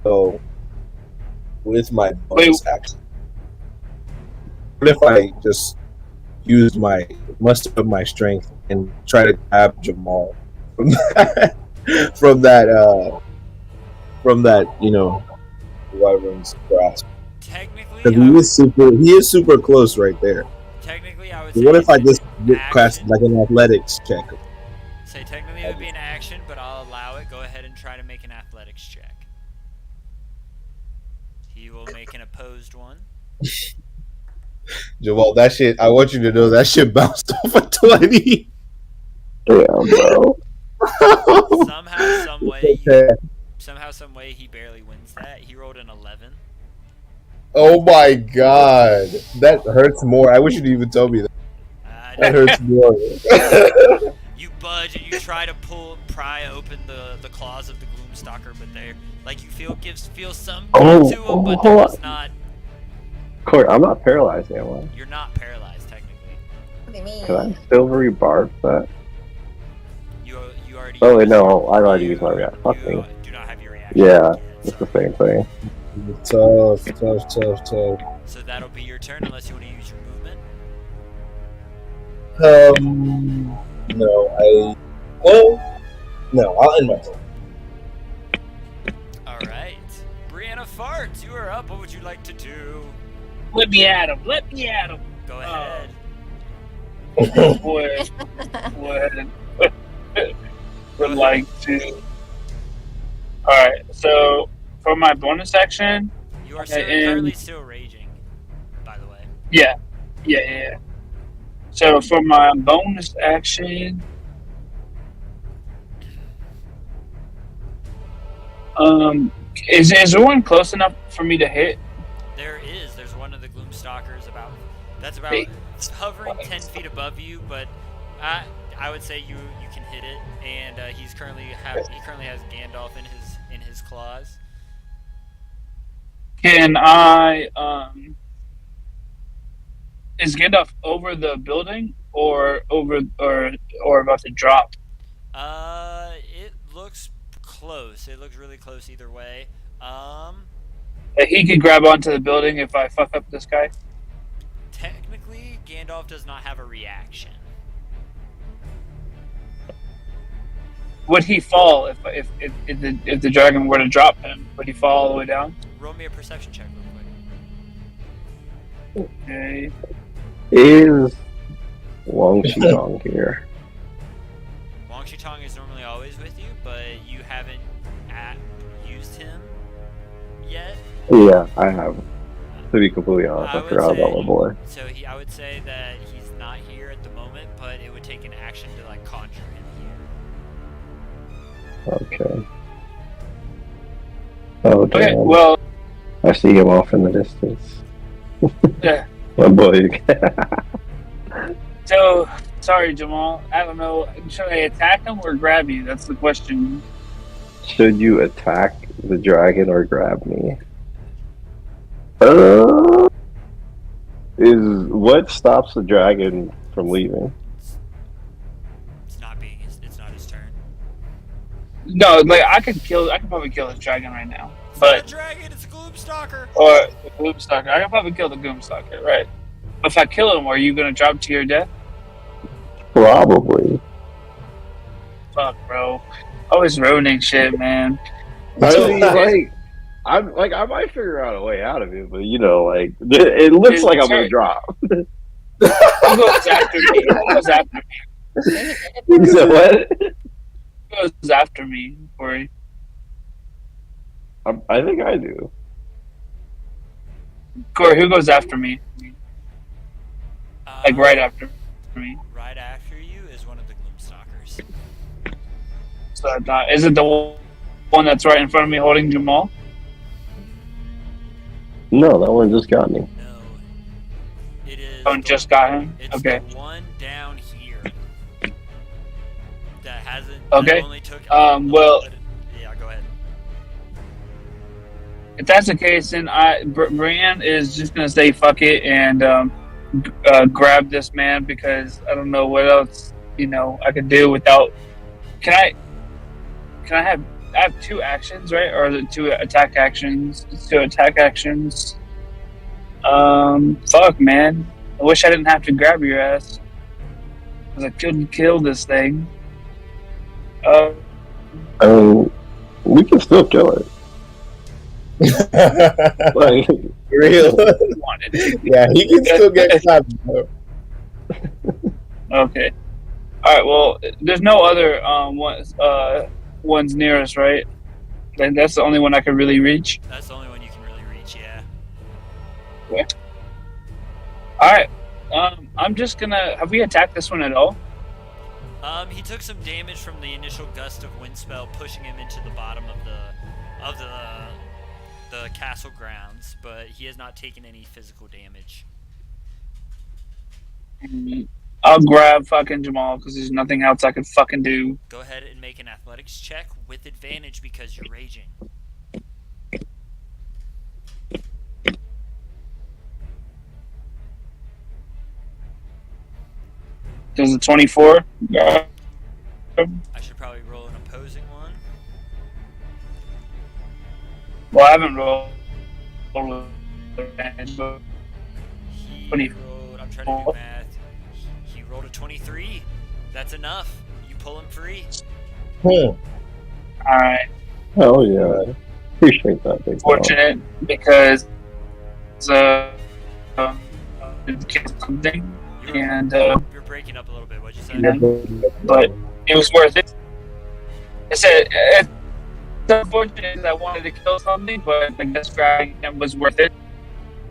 So with my bonus action, what if I just use my muster of my strength and try to grab Jamal from that, from that wyvern's grasp? Technically, he is super close right there. Technically, I would So say. what if I just action. cast like an athletics check? Say technically it would be an action, but I'll allow it. Go ahead and try to make an athletics check. He will make an opposed one. Jamal, that shit, I want you to know that shit bounced off a 20. Yeah, bro. Somehow, some way, he barely wins that. He rolled an 11. Oh my god. That hurts more. I wish you'd even told me that. That hurts more. You budge and you try to pry open the claws of the Gloomstalker, but they're like you feel some pain to him, but there is not. Corey, I'm not paralyzed, am I? You're not paralyzed technically. What do you mean? Can I silvery barb that? You already. Oh wait, no, I already used my reaction. Fuck me. Do not have your reaction. Yeah, yet, it's so. the same thing. Tough. So that'll be your turn unless you want to use your movement. No, I'll end my turn. Alright. Brianna Farts, you are up. What would you like to do? Let me at him. Go ahead. Would like to. Alright, so for my bonus action, You are currently still raging, by the way. yeah. So for my bonus action, is there one close enough for me to hit? There's one of the Gloomstalkers that's about hovering 10 feet above you, but I would say you can hit it, and he currently has Gandalf in his claws. Can I is Gandalf over the building or about to drop? It looks close. It looks really close either way. He could grab onto the building if I fuck up this guy. Technically, Gandalf does not have a reaction. Would he fall if the dragon were to drop him? Would he fall all the way down? Roll me a perception check real quick. Okay. Is Wang Qitong here? Wang Qitong is normally always with you, but you haven't used him yet. Yeah, I have. To be completely honest, I forgot about my boy. So I would say that he's not here at the moment, but it would take an action to like conjure him here. Okay. Oh, damn. Okay. Well. I see him off in the distance. Yeah. My boy. So, sorry, Jamal. I don't know. Should I attack him or grab you? That's the question. Should you attack the dragon or grab me? Is what stops the dragon from leaving? It's not his turn. No, like I could probably kill this dragon right now. It's But not a dragon, it's a Gloomstalker. or the Gloomstalker. I could probably kill the Gloomstalker, right? If I kill him, are you gonna drop to your death? Probably. Fuck, bro. Always ruining shit, man. I mean, like, I might figure out a way out of it, but like it looks like I'm gonna drop. Who goes after me? Who goes after me? You said what? Who goes after me, Corey? I think I do. Corey, who goes after me? Like right after me. Right after you is one of the Gloomstalkers. So I thought, is it the one that's right in front of me holding Jamal? No, that one just got me. No. It is. Oh, just got him? It's Okay. the one down here that hasn't. Okay. That only took well. Yeah, go ahead. If that's the case, then Brienne is just gonna say fuck it and grab this man because I don't know what else I could do without. Can I have 2 actions, right? Or is it 2 attack actions? It's 2 attack actions. Fuck, man. I wish I didn't have to grab your ass because I couldn't kill this thing. We can still kill it. Like, Real. Yeah, he can still get shot, bro. Okay. All right. Well, there's no other ones near us, right? Then that's the only one I could really reach. That's the only one you can really reach. Yeah. Okay. All right. I'm just gonna. Have we attacked this one at all? He took some damage from the initial gust of wind spell, pushing him into the bottom of the castle grounds, but he has not taken any physical damage. I'll grab fucking Jamal because there's nothing else I could fucking do. Go ahead and make an athletics check with advantage because you're raging. There's a 24. Yeah. I should probably roll an opposing one. Well, I haven't rolled with advantage, but He 20. rolled, I'm trying to do math. He rolled a 23. That's enough. You pull him free. all right. oh yeah, appreciate that. Big dog. Fortunate because something and You're breaking up a little bit. What'd you say? but it was worth it. It's unfortunate that I wanted to kill something, but I guess grabbing him was worth it.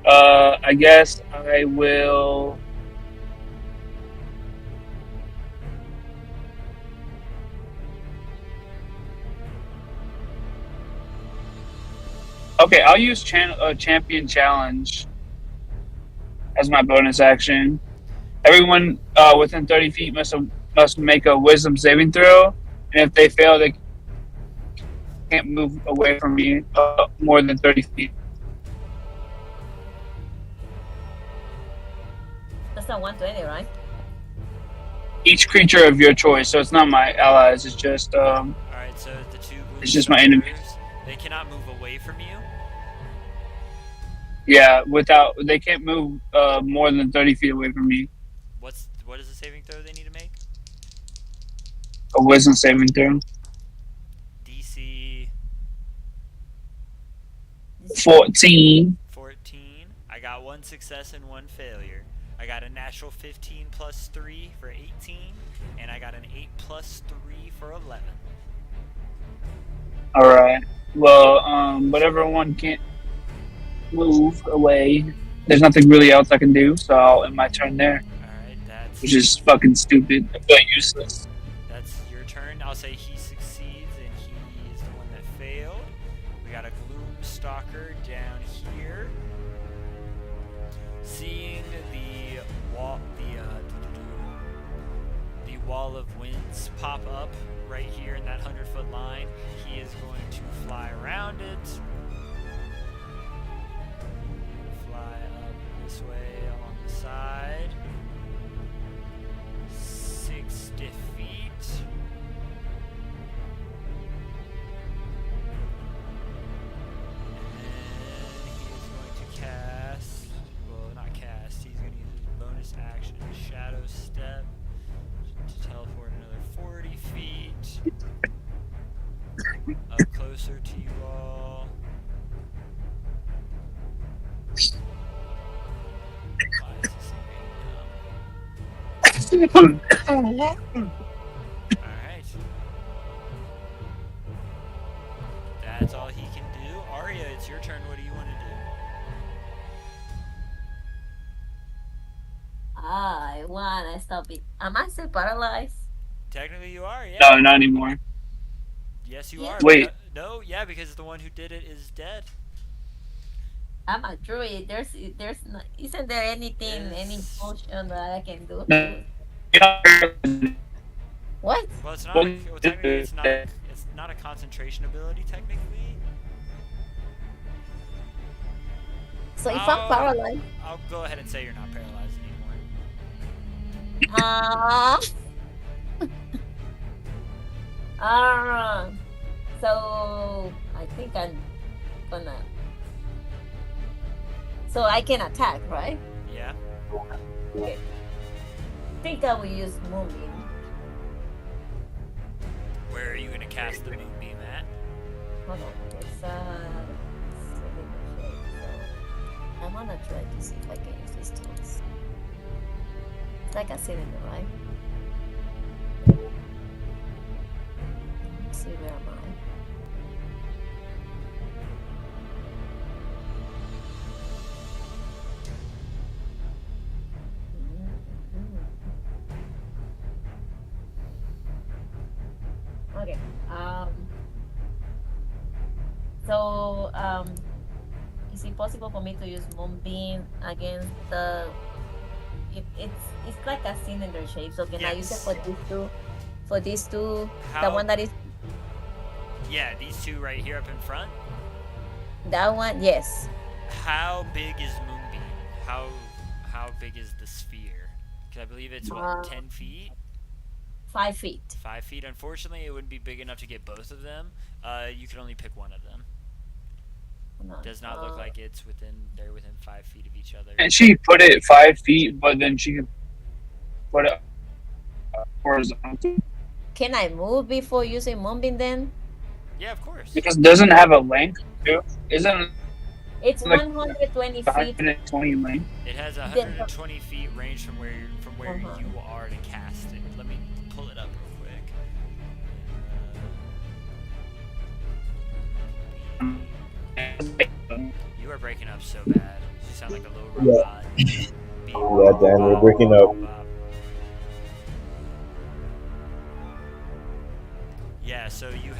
I guess I will. Okay, I'll use champion challenge as my bonus action. Everyone within 30 feet must make a wisdom saving throw, and if they fail, they can't move away from me more than 30 feet. That's not 120, right? Each creature of your choice, so it's not my allies. It's just Alright, so the two It's just my enemies. They cannot move away from you. yeah. They can't move more than 30 feet away from me. What is the saving throw they need to make? A wisdom saving throw. DC 14. 14. I got 1 success and 1 failure. I got a natural 15 plus 3 for 18, and I got an 8 plus 3 for 11. All right. Well, whatever one can't move away, there's nothing really else I can do. So I'll end my turn there, Alright, which is fucking stupid. I feel useless. that's your turn. I'll say he succeeds, and he is the one that failed. We got a Gloomstalker down here. Seeing the wall of winds pop up right here in that 100-foot line, he is going to fly around it. Fly up this way along the side. 60 feet. And then he is going to cast, well, not cast, he's going to use his bonus action, Shadow Step, to teleport another 40 feet up closer to you all. Alright. That's all he can do. Arya, it's your turn. What do you want to do? I wanna stop it. Am I still paralyzed? Technically, you are, yeah. No, not anymore. Yes, you Yeah. are. Wait. No, yeah, because the one who did it is dead. I'm a druid. There's no, isn't there anything, any Yes. potion that I can do? No. What? Well, it's not. Well, technically, it's not. It's not a concentration ability. Technically. So if Oh. I'm paralyzed, I'll go ahead and say you're not paralyzed anymore. So I think I'm gonna. So I can attack, right? Yeah. Okay. I think I will use Moonbeam. Where are you gonna cast the moonbeam at? Hold on. It's cylinder shape, so I'm gonna try to see if I can use these tools. It's like a cylinder, right? Let's see, where am I? Okay. So, is it possible for me to use Moonbeam against the? It's like a cylinder shape. So can I use it Yes. for these two? For these two, the How- one that is Yeah, these two right here up in front. that one. Yes. How big is moonbeam? How big is the sphere? Because I believe it's what 10 feet. 5 feet. 5 feet. Unfortunately, it wouldn't be big enough to get both of them. You can only pick one of them. No, Does not look like it's they're within 5 feet of each other. And she put it 5 feet, but then she could put it horizontal. Can I move before using Moonbeam then? Yeah, of course. Because it doesn't have a length, too. Isn't It's Like 120 feet. 120 length? It has 120 feet range from where Uh-huh. you are to cast it. Let me pull it up real quick. You are breaking up so bad. You sound like a little Yeah. robot. Yeah, Dan, we're breaking up. Yeah, so you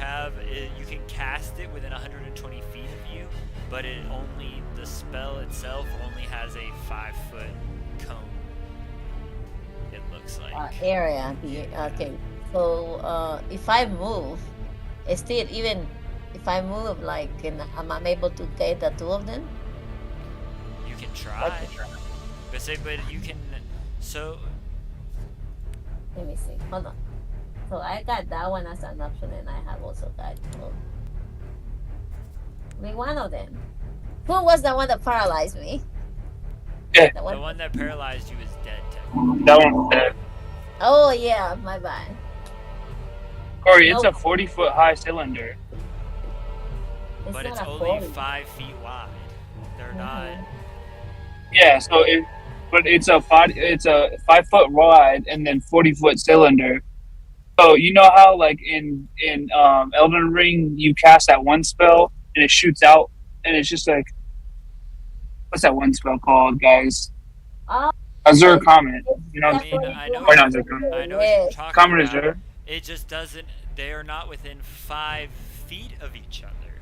can cast it within 120 feet of you, but the spell itself only has a 5-foot cone. It looks like. Area. Okay. So if I move, still even if I move, like, am I able to get the two of them? You can try. But you can. So Let me see. Hold on. So I got that one as an option, and I have also got one of them. Who was the one that paralyzed me? Yeah. The the one. one that paralyzed you is dead. Technically. That one's dead. Oh yeah, my bad. Corey, it's a Nope. 40-foot high cylinder. But not it's a only 40. 5 feet wide. They're not. Yeah, so it's a 5-foot wide and then 40-foot cylinder. So you know how like in Elden Ring you cast that one spell and it shoots out and it's just like, what's that one spell called, guys? Oh, Azure Comet. You know, I mean, I know. Or not Azure Comet. I know what you're Yes. talking Comet about. Azure. It just doesn't. They are not within 5 feet of each other.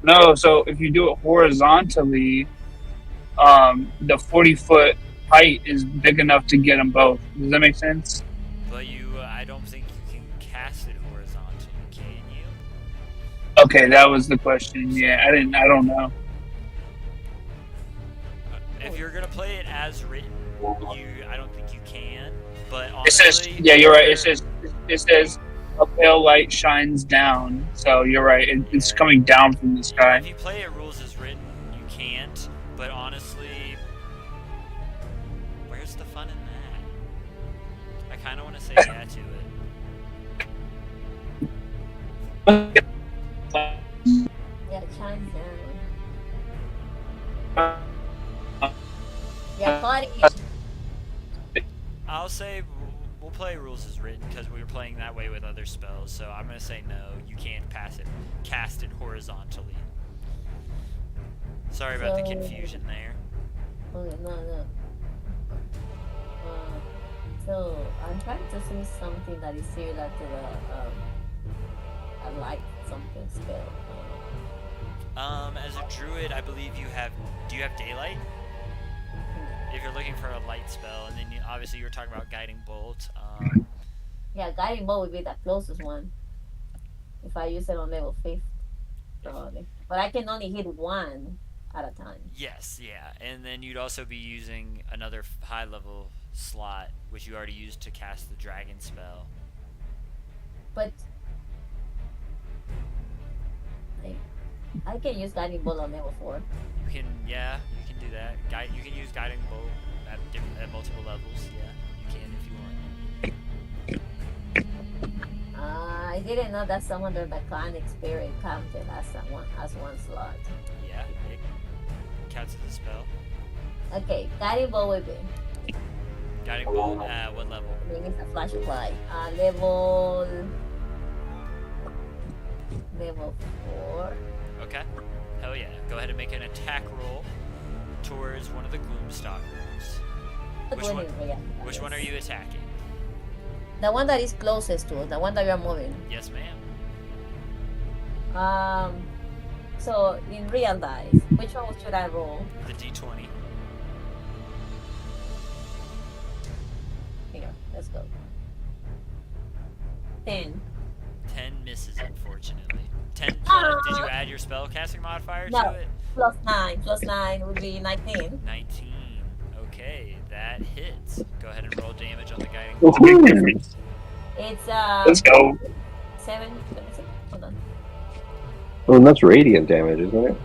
No, so if you do it horizontally, the 40-foot height is big enough to get them both. Does that make sense? But I don't think you can cast it horizontally, can you? Okay, that was the question. Yeah, I don't know. If you're gonna play it as written, I don't think you can. But It honestly, says, yeah, you're right. It says a pale light shines down. So you're right. It's coming down from the sky. if you play it rules as written, you can't. But honestly, where's the fun in that? I kind of want to say yeah to it. yeah, it shines down. Yeah, cutting it. I'll say we'll play rules as written because we were playing that way with other spells. So I'm gonna say no. You can't cast it horizontally. Sorry about the confusion there. Okay, no. So I'm trying to see something that is similar to the a light something spell. As a druid, I believe you have. Do you have daylight? If you're looking for a light spell, and then obviously you're talking about guiding bolt. Yeah, guiding bolt would be the closest one. If I use it on level 5th, probably. But I can only hit one at a time. Yes, yeah, and then you'd also be using another high level slot, which you already used to cast the dragon spell. But I can use guiding bolt on level 4. You can do that. You can use guiding bolt at multiple levels. Yeah, you can if you want. I didn't know that some under mechanic spirit counted as one slot. Yeah, it counts as a spell. Okay, guiding bolt will be. Guiding bolt at what level? I think it's a flashlight. Level 4. Okay. Hell yeah. Go ahead and make an attack roll towards one of the Gloomstalkers. Which one are you attacking? The one that is closest to us, the one that you are moving. Yes, ma'am. So in real dice, which one should I roll? The D20. Here, let's go. 10. 10 misses, unfortunately. 10. Did you add your spellcasting modifier No. to it? Plus 9. Plus 9 would be 19. 19. Okay, that hits. Go ahead and roll damage on the guiding That's bolt. a big difference. It's Let's go. 7. Let me see. Hold on. Oh, and that's radiant damage, isn't it?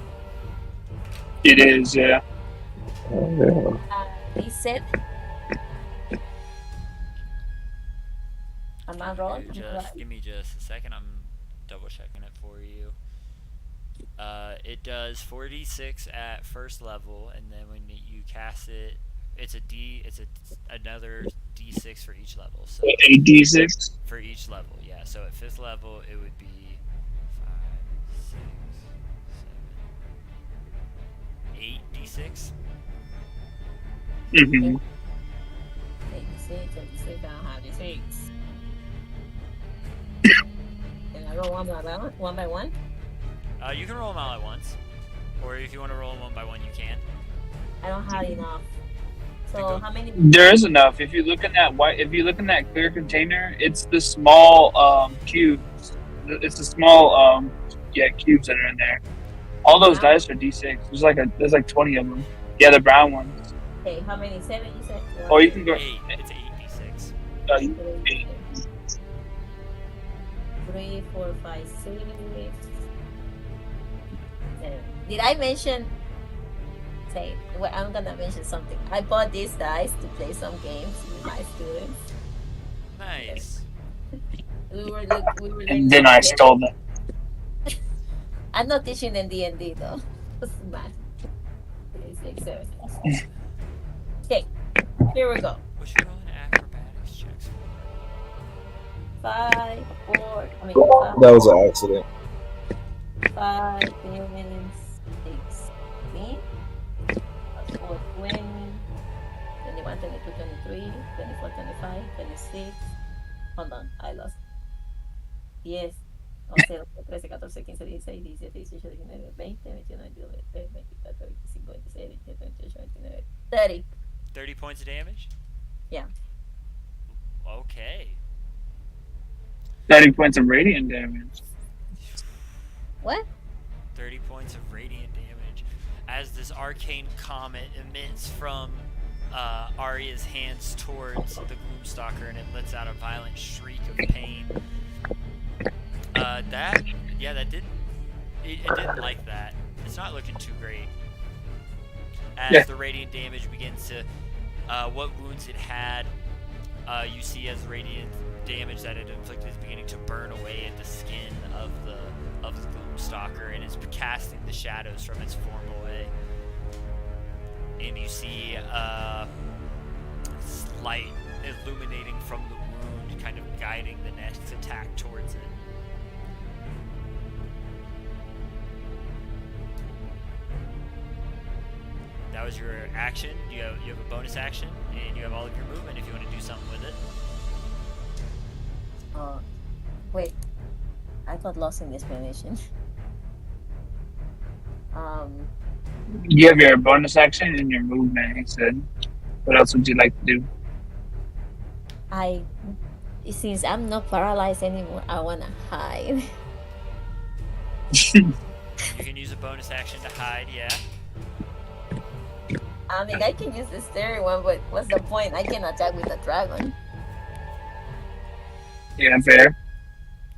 It is, yeah. Oh, He said. Am I wrong? Give me just a second. I'm double checking it for you. It does 46 at first level, and then when you cast it, it's another D6 for each level. So A D6. for each level, yeah. So at 5th level, it would be 5, 6, 7, 8 D6. Mm-hmm. 86, 86, I don't have 86. Can I roll one by one? You can roll them all at once, or if you want to roll them one by one, you can. I don't have enough. So how many? There is enough. If you look in that clear container, it's the small cubes. It's the small cubes that are in there. All those dice are D6. There's like 20 of them. Yeah, the brown ones. Okay, how many? 7 you said? Or you can go. 8. It's 8 D6. 8. 3, 4, 5, 6, 7. Did I mention? Well, I'm gonna mention something. I bought these dice to play some games with my students. Nice. We were learning. And then I stole them. I'm not teaching them D&D though. It's math. 3, 6, 7. Okay, here we go. What should we roll an acrobatics checks for? 5, 4. That was an accident. 5, 7, 16. 4, 20. 21, 22, 23, 24, 25, 26. Hold on, I lost. 10, 11, 13, 14, 15, 16, 17, 18, 19, 20, 21, 22, 23, 24, 25, 26, 27, 28, 29, 30. 30 points of damage? Yeah. Okay. 30 points of radiant damage. What? 30 points of radiant damage as this arcane comet emits from Arya's hands towards the Gloomstalker, and it lets out a violent shriek of pain. That didn't. It didn't like that. It's not looking too great. As the radiant damage begins to, what wounds it had, you see as radiant damage that it inflicted is beginning to burn away at the skin of the Gloomstalker, and is casting the shadows from its form away. And you see it illuminating from the wound, kind of guiding the next attack towards it. That was your action. You have a bonus action, and you have all of your movement if you want to do something with it. Wait. I got lost in explanation. You have your bonus action and your movement, he said. What else would you like to do? Since I'm not paralyzed anymore, I wanna hide. You can use a bonus action to hide, yeah. I mean, I can use the steering one, but what's the point? I can attack with a dragon. Yeah, fair.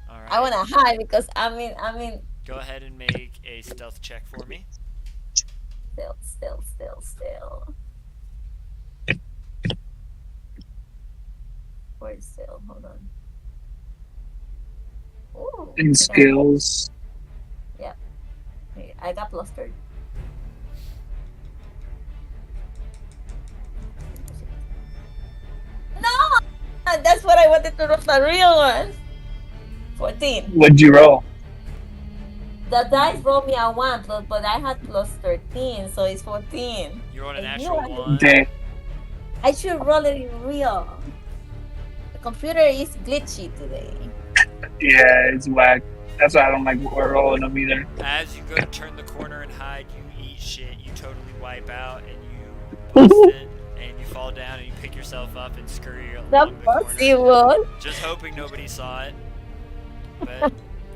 Alright. I wanna hide because I mean, Go ahead and make a stealth check for me. still. Where's still? Hold on. Ooh, In skills. I got flustered. No! That's what I wanted to roll, the real one. 14. What'd you roll? The dice rolled me a 1, but I had plus 13, so it's 14. You rolled a And natural you- 1. Damn. I should roll it in real. The computer is glitchy today. Yeah, it's whack. That's why I don't like rolling them either. As you go to turn the corner and hide, you eat shit, you totally wipe out, and you post it, and you fall down, and you pick yourself up and scurry The along the corner, possible. just hoping nobody saw it. But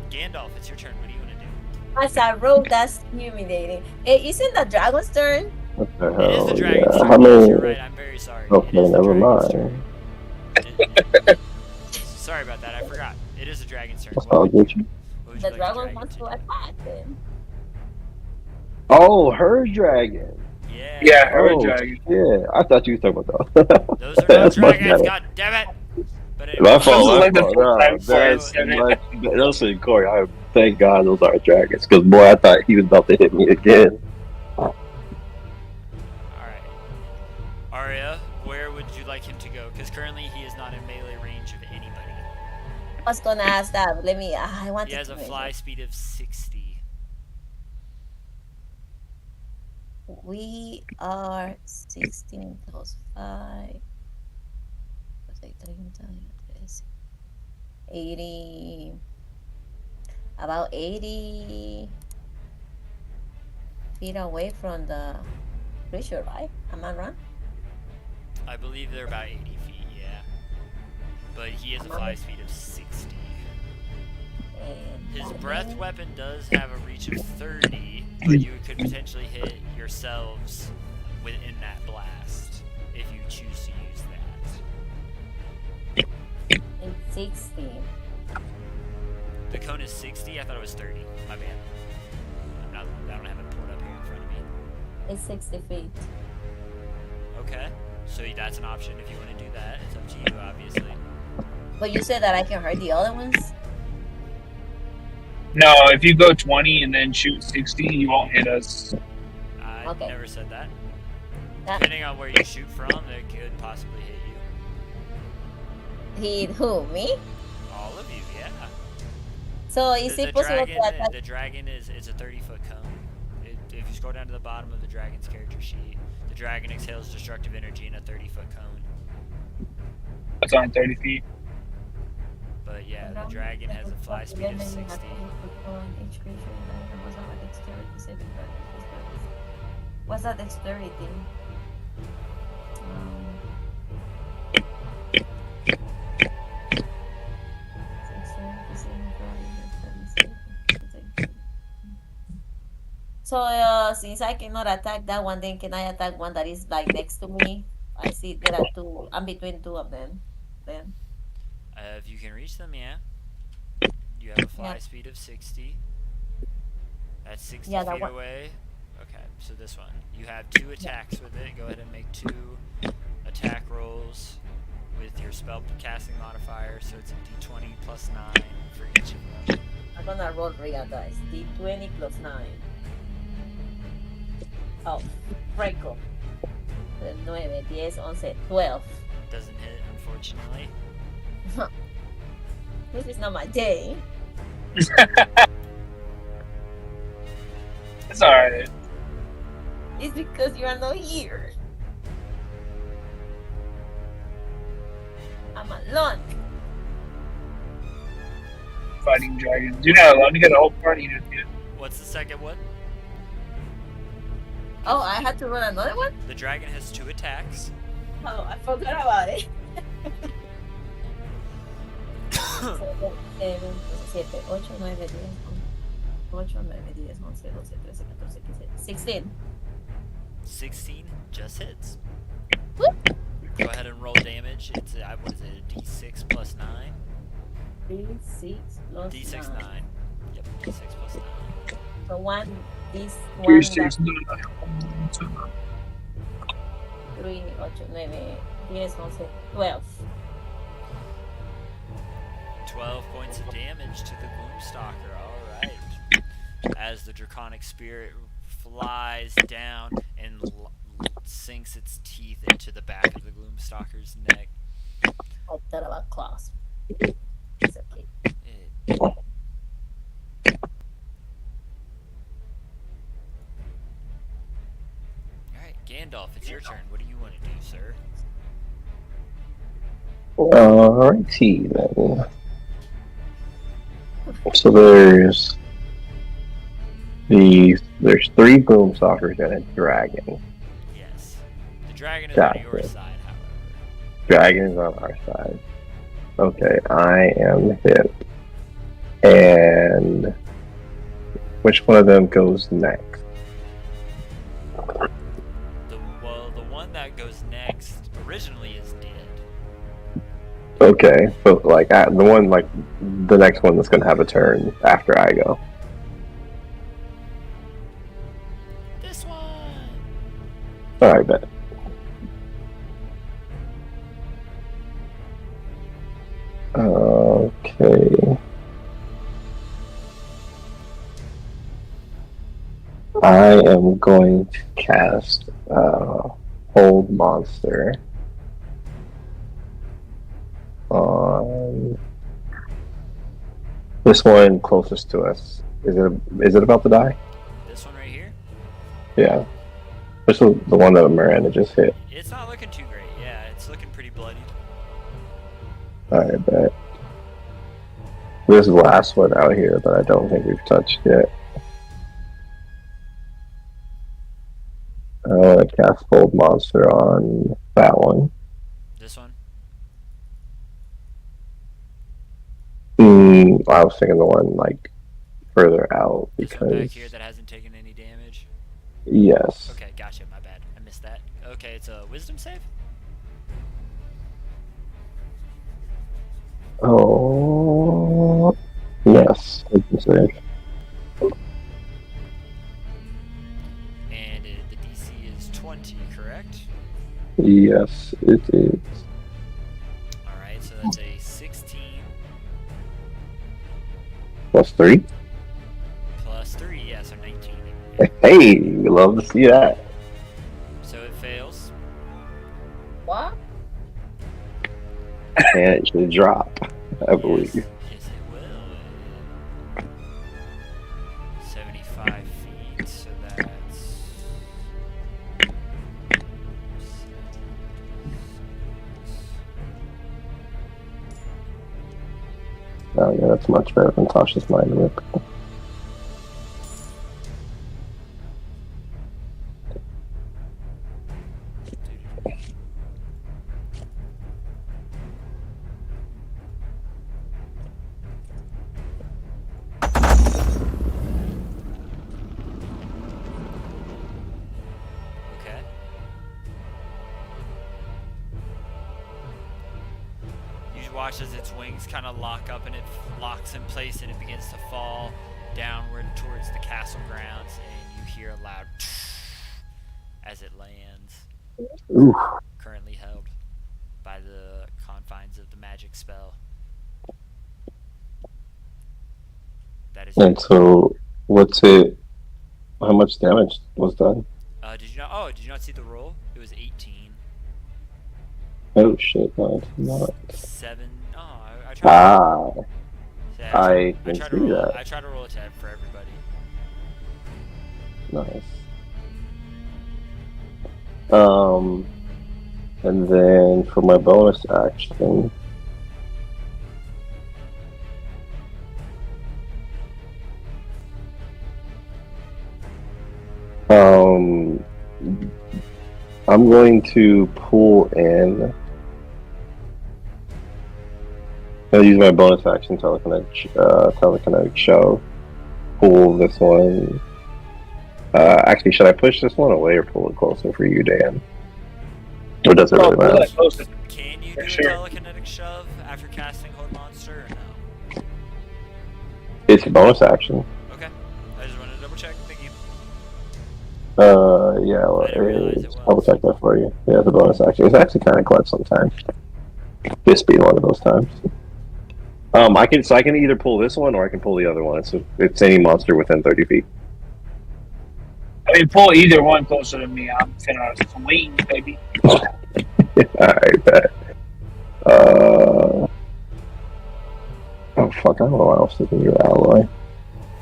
Gandalf, it's your turn. What do you want to do? As I rolled, that's humiliating. Isn't the dragon's turn? What the It is hell? the dragon's Yeah. turn. I Yes, you're mean, right. I'm very sorry. It okay, is the never dragon's mind. turn. Sorry about that. I forgot. It is the dragon's turn. That's What all would, good. what would The you like dragon the wants to dragon attack then. Oh, her dragon. to do? Yeah. Yeah, her Oh, dragon. yeah. I thought you were talking about that. Those are not That's much dragons. better. God damn it. But anyway, My This is fault. like My the fault. first No, time that's for much. Listen, Corey. I thank God those are dragons, because boy, I thought he was about to hit me again. Alright. Arya, where would you like him to go? Because currently he is not in melee range of anybody. I was gonna ask that. Let me. I want He has a fly speed of 60. We are 16 plus 5. 80. About 80 feet away from the creature, right? Am I wrong? I believe they're about 80 feet, yeah. But he has a fly speed of 60. And His breath weapon does have a reach of 30, but you could potentially hit yourselves within that blast if you choose to use that. It's 60. The cone is 60? I thought it was 30. My bad. I don't have it pulled up here in front of me. It's 60 feet. Okay. So that's an option if you want to do that. It's up to you, obviously. But you said that I can hurt the other ones? No, if you go 20 and then shoot 60, you won't hit us. I Okay. never said that. That, Depending on where you shoot from, they could possibly hit you. he who? Me? All of you, yeah. So is it possible to attack? The dragon is a 30-foot cone. If you scroll down to the bottom of the dragon's character sheet, the dragon exhales destructive energy in a 30-foot cone. That's only 30 feet. But yeah, the dragon has a fly speed of 60. What's that dexterity? So since I cannot attack that one, then can I attack one that is like next to me? I see there are two. I'm between two of them. Then If you can reach them, yeah. You have a fly Yeah. speed of 60. That's 60 Yeah, that feet one. away. Okay, so this one. You have 2 attacks with it. Go ahead and make 2 attack rolls with your spell casting modifier. So it's a d20 plus 9 for each of them. I'm gonna roll real dice. D20 plus 9. Oh, Franco. 9, 10, 11, 12. Doesn't hit, unfortunately. This is not my day. It's alright. It's because you are not here. I'm alone. Fighting dragons. You're not alone. You got a whole party with you. What's the second one? Oh, I had to run another one? The dragon has 2 attacks. Oh, I forgot about it. 7, 7, 8, 9, 10, 8, 9, 10, 11, 12, 13, 14, 15, 16. 16 just hits. Whoop. Go ahead and roll damage. It's what is it? A D6 plus 9. 3, 6 plus D6 9. 9. Yep, D6 plus 9. So one, this one, 3, that 6, 9, 3, 8, 9, 10, 11, 12. 12 points of damage to the Gloomstalker. Alright. As the Draconic Spirit flies down and sinks its teeth into the back of the Gloomstalker's neck. I thought about claws. It's okay. Alright, Gandalf, it's your turn. What do you want to do, sir? Alrighty then. So there's 3 Gloomstalkers and a dragon. Yes. The dragon is Gotcha. on your side, however. Dragon is on our side. Okay, I am hit. And which one of them goes next? The one that goes next originally is dead. Okay, but like the next one that's gonna have a turn after I go. This one! Alright, bet. Okay. I am going to cast Hold Monster on this one closest to us. Is it about to die? This one right here? Yeah. This is the one that Miranda just hit. It's not looking too great. Yeah, it's looking pretty bloody. I bet. This last one out here that I don't think we've touched yet. I want to cast Hold Monster on that one. This one? I was thinking the one like further out This one back because here that hasn't taken any damage? yes. Okay, gotcha. My bad. I missed that. Okay, it's a wisdom save? Oh yes. I can say. And the DC is 20, correct? Yes, it is. Alright, so that's a 16 Plus 3. plus 3, yeah, so 19. Hey, we love to see that. So it fails. What? And it should drop, I believe. Yes, it will. 75 feet, so that's... Oh yeah, that's much better than Tasha's Mind Whip. Okay. You watch as its wings kind of lock up and it locks in place and it begins to fall downward towards the castle grounds, and you hear a loud as it lands. Oof. Currently held by the confines of the magic spell. That is. And so, what's it? How much damage was done? Did you not? Oh, did you not see the roll? It was 18. Oh shit, no, it's not. 7. Oh, I tried. Ah, Yeah, I I can tried to see roll. that. I tried to roll a tab for everybody. Nice. And then for my bonus action, I'm going to pull in. I'll use my bonus action telekinetic shove. Pull this one. Actually, should I push this one away or pull it closer for you, Dan? Or does it really pull matter? that closer. Can you For do sure. a telekinetic shove after casting Hold Monster or no? It's a bonus action. Okay. I just wanted to double check. Thank you. Yeah, well, I didn't realize it was. I'll check that for you. Yeah, the bonus action. It's actually kind of clutch sometimes. This being one of those times. I can either pull this one or I can pull the other one. It's any monster within 30 feet. I mean, pull either one closer to me. I'm finna swing, baby. Alright, bet. Oh fuck! I don't know why I was thinking your alloy.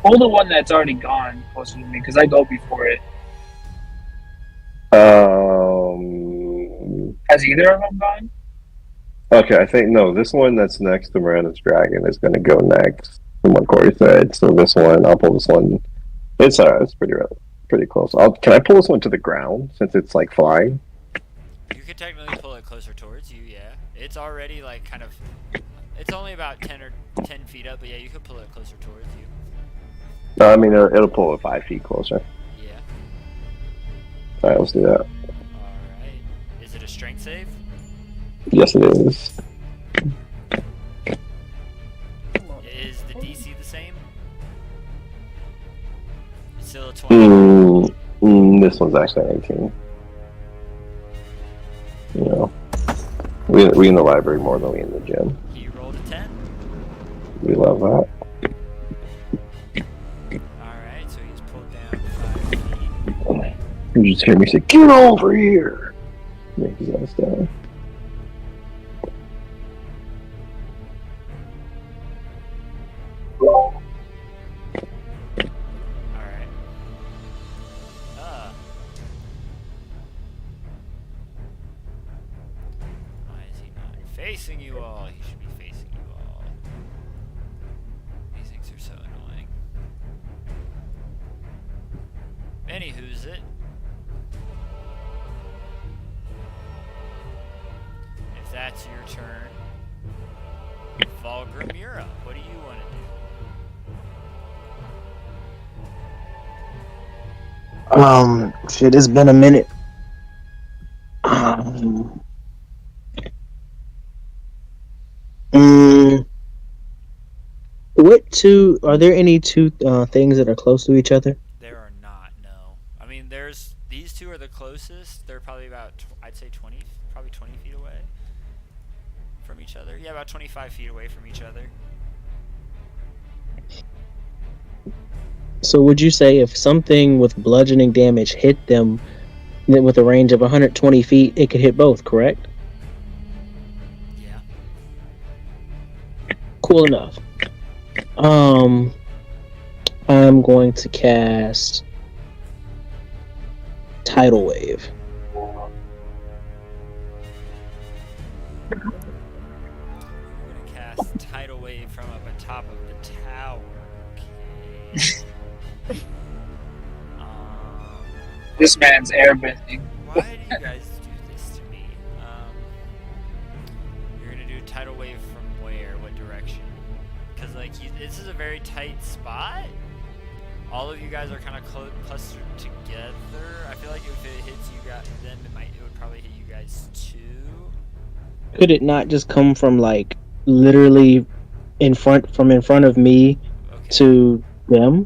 Pull the one that's already gone closer to me, because I go before it. Has either of them gone? Okay, I think no. This one that's next to Miranda's dragon is going to go next, from what Corey said. So this one, I'll pull this one. It's pretty close. Can I pull this one to the ground since it's like flying? You could technically pull it closer towards you. Yeah. It's already like kind of. It's only about 10 feet up, but yeah, you could pull it closer towards you. No, I mean it'll pull it 5 feet closer. Yeah. All right, let's do that. All right. Is it a strength save? Yes, it is. Is the DC the same? It's still a 20. This one's actually 18. You know, we in the library more than we in the gym. He rolled a 10. We love that. Alright, so he's pulled down 5 feet. You just hear me say, "Get over here!" Make his ass down. Alright. Why is he not facing you all? He should be facing you all. These things are so annoying. Anywho's it? If that's your turn, Volgrimura, what do you want to do? Shit, it's been a minute. Are there any two things that are close to each other? There are not, no. I mean, these two are the closest. They're probably about, I'd say 20 feet away from each other. Yeah, about 25 feet away from each other. So would you say if something with bludgeoning damage hit them with a range of 120 feet, it could hit both, correct? Yeah. Cool enough. I'm going to cast Tidal Wave. We're going to cast Tidal Wave from up atop of the tower. Okay. This man's airbending. Why do you guys do this to me? You're going to do Tidal Wave from where? What direction? Because, like, this is a very tight spot. All of you guys are kind of clustered together. I feel like if it hits you guys, then it would probably hit you guys too. Could it not just come from like literally in front of me to them?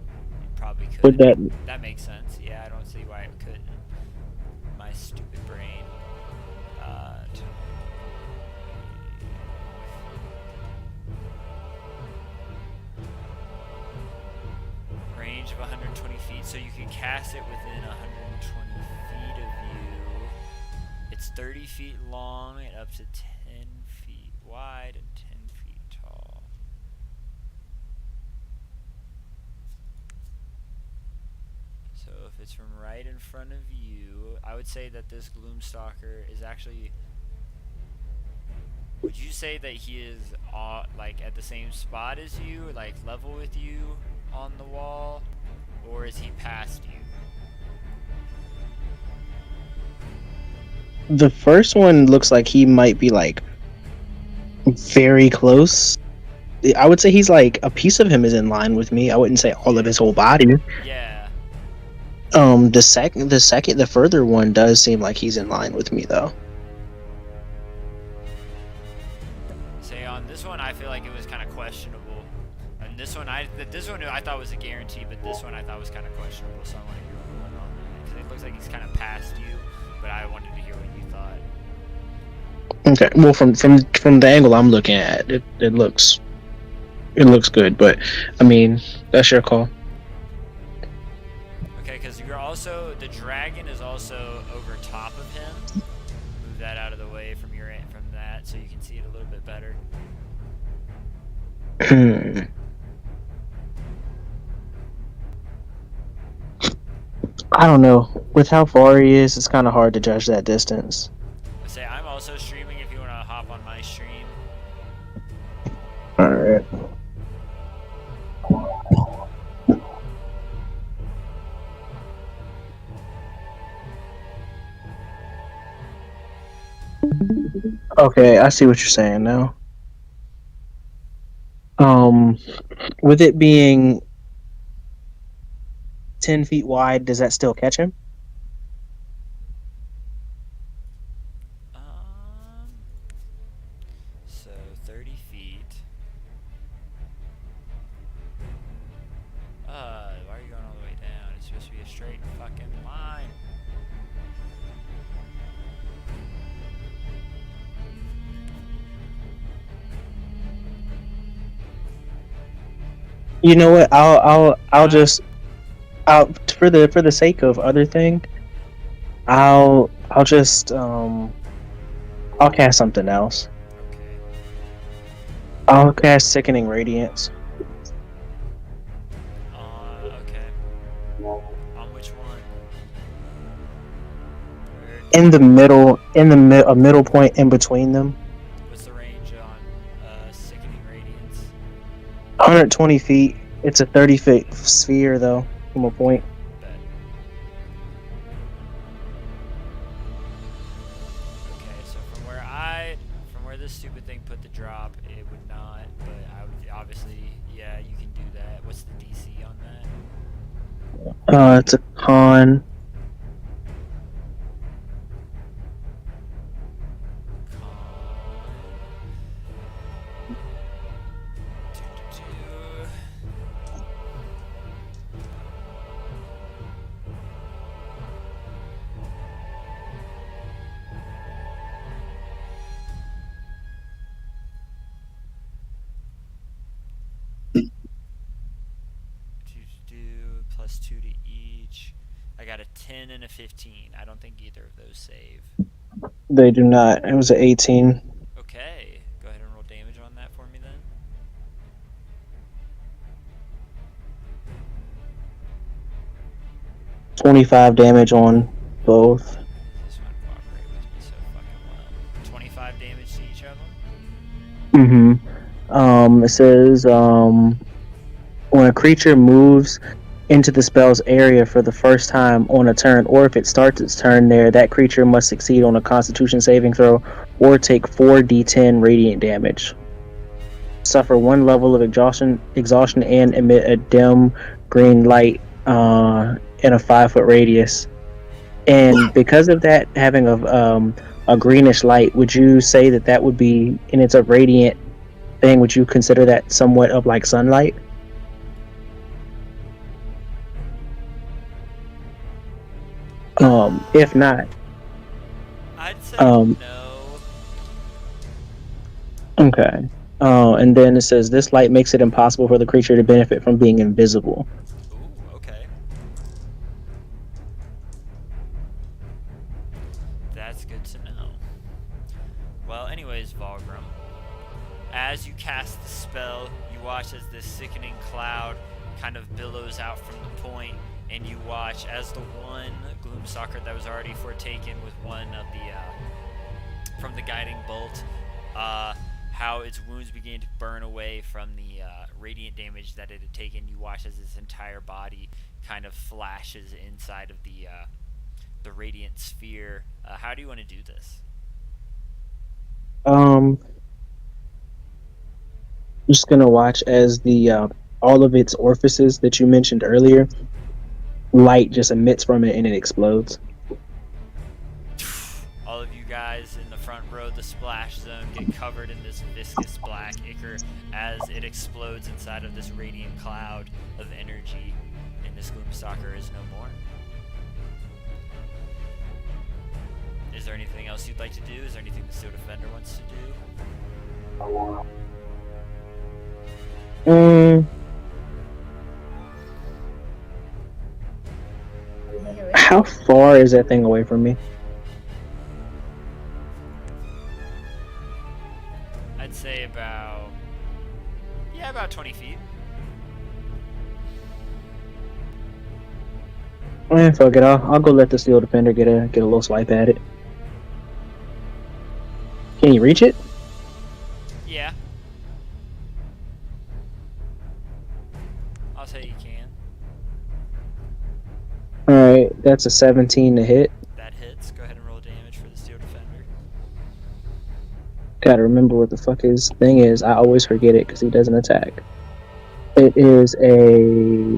Probably could. Would that makes sense. Yeah, I don't see why it couldn't. My stupid brain. Range of 120 feet, so you can cast it within 120 feet of you. It's 30 feet long and up to 10 feet wide and 10 feet tall. So if it's from right in front of you, I would say that this Gloomstalker is actually... Would you say that he is like at the same spot as you, like level with you on the wall, or is he past you? The first one looks like he might be like very close. I would say he's like a piece of him is in line with me. I wouldn't say all of his whole body. Yeah. The further one does seem like he's in line with me though. Say on this one, I feel like it was kind of questionable, and this one I thought was a guarantee, but this one I thought was kind of questionable. So I want to hear what went on that because it looks like he's kind of past you, but I wanted to hear what you thought. Okay, well from the angle I'm looking at, it looks good, but I mean that's your call. Okay, because you're also the dragon is also over top of him. Move that out of the way from that so you can see it a little bit better. I don't know. With how far he is, it's kind of hard to judge that distance. Say I'm also streaming if you want to hop on my stream. Alright. Okay, I see what you're saying now. With it being 10 feet wide, does that still catch him? So 30 feet. Why are you going all the way down? It's supposed to be a straight fucking line. You know what? I'll just for the sake of other thing, I'll just I'll cast something else. Okay. I'll cast Sickening Radiance. Okay. On which one? In the middle, a middle point in between them. What's the range on Sickening Radiance? 120 feet. It's a 30-foot sphere, though, from a point. Bet. Okay, so from where this stupid thing put the drop, it would not. But I would obviously, yeah, you can do that. What's the DC on that? It's a con. Plus 2 to each. I got a 10 and a 15. I don't think either of those save. They do not. It was an 18. Okay. Go ahead and roll damage on that for me then. $25 damage on both. This one cooperate with me so fucking well. 25 damage to each of them? It says, when a creature moves into the spell's area for the first time on a turn, or if it starts its turn there, that creature must succeed on a Constitution saving throw or take 4d10 radiant damage. Suffer 1 level of exhaustion and emit a dim green light in a 5-foot radius. And because of that, having a greenish light, would you say that would be, and it's a radiant thing, would you consider that somewhat of like sunlight? If not, I'd say no. Okay. And then it says this light makes it impossible for the creature to benefit from being invisible. Ooh, okay. That's good to know. Well, anyways, Volgrim, as you cast the spell, you watch as this sickening cloud kind of billows out from the point, and you watch as the one Gloomstalker that was already foretaken with one of the from the guiding bolt, how its wounds began to burn away from the radiant damage that it had taken. You watch as its entire body kind of flashes inside of the radiant sphere. How do you want to do this? I'm just gonna watch as the all of its orifices that you mentioned earlier, light just emits from it and it explodes. All of you guys in the front row of the splash zone get covered in this viscous black ichor as it explodes inside of this radiant cloud of energy, and this Gloomstalker is no more. Is there anything else you'd like to do? Is there anything the Steel Defender wants to do? How far is that thing away from me? I'd say about 20 feet. Fuck it. I'll go let the Steel Defender get a little swipe at it. Can you reach it? Yeah. I'll say you can. Alright, that's a 17 to hit. That hits. Go ahead and roll damage for the Steel Defender. Gotta remember what the fuck his thing is. I always forget it because he doesn't attack. It is a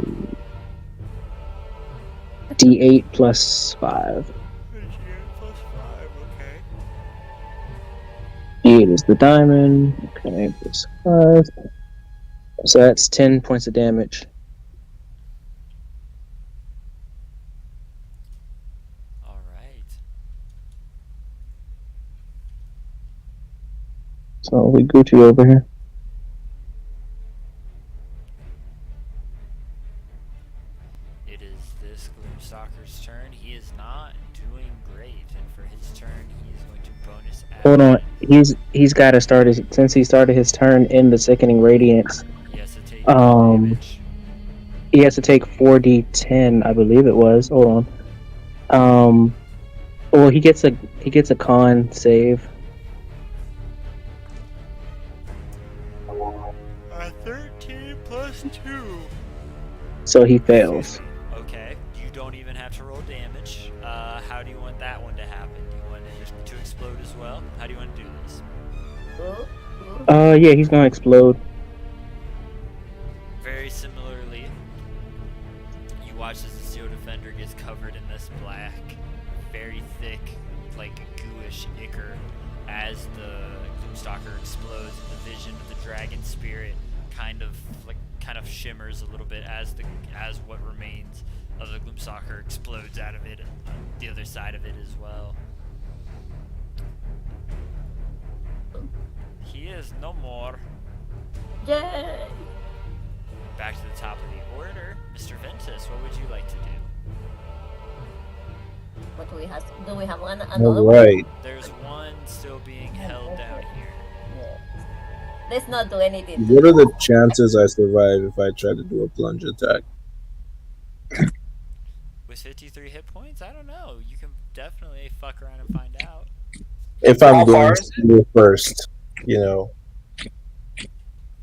D8 plus 5. D8 is the diamond. Okay, plus 5. So that's 10 points of damage. Alright. So we Gucci over here. It is this Gloomstalker's turn. He is not doing great, and for his turn, he is going to bonus action. Hold on. He's got to start his, since he started his turn in the Sickening Radiance. He has to take damage. He has to take 4d10, I believe it was. Hold on. Well, he gets a con save. 13 plus 2. So he fails. Okay, you don't even have to roll damage. How do you want that one to happen? Do you want it just to explode as well? How do you want to do this? Yeah, he's gonna explode. Very similarly, you watch as the Steel Defender gets covered in this black, very thick, like gooish ichor as the Gloomstalker explodes, and the vision of the dragon spirit kind of shimmers a little bit as what remains of the Gloomstalker explodes out of it and the other side of it as well. He is no more. Yay! Back to the top of the order, Mr. Ventus, what would you like to do? What do we have? Do we have another All one? right. There's one still being held down here. Yes. Let's not do anything. What are the chances I survive if I try to do a plunge attack? With 53 hit points? I don't know. You can definitely fuck around and find out. If How I'm far going is to do it first,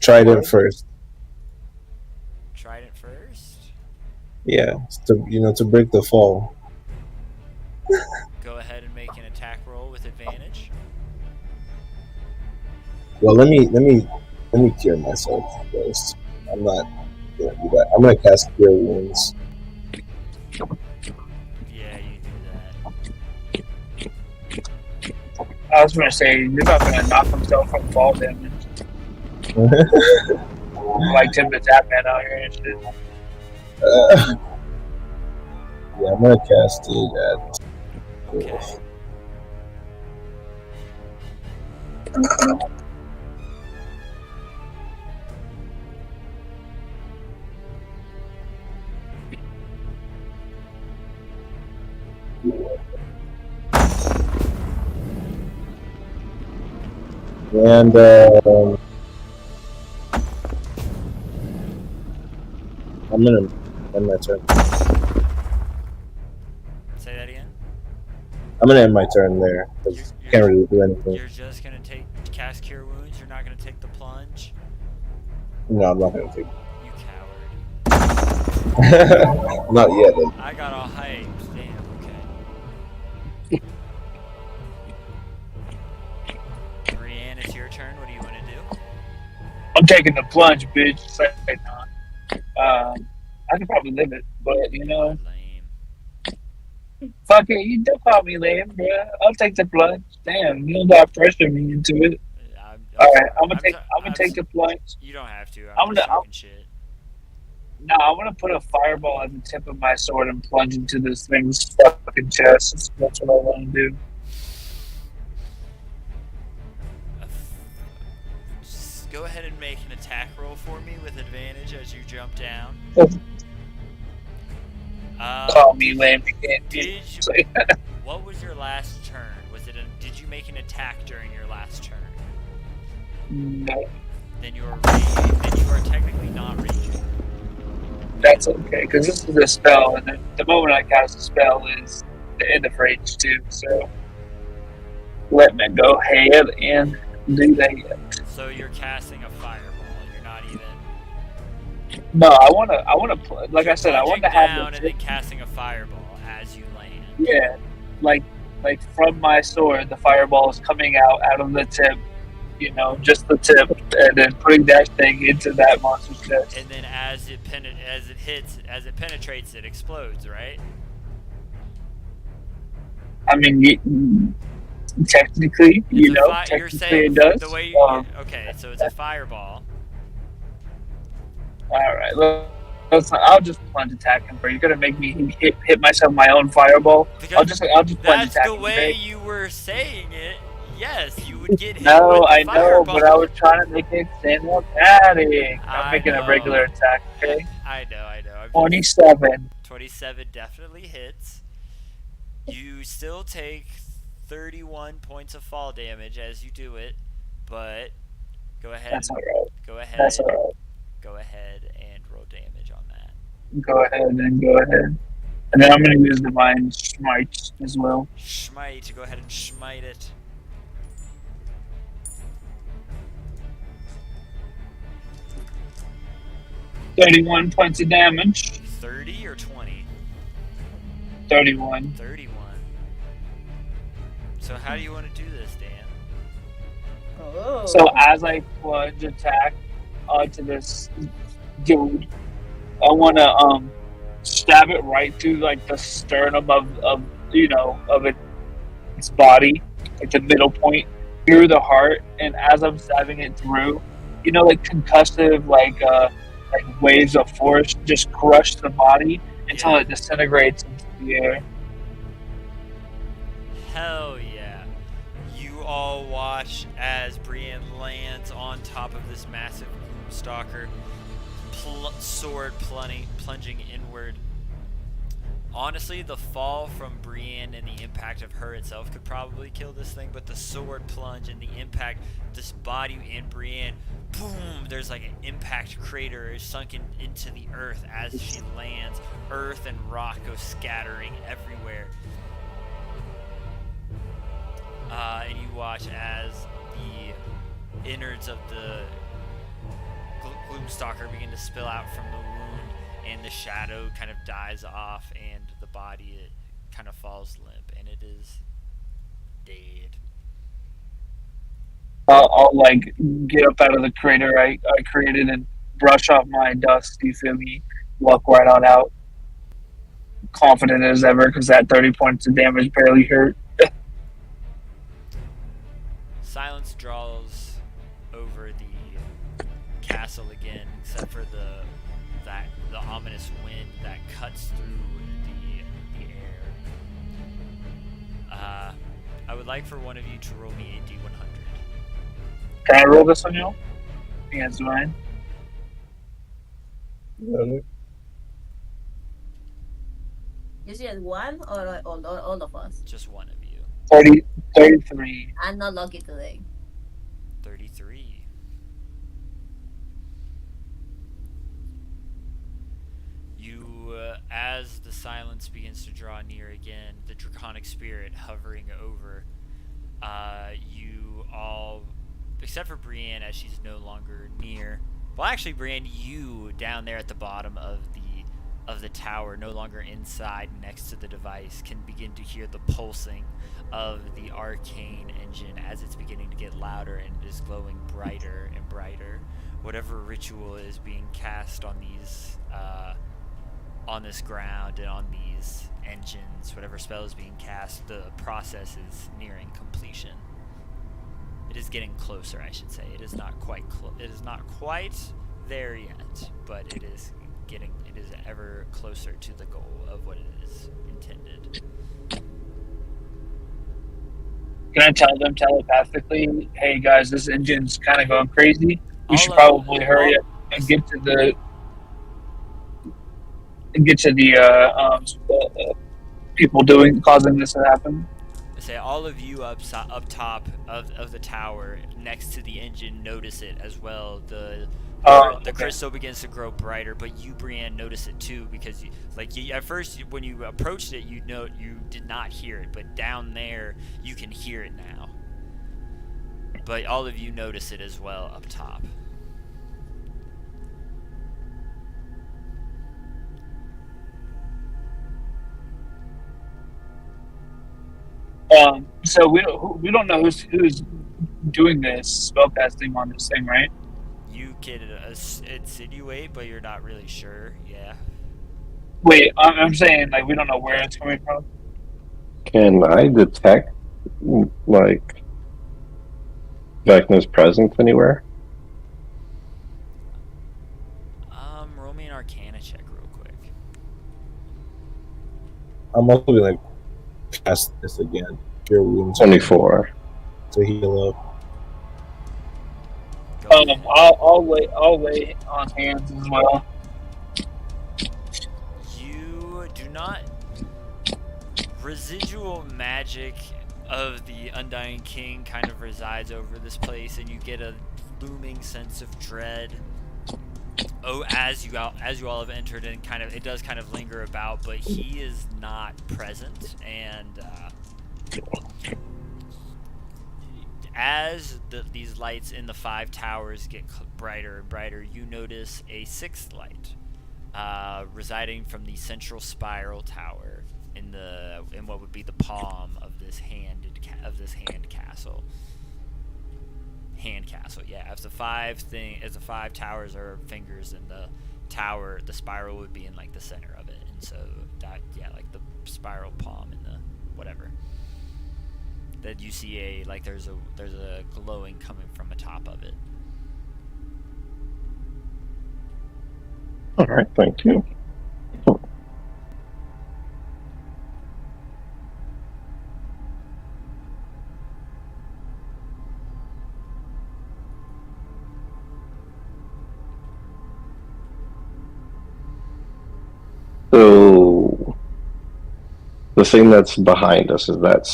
Trident first. Trident first. Yeah, to break the fall. Go ahead and make an attack roll with advantage. Well, let me cure myself first. I'm not gonna do that. I'm gonna cast Cure Wounds. Yeah, you do that. I was gonna say you're not gonna knock himself from fall damage like Tim the Tapman out here and shit. Yeah, I'm gonna cast it at. Okay. And I'm gonna end my turn. Say that again. I'm gonna end my turn there because You're- can't really do anything. You're just gonna cast Cure Wounds. You're not gonna take the plunge. No, I'm not gonna take. You coward. Not yet. Then. I got all hyped. Damn. Okay. Brienne, it's your turn. What do you want to do? I'm taking the plunge, bitch. Say no. I could probably live it, but you know, Lame. fuck it. You don't call me lame, bro. I'll take the plunge. Damn, you don't got to pressure me into it. All right, I'm gonna take the plunge. You don't have to. I'm just gonna- talking shit. No, I want to put a fireball at the tip of my sword and plunge into this thing's fucking chest. That's what I want to do. Just go ahead and make an attack roll for me with advantage as you jump down. Call me lame again. Did you, what was your last turn? Did you make an attack during your last turn? No, Then you are technically not raging. that's okay, because this is a spell, and the moment I cast a spell is the end of rage too. So let me go ahead and do that. So you're casting a fireball. You're not even. No, I want to, like I said, I want to plunging have down the and then casting a fireball as you land. yeah, like from my sword, the fireball is coming out of the tip. You know, just the tip, and then putting that thing into that monster's chest. And then as it penetrates, it explodes, right? I mean, technically, You're technically saying it does. the way you, okay, so it's a fireball. All right, I'll just plunge attack him, bro. You're gonna make me hit myself my own fireball. I'll just plunge That's attack the him. way Okay? you were saying it. Yes, you would get hit No, with the I know, fireball. but I was trying to make it cinematic. I'm I making know. a regular attack. Okay, I know. 27. 27 definitely hits. You still take 31 points of fall damage as you do it, but go ahead. That's alright. Go ahead. That's alright. Go ahead and roll damage on that. Go ahead. And then I'm gonna use Divine Smite as well. Smite. Go ahead and smite it. $31 points of damage. 30 or 20? 31. 31. So how do you want to do this, Dan? Oh. So as I plunge attack onto this dude, I want to stab it right through like the sternum of its body, like the middle point, through the heart. And as I'm stabbing it through, like concussive, like waves of force just crush the body until it disintegrates into the air. Hell yeah. You all watch as Brienne lands on top of this massive Gloomstalker, sword plunging inward. Honestly, the fall from Brienne and the impact of her itself could probably kill this thing, but the sword plunge and the impact, this body and Brienne, boom, there's like an impact crater is sunken into the earth as she lands. Earth and rock go scattering everywhere. And you watch as the innards of the Gloomstalker begin to spill out from the wound, and the shadow kind of dies off, and the body it kind of falls limp, and it is dead. I'll like get up out of the crater I created and brush off my dust. You feel me? Walk right on out, confident as ever, because that 30 points of damage barely hurt. Silence draws over the castle again, except for the ominous wind that cuts through the air. I would like for one of you to roll me a D100. Can I roll this on you? Yeah, it's fine. Is it one or all of us? Just one of you. 33. I'm not lucky today. 33. You, as the silence begins to draw near again, the draconic spirit hovering over, you all, except for Brienne, as she's no longer near. Well, actually, Brienne, you down there at the bottom of the tower, no longer inside next to the device, can begin to hear the pulsing of the arcane engine as it's beginning to get louder and is glowing brighter and brighter. Whatever ritual is being cast on these, on this ground and on these engines, whatever spell is being cast, the process is nearing completion. It is getting closer, I should say. It is not quite it is not quite there yet, but it is ever closer to the goal of what it is intended. Can I tell them telepathically, hey guys, this engine's kind of going crazy. We should probably hurry up and get to the people causing this to happen. I say all of you up top of the tower next to the engine notice it as well. The crystal begins to grow brighter, but you, Brienne, notice it too, because at first when you approached it, you did not hear it, but down there you can hear it now. But all of you notice it as well up top. So we don't know who's doing this spellcasting on this thing, right? You can insinuate, but you're not really sure. Yeah. Wait, I'm saying we don't know where it's coming from. Can I detect Vecna's presence anywhere? Roll me an Arcana check real quick. I'm also gonna cast this again. Cure wounds. 24. To heal up. I'll lay on hands as well. You do not. Residual magic of the Undying King kind of resides over this place, and you get a looming sense of dread. As you all have entered, and it does kind of linger about, but he is not present. And as these lights in the 5 towers get brighter and brighter, you notice a 6th light residing from the central spiral tower in what would be the palm of this hand castle. Hand castle, yeah. As the 5 towers are fingers, and the spiral would be in the center of it, and so that, yeah, the spiral palm and the whatever. That you see there's a glowing coming from the top of it. All right, thank you. So the thing that's behind us, is that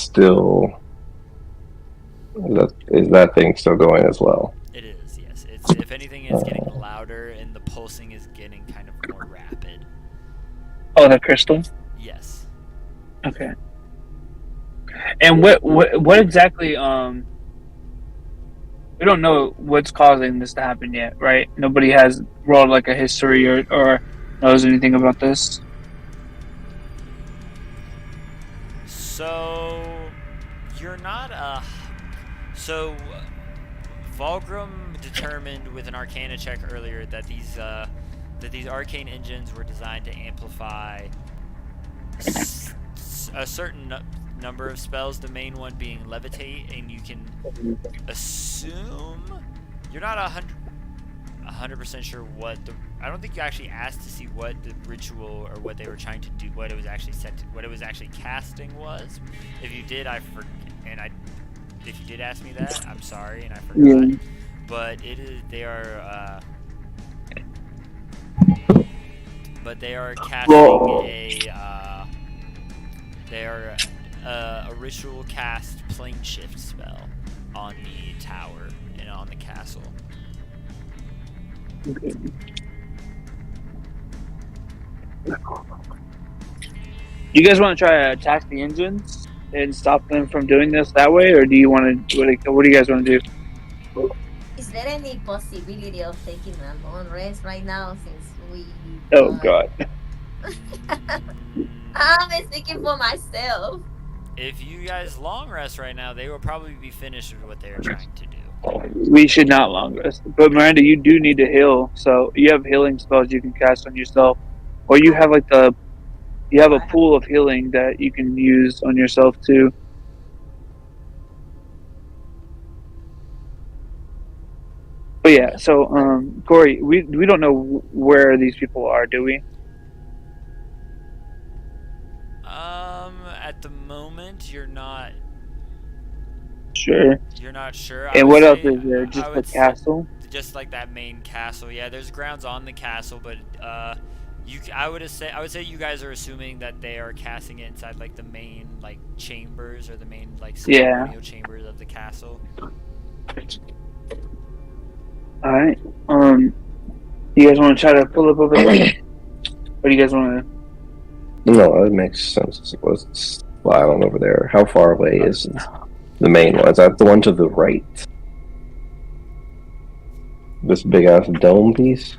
thing still going as well? It is, yes. It's, if anything, it's getting louder, and the pulsing is getting kind of more rapid. Oh, the crystal? Yes. Okay. And what exactly? We don't know what's causing this to happen yet, right? Nobody has rolled a history or knows anything about this. So you're not So Vulgrim determined with an Arcana check earlier that these arcane engines were designed to amplify a certain number of spells. The main one being Levitate, and you can assume you're not 100% sure what I don't think you actually asked to see what the ritual or what they were trying to do, what it was actually casting was. If you did, if you did ask me that, I'm sorry, and I forgot. Yeah. But they are casting a ritual cast plane shift spell on the tower, and in on the castle. You guys want to try to attack the engines and stop them from doing this that way, or do you want to? What do you guys want to do? Is there any possibility of taking a long rest right now since we? Oh God. I'm speaking for myself. If you guys long rest right now, they will probably be finished with what they are trying to do. We should not long rest. But Miranda, you do need to heal. So you have healing spells you can cast on yourself, or you have like you have a pool of healing that you can use on yourself too. But yeah, so Corey, we don't know where these people are, do we? At the moment, you're not Sure. You're not sure. And what else is there? Just the castle? Just like that main castle. Yeah, there's grounds on the castle, but I would say you guys are assuming that they are casting it inside like the main like chambers or the main like ceremonial chambers of the castle. All right. You guys want to try to pull up over there? Or do you guys want to? No, it makes sense. Let's fly on over there. How far away is the main one? Is that the one to the right? This big ass dome piece?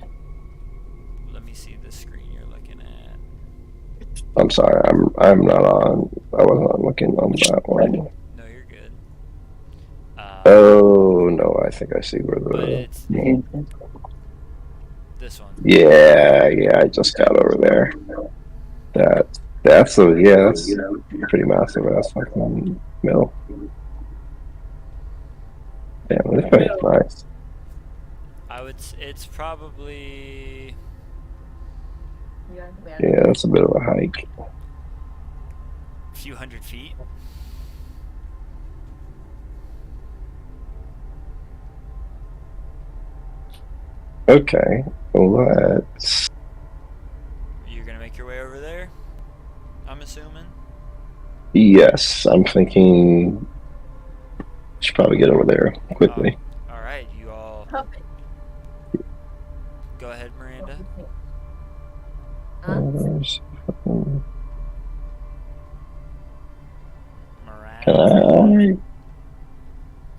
Let me see the screen you're looking at. I'm sorry, I'm not on. I wasn't on looking on that one. No, you're good. Oh no, I think I see where the. This one. Yeah, I just got over there. That's pretty massive. That's fucking mill. Damn, this place is nice. It's probably. Yeah. Yeah, that's a bit of a hike. A few hundred feet. Okay, let's. You're gonna make your way over there? I'm assuming? Yes, I'm thinking. Should probably get over there quickly. Alright, you all. Go ahead, Miranda. Can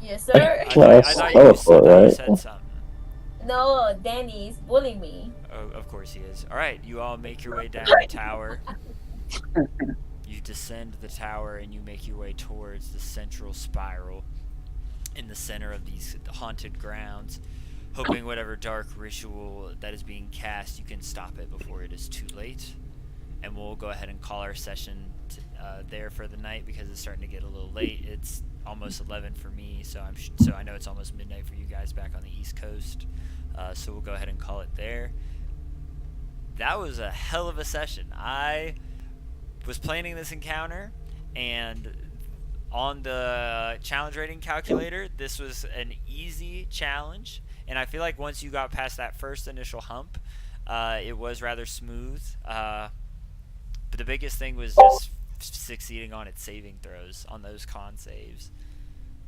Yes, sir. I thought you said something. No, Danny's bullying me. Oh, of course he is. Alright, you all make your way down the tower. You descend the tower and you make your way towards the central spiral in the center of these haunted grounds, hoping whatever dark ritual that is being cast, you can stop it before it is too late. And we'll go ahead and call our session there for the night because it's starting to get a little late. It's almost 11 for me, so I know it's almost midnight for you guys back on the East Coast. So we'll go ahead and call it there. That was a hell of a session. I was planning this encounter, and on the challenge rating calculator, this was an easy challenge. And I feel like once you got past that first initial hump, it was rather smooth. But the biggest thing was just succeeding on its saving throws on those con saves.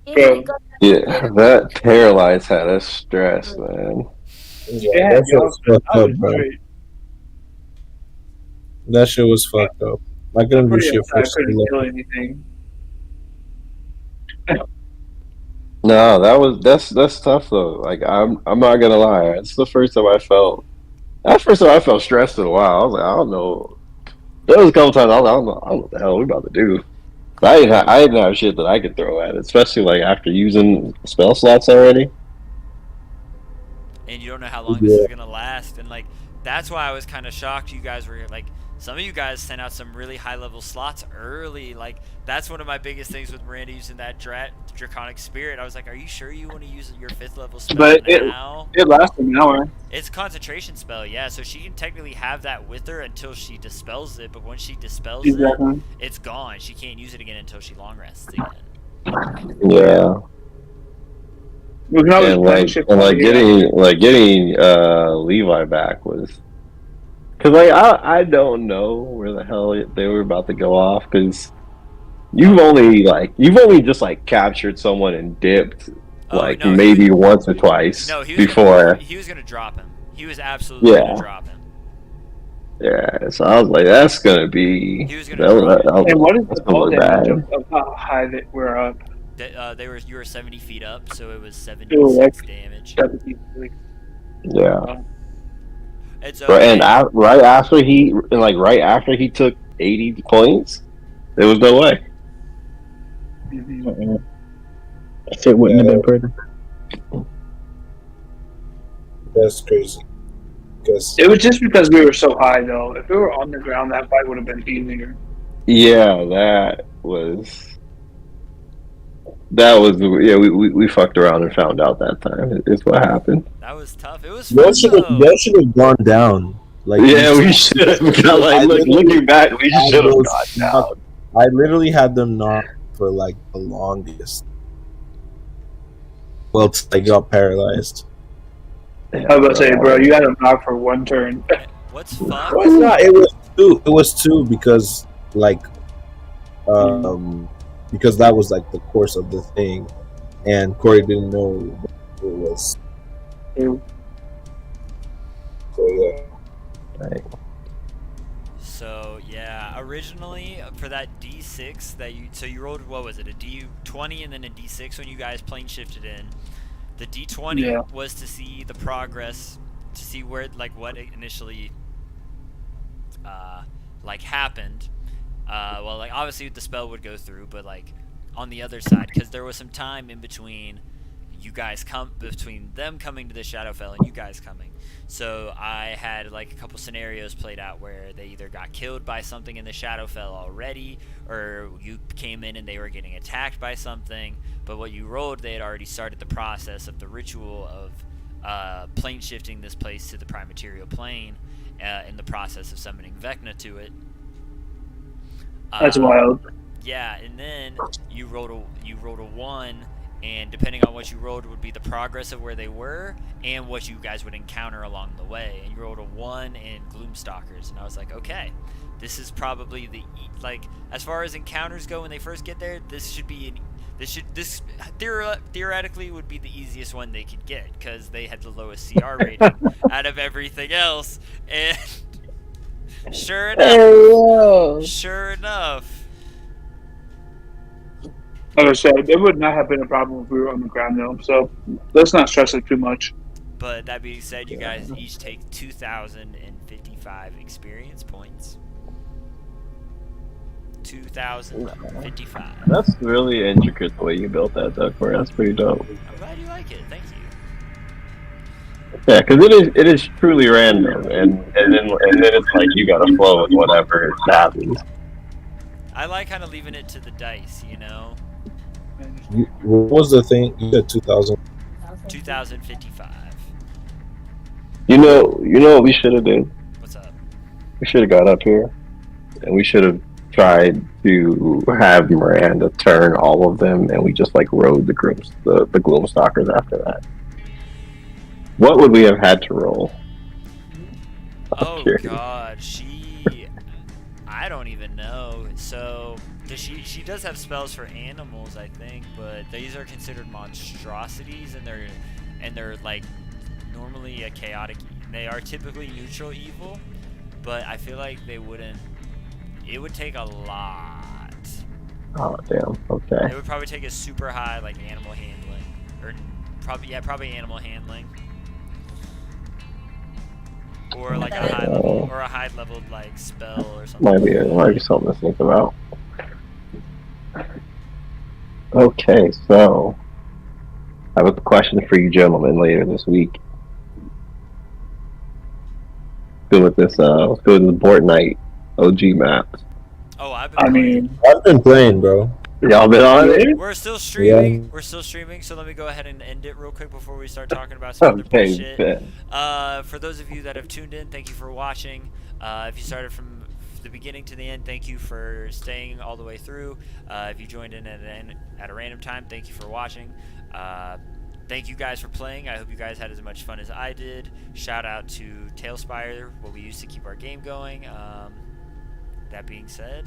Yeah, that paralyze had us stressed, man. Yeah, that shit was fucked up, bro. That shit was fucked up. I couldn't do shit for so long. Anything. No, that's tough though. Like I'm not gonna lie. It's the first time I felt. That's the first time I felt stressed in a while. I was like, I don't know. There was a couple times I don't know what the hell we're about to do. I didn't have shit that I could throw at it, especially like after using spell slots already. And you don't know how long this is gonna last, and like that's why I was kind of shocked. You guys were like, some of you guys sent out some really high level slots early. Like that's one of my biggest things with Miranda using that Draconic Spirit. I was like, are you sure you want to use your 5th level spell now? It lasts an hour. It's a concentration spell, yeah. So she can technically have that with her until she dispels it. But once she dispels it, it's gone. She can't use it again until she long rests again. Yeah. We can always getting Levi back was. Cause like I don't know where the hell they were about to go off. Cause you've only just like captured someone and dipped like no, maybe once or twice No, he was before. he was gonna drop him. He was absolutely Yeah. gonna drop him. Yeah, so I was like, that's gonna be. He was gonna drop him. And what is that's the gonna fall be damage bad. of how high that we're up? You were 70 feet up, so it was Ooh, 76 damage. Yeah. It's Right, okay. and right after he took 80 points, there was no way. Mhm. If it wouldn't have been pretty. That's crazy. Because It was just because we were so high, though. If we were on the ground, that fight would have been easier. Yeah, that was. Yeah. We fucked around and found out that time. Is what happened. That was tough. It was y'all fun should though. have gone down. Like Yeah, we should have. Like, looking back, we I should have was got knocked. down. I literally had them knocked for like the longest. Well, till I got paralyzed. I was about to say, bro, you had him knocked for one turn. What's fun? Well, it's not. It was two. It was two because like, because that was like the course of the thing, and Corey didn't know what it was. So yeah. Right. So yeah, originally for that D6 that you rolled, what was it, a D20 and then a D6 when you guys plane shifted in. The D20 was to see the progress, to see where what initially happened. Well, like obviously the spell would go through, but like on the other side, because there was some time in between between them coming to the Shadowfell and you guys coming. So I had like a couple scenarios played out where they either got killed by something in the Shadowfell already, or you came in and they were getting attacked by something. But what you rolled, they had already started the process of the ritual of plane shifting this place to the prime material plane, in the process of summoning Vecna to it. That's wild. Yeah, and then you rolled a 1, and depending on what you rolled would be the progress of where they were and what you guys would encounter along the way. And you rolled a 1 in Gloomstalkers, and I was like, okay, this is probably as far as encounters go when they first get there, this theoretically would be the easiest one they could get because they had the lowest CR rating out of everything else. And sure enough. Like I said, it would not have been a problem if we were on the ground, though. So let's not stress it too much. But that being said, you guys each take 2,055 experience points. 2,055. That's really intricate the way you built that, though, Corey. That's pretty dope. I'm glad you like it. Thank you. Yeah, because it is truly random, and then it's like you gotta flow with whatever happens. I like kind of leaving it to the dice, you know. What was the thing? You said 2,000. 2,055. You know what we should have done? What's up? We should have got up here, and we should have tried to have Miranda turn all of them, and we just like rode the Gloomstalkers after that. What would we have had to roll? Oh God, I don't even know. So she does have spells for animals, I think, but these are considered monstrosities, and they're like normally a chaotic. They are typically neutral evil, but I feel like they wouldn't. It would take a lot. Oh damn. Okay. It would probably take a super high like animal handling, or probably animal handling. Or like a high leveled like spell or something. Might be something to think about. Okay, so I have a question for you gentlemen later this week. Let's go with the Fortnite OG maps. Oh, I've been playing, bro. Y'all been on it? We're still streaming. Yeah. We're still streaming. So let me go ahead and end it real quick before we start talking about some other bullshit. For those of you that have tuned in, thank you for watching. If you started from the beginning to the end, thank you for staying all the way through. If you joined in at a random time, thank you for watching. Thank you guys for playing. I hope you guys had as much fun as I did. Shout out to Tailspire, what we used to keep our game going. That being said,